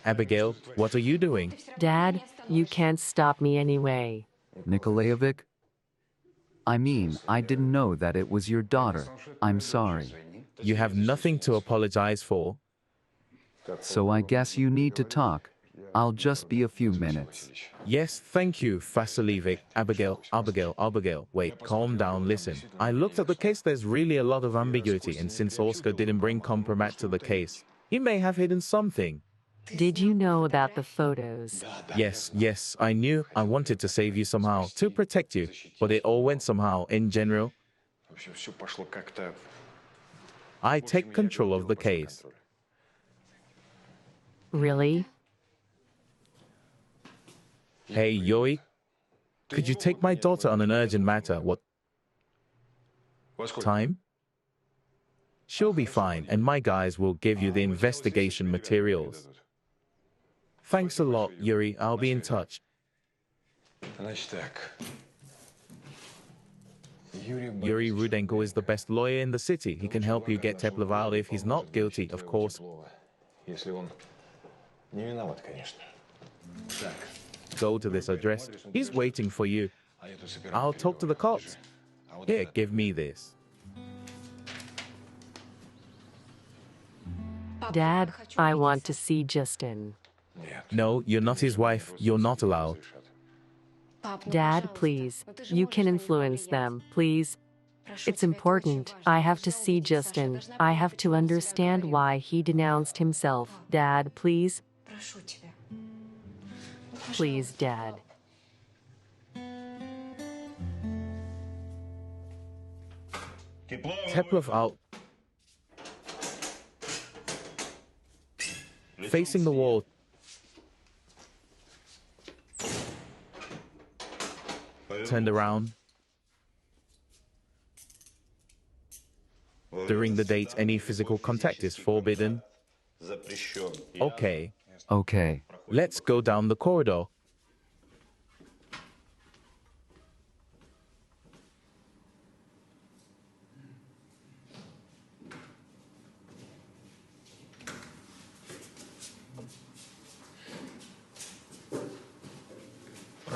Abigail, what are you doing? Dad, you can't stop me anyway. Nikolaevich? I mean, I didn't know that it was your daughter. I'm sorry. You have nothing to apologize for. So I guess you need to talk. I'll just be a few minutes. Yes, thank you, Vasilievich. Abigail. Wait, calm down, listen. I looked at the case, there's really a lot of ambiguity, and since Oscar didn't bring compromat to the case, he may have hidden something. Did you know about the photos? Yes, I knew. I wanted to save you somehow, to protect you, but it all went somehow, in general. I take control of the case. Really? Hey, Yoi, could you take my daughter on an urgent matter? What time? She'll be fine, and my guys will give you the investigation materials. Thanks a lot, Yuri. I'll be in touch. Yuri Rudenko is the best lawyer in the city. He can help you get Teplov out if he's not guilty, of course. Go to this address. He's waiting for you. I'll talk to the cops. Here, give me this. Dad, I want to see Justin. No, you're not his wife. You're not allowed. Dad, please. You can influence them, please. It's important. I have to see Justin. I have to understand why he denounced himself. Dad, please. Please, Dad. Teplov out. Facing the wall. Turned around. During the date, any physical contact is forbidden. Okay. Okay. Let's go down the corridor.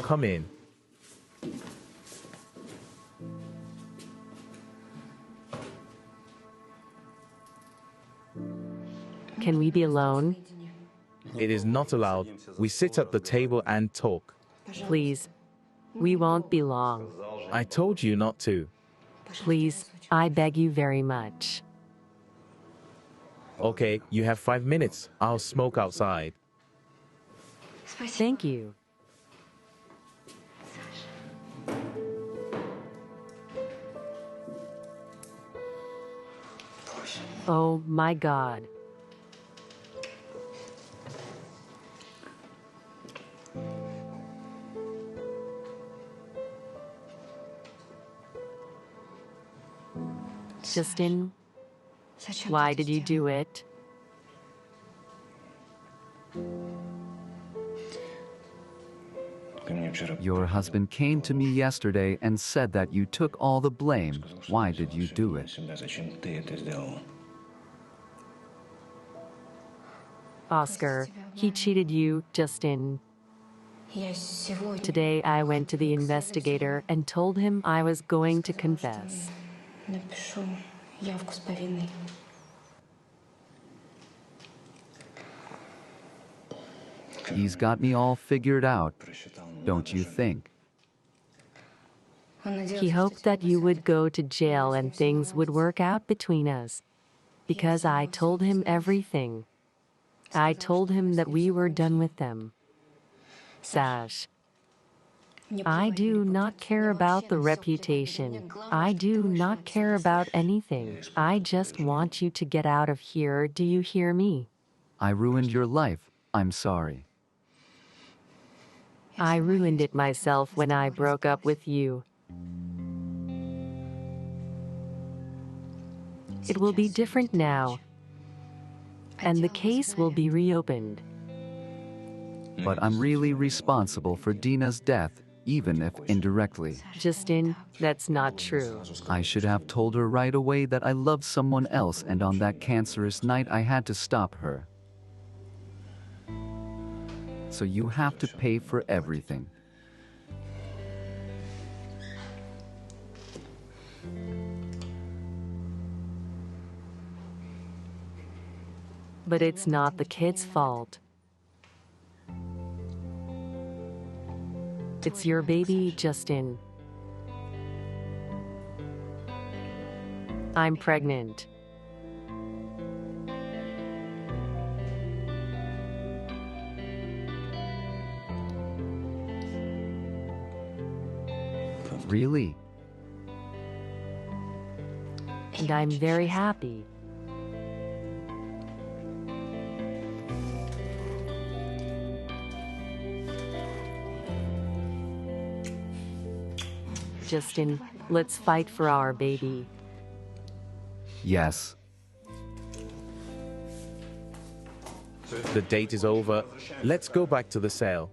Come in. Can we be alone? It is not allowed. We sit at the table and talk. Please. We won't be long. I told you not to. Please, I beg you very much. Okay, you have 5 minutes. I'll smoke outside. Thank you. Oh my God. Justin, why did you do it? Your husband came to me yesterday and said that you took all the blame. Why did you do it? Oscar, he cheated you, Justin. Today I went to the investigator and told him I was going to confess. He's got me all figured out, don't you think? He hoped that you would go to jail and things would work out between us. Because I told him everything. I told him that we were done with them. Sash, I do not care about the reputation. I do not care about anything. I just want you to get out of here. Do you hear me? I ruined your life. I'm sorry. I ruined it myself when I broke up with you. It will be different now, and the case will be reopened. But I'm really responsible for Dina's death, even if indirectly. Justin, that's not true. I should have told her right away that I loved someone else, and on that cancerous night I had to stop her. So you have to pay for everything. But it's not the kid's fault. It's your baby, Justin. I'm pregnant. Really? And I'm very happy. Justin, let's fight for our baby. Yes. The date is over. Let's go back to the sale.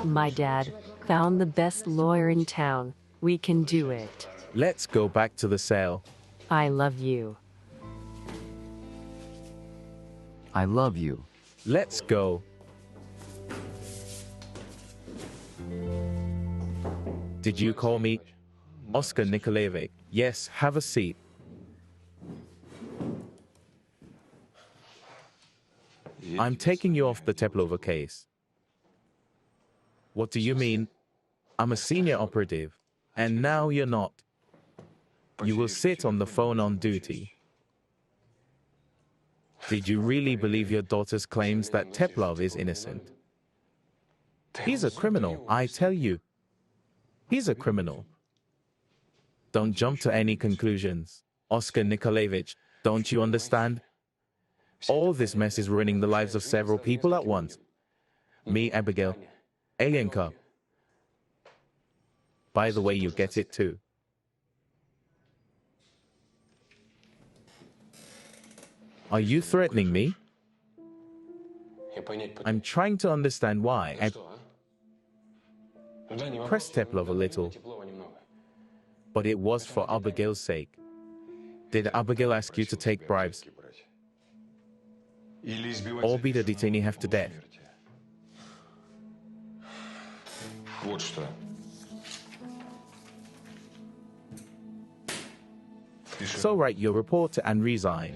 My dad found the best lawyer in town. We can do it. Let's go back to the sale. I love you. I love you. Let's go. Did you call me? Oscar Nikolaevich. Yes, have a seat. I'm taking you off the Teplova case. What do you mean? I'm a senior operative, and now you're not. You will sit on the phone on duty. Did you really believe your daughter's claims that Teplov is innocent? He's a criminal, I tell you. He's a criminal. Don't jump to any conclusions. Oscar Nikolaevich, don't you understand? All this mess is ruining the lives of several people at once. Me, Abigail, Alenka. By the way, you get it too. Are you threatening me? I'm trying to understand why. Press Teplov a little. But it was for Abigail's sake. Did Abigail ask you to take bribes? Or beat a detainee half to death? So write your report and resign.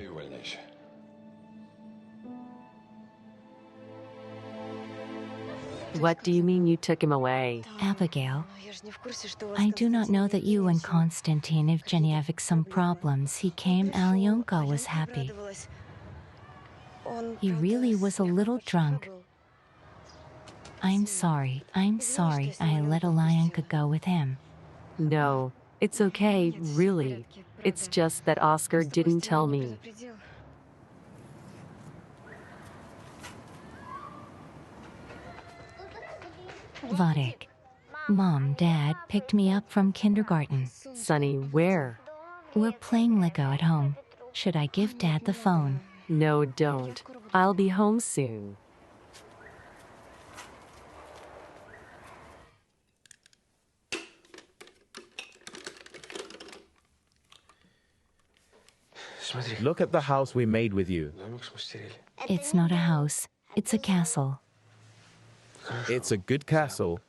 What do you mean you took him away? Abigail, I do not know that you and Konstantin Evgenyevic some problems. He came, Alyonka was happy. He really was a little drunk. I'm sorry I let Alyonka go with him. No, it's okay, really. It's just that Oscar didn't tell me. Vadik, Mom, Dad picked me up from kindergarten. Sonny, where? We're playing Lego at home. Should I give Dad the phone? No, don't. I'll be home soon. Look at the house we made with you. It's not a house, it's a castle. It's a good castle.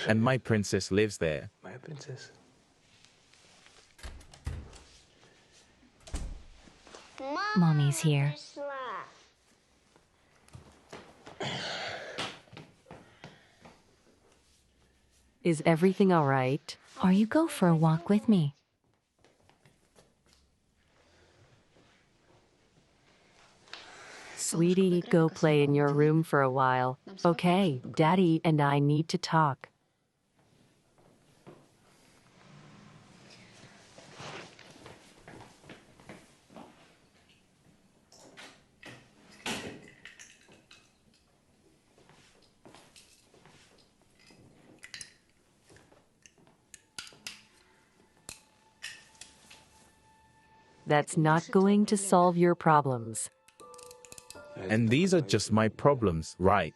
And my princess lives there. Mommy's here. Is everything all right? Or you go for a walk with me. Sweetie, go play in your room for a while. Okay, Daddy and I need to talk. That's not going to solve your problems. And these are just my problems, right?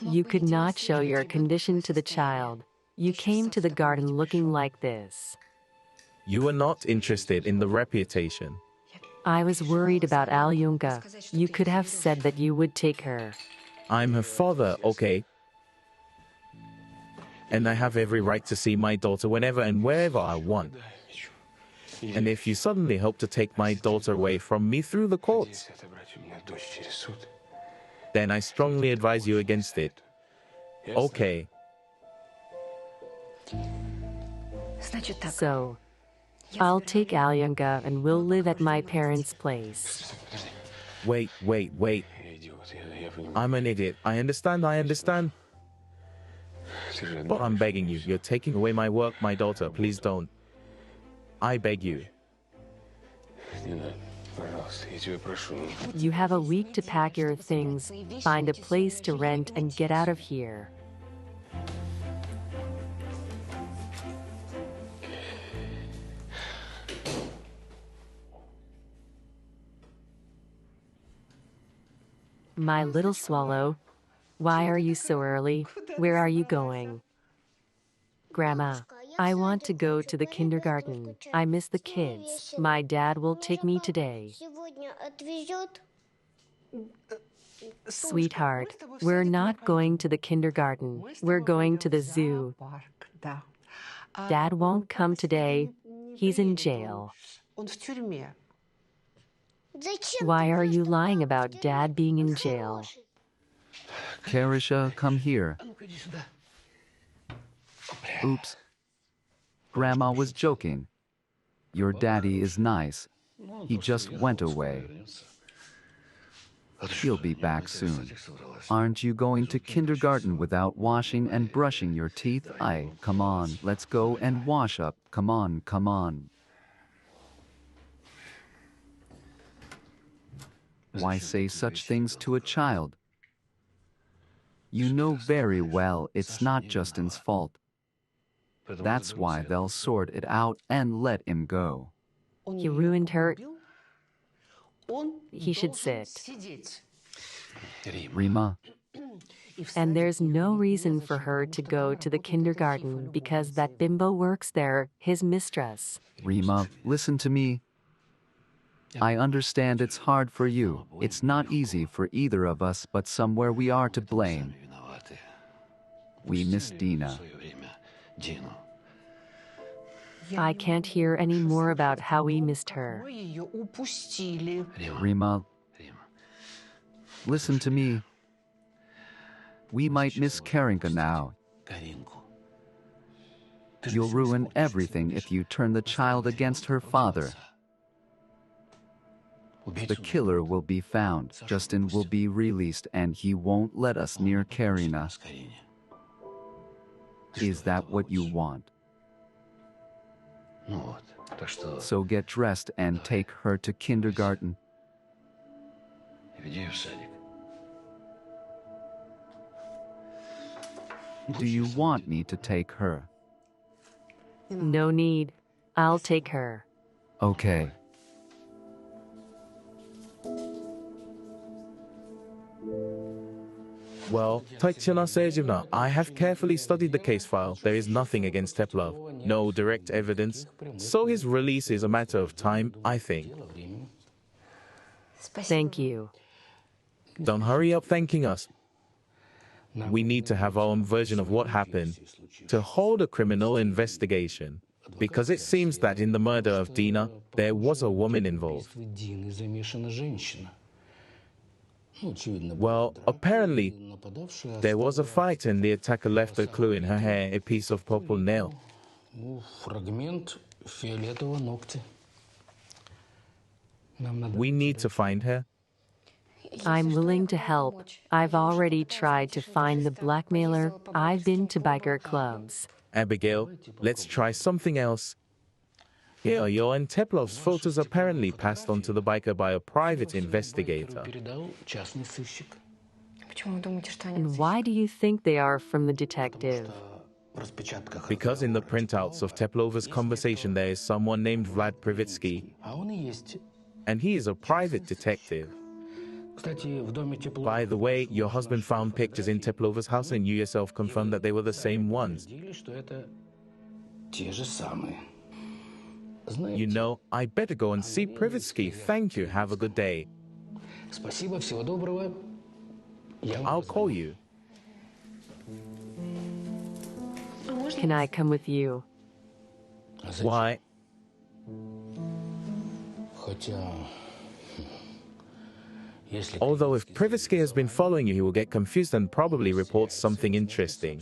You could not show your condition to the child. You came to the garden looking like this. You are not interested in the reputation. I was worried about Alyunka. You could have said that you would take her. I'm her father, okay? And I have every right to see my daughter whenever and wherever I want. And if you suddenly hope to take my daughter away from me through the courts, then I strongly advise you against it. Okay. So, I'll take Alyunka and we'll live at my parents' place. Wait. I'm an idiot. I understand. But I'm begging you. You're taking away my work, my daughter. Please don't. I beg you. You have a week to pack your things, find a place to rent, and get out of here. My little swallow, why are you so early? Where are you going? Grandma, I want to go to the kindergarten. I miss the kids. My dad will take me today. Sweetheart, we're not going to the kindergarten. We're going to the zoo. Dad won't come today. He's in jail. Why are you lying about Dad being in jail? Karisha, come here. Oops. Grandma was joking. Your daddy is nice. He just went away. He'll be back soon. Aren't you going to kindergarten without washing and brushing your teeth? Come on, let's go and wash up. Come on. Why say such things to a child? You know very well it's not Justin's fault. That's why they'll sort it out and let him go. He ruined her. He should sit. Rima, And there's no reason for her to go to the kindergarten because that bimbo works there, his mistress. Rima, listen to me. I understand it's hard for you. It's not easy for either of us, but somewhere we are to blame. We miss Dina. I can't hear any more about how we missed her. Rima, listen to me. We might miss Karinka now. You'll ruin everything if you turn the child against her father. The killer will be found, Justin will be released, and he won't let us near Karina. Is that what you want? So get dressed and take her to kindergarten. Do you want me to take her? No need. I'll take her. Okay. Well, Tatiana Sergeyevna, I have carefully studied the case file. There is nothing against Teplov. No direct evidence. So his release is a matter of time, I think. Thank you. Don't hurry up thanking us. We need to have our own version of what happened to hold a criminal investigation. Because it seems that in the murder of Dina, there was a woman involved. Well, apparently, there was a fight and the attacker left a clue in her hair, a piece of purple nail. We need to find her. I'm willing to help. I've already tried to find the blackmailer. I've been to biker clubs. Abigail, let's try something else. Here are your and Teplov's photos apparently passed on to the biker by a private investigator. And why do you think they are from the detective? Because in the printouts of Teplova's conversation there is someone named Vlad Privitsky, and he is a private detective. By the way, your husband found pictures in Teplova's house and you yourself confirmed that they were the same ones. You know, I better go and see Privitsky. Thank you. Have a good day. I'll call you. Can I come with you? Why? Although if Privitsky has been following you, he will get confused and probably report something interesting.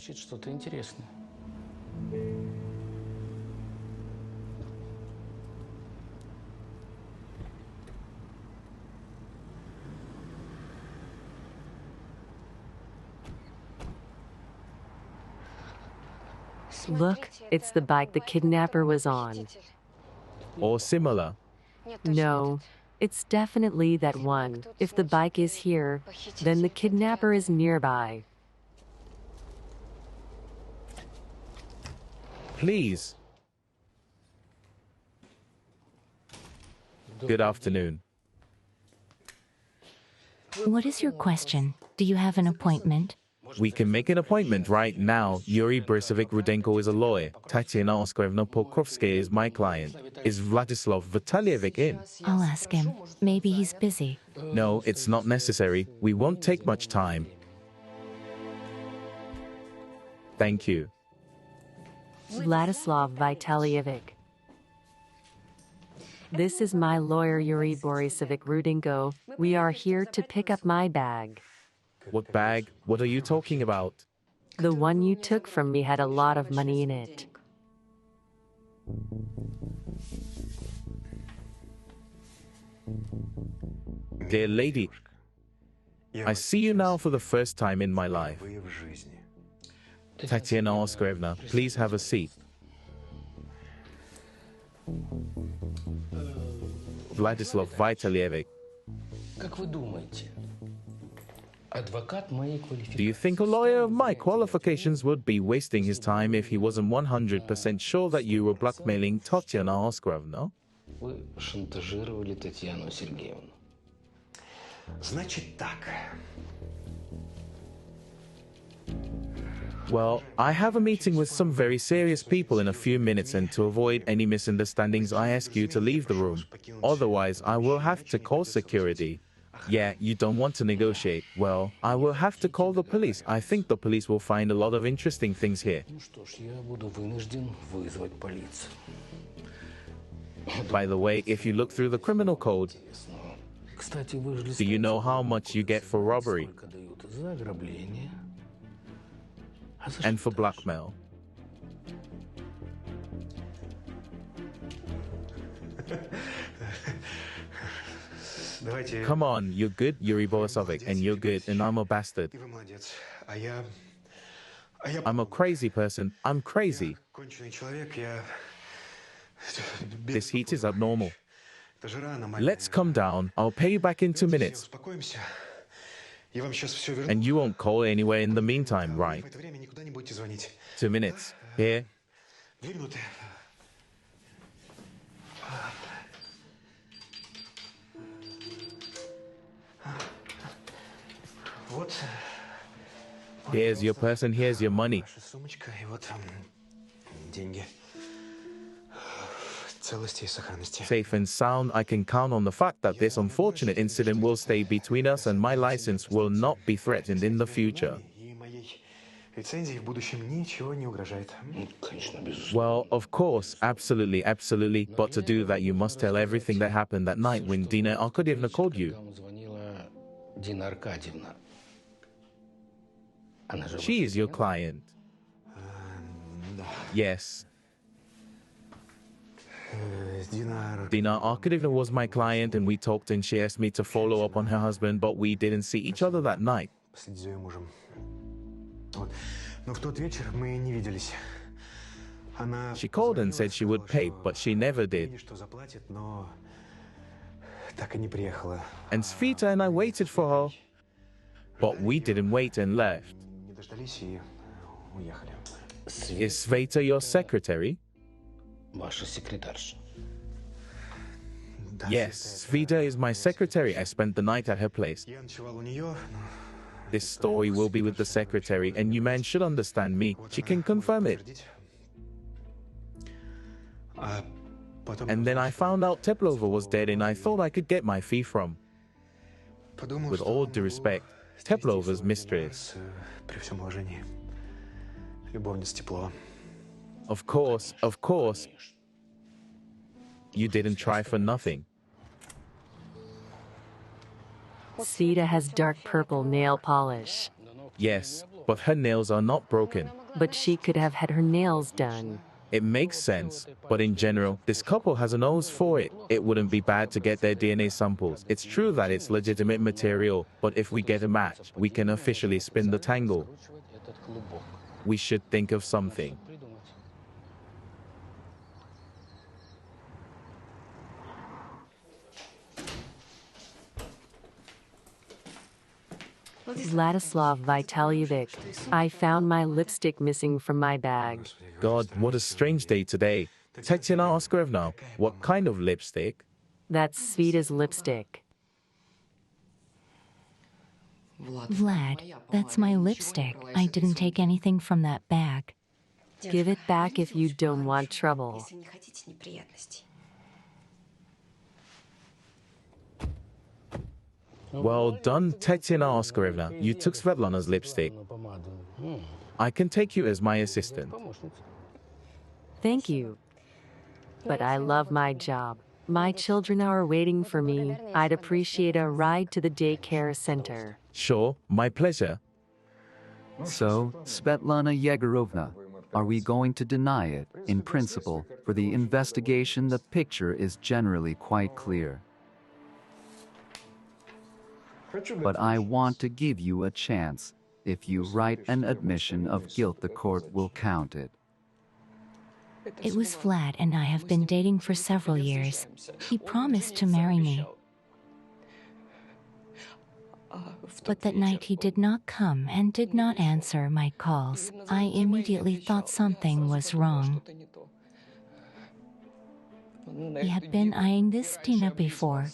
Look, it's the bike the kidnapper was on. Or similar. No, it's definitely that one. If the bike is here, then the kidnapper is nearby. Please. Good afternoon. What is your question? Do you have an appointment? We can make an appointment right now. Yuri Borisovich Rudenko is a lawyer. Tatiana Oscarovna Pokrovskaya is my client. Is Vladislav Vitalievich in? I'll ask him. Maybe he's busy. No, it's not necessary. We won't take much time. Thank you. Vladislav Vitalievich. This is my lawyer Yuri Borisovich Rudenko. We are here to pick up my bag. What bag? What are you talking about? The one you took from me had a lot of money in it. Dear lady, I see you now for the first time in my life. Tatiana Oscarovna, please have a seat. Vladislav Vitalievich. Do you think a lawyer of my qualifications would be wasting his time if he wasn't 100% sure that you were blackmailing Tatiana Oscarovna? Well, I have a meeting with some very serious people in a few minutes, and to avoid any misunderstandings, I ask you to leave the room. Otherwise, I will have to call security. Yeah, you don't want to negotiate. Well, I will have to call the police. I think the police will find a lot of interesting things here. By the way, if you look through the criminal code, do you know how much you get for robbery? And for blackmail? Come on, you're good, Yuri Borisovich, and you're good, and I'm a bastard. I'm a crazy person. I'm crazy. This heat is abnormal. Let's come down. I'll pay you back in 2 minutes. And you won't call anywhere in the meantime, right? 2 minutes. Here. Here's your purse and here's your money. Safe and sound, I can count on the fact that this unfortunate incident will stay between us and my license will not be threatened in the future. Well, of course, absolutely, absolutely. But to do that, you must tell everything that happened that night when Dina Arkadievna called you. She is your client. Yes. Dina Arkadivna was my client and we talked and she asked me to follow up on her husband, but we didn't see each other that night. Следить за ее мужем. Вот. Но в тот вечер мы не виделись. Она She called and said she would pay, but she never did. что заплатит, но так и не приехала. And Sveta and I waited for her, but we didn't wait and left. Не дождались и уехали. Is Sveta your secretary? Ваша секретарша. Yes, Sveta is my secretary. I spent the night at her place. Я ночевал у нее. This story will be with the secretary, and you men should understand me. She can confirm it. And then I found out Teplova was dead, and I thought I could get my fee from. With all due respect, Teplova's mistress. При всем уважении. Любовница Теплова. Of course, you didn't try for nothing. Sveta has dark purple nail polish, Yes, but her nails are not broken. but she could have had her nails done. It makes sense, but in general, this couple has a nose for it. It wouldn't be bad to get their DNA samples. It's true that it's legitimate material, but if we get a match, we can officially spin the tangle. We should think of something. Vladislav Vitalyevich, I found my lipstick missing from my bag. God, what a strange day today. Tatiana Oscarovna, what kind of lipstick? That's Sveta's lipstick. Vlad, that's my lipstick. I didn't take anything from that bag. Give it back if you don't want trouble. Well done, Tatiana Oscarovna. You took Svetlana's lipstick. I can take you as my assistant. Thank you. But I love my job. My children are waiting for me. I'd appreciate a ride to the daycare center. Sure, my pleasure. So, Svetlana Yegorovna, are we going to deny it? In principle, for the investigation, the picture is generally quite clear. But I want to give you a chance. If you write an admission of guilt, the court will count it. It was Vlad and I have been dating for several years. He promised to marry me. But that night he did not come and did not answer my calls. I immediately thought something was wrong. He had been eyeing this Dina before.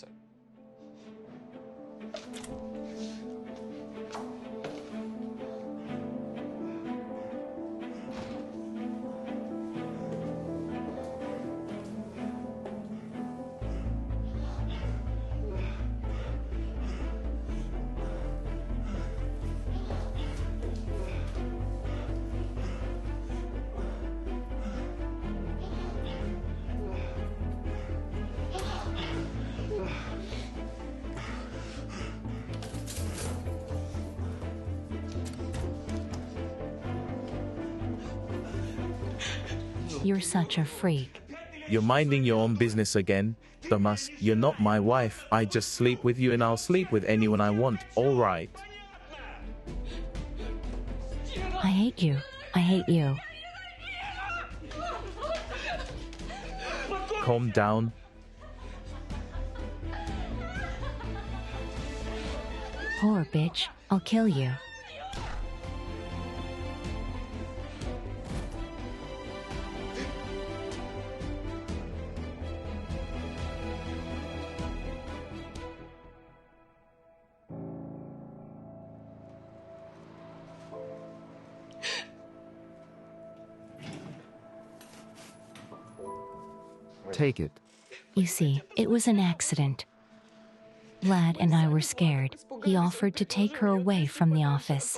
You're such a freak. You're minding your own business again. Damas, you're not my wife. I just sleep with you and I'll sleep with anyone I want. All right. I hate you. I hate you. Calm down. Poor bitch. I'll kill you. Take it. You see, it was an accident. Vlad and I were scared. He offered to take her away from the office.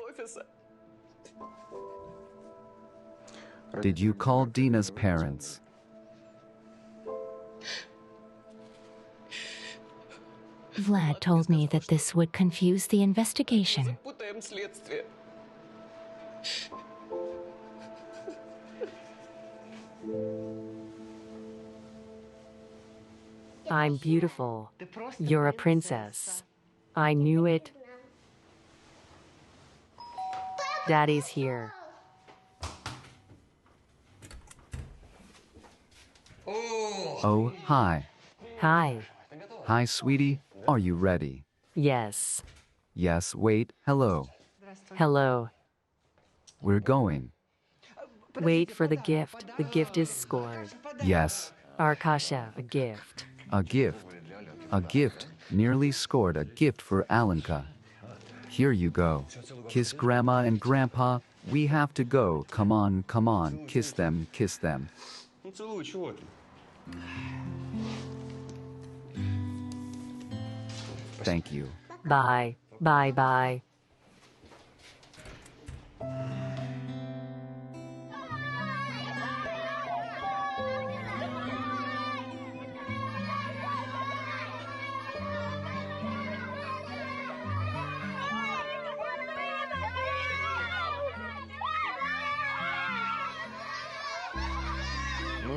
Did you call Dina's parents? Vlad told me that this would confuse the investigation. I'm beautiful. You're a princess. I knew it. Daddy's here. Oh, hi. Hi. Hi, sweetie. Are you ready? Yes. Yes, wait, hello. Hello. We're going. Wait for the gift. The gift is scored. Yes, Arkasha, a gift. a gift. A gift. Nearly scored a gift for Alenka. Here you go. Kiss Grandma and Grandpa. We have to go. Come on, come on. Kiss them, kiss them. Ну целуй, чего ты? Thank you. Bye. Bye bye.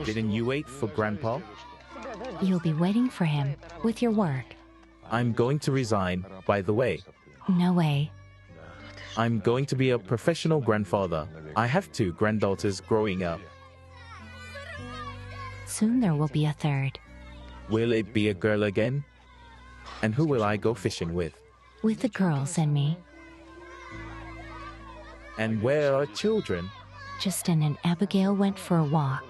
Didn't you wait for Grandpa? You'll be waiting for him with your work. I'm going to resign, by the way. No way. I'm going to be a professional grandfather. I have 2 granddaughters growing up. Soon there will be a third. Will it be a girl again? And who will I go fishing with? With the girls and me. And where are children? Justin and Abigail went for a walk.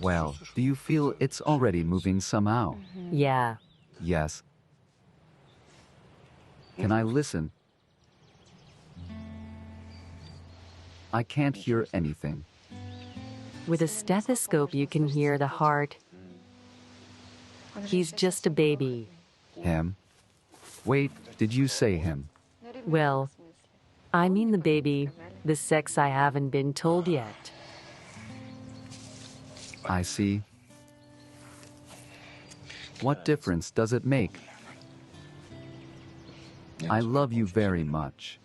Well, do you feel it's already moving somehow? Yeah. Yes. Can I listen? I can't hear anything. With a stethoscope, you can hear the heart. He's just a baby. Him? Wait, did you say him? Well, I mean the baby, the sex I haven't been told yet. I see. What difference does it make? I love you very much.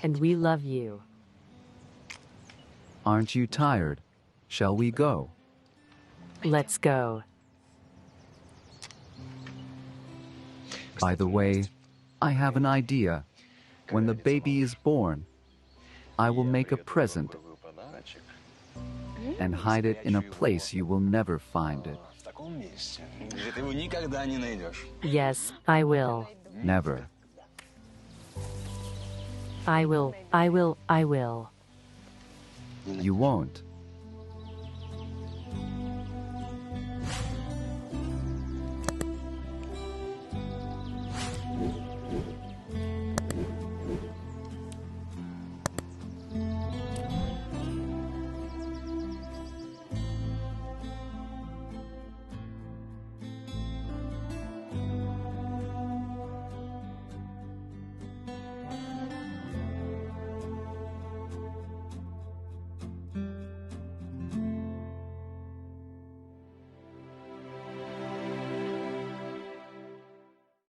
And we love you. Aren't you tired? Shall we go? Let's go. By the way, I have an idea. When the baby is born, I will make a present and hide it in a place you will never find it. В таком месте, где ты его никогда не найдешь. Yes, I will. Never. I will. You won't.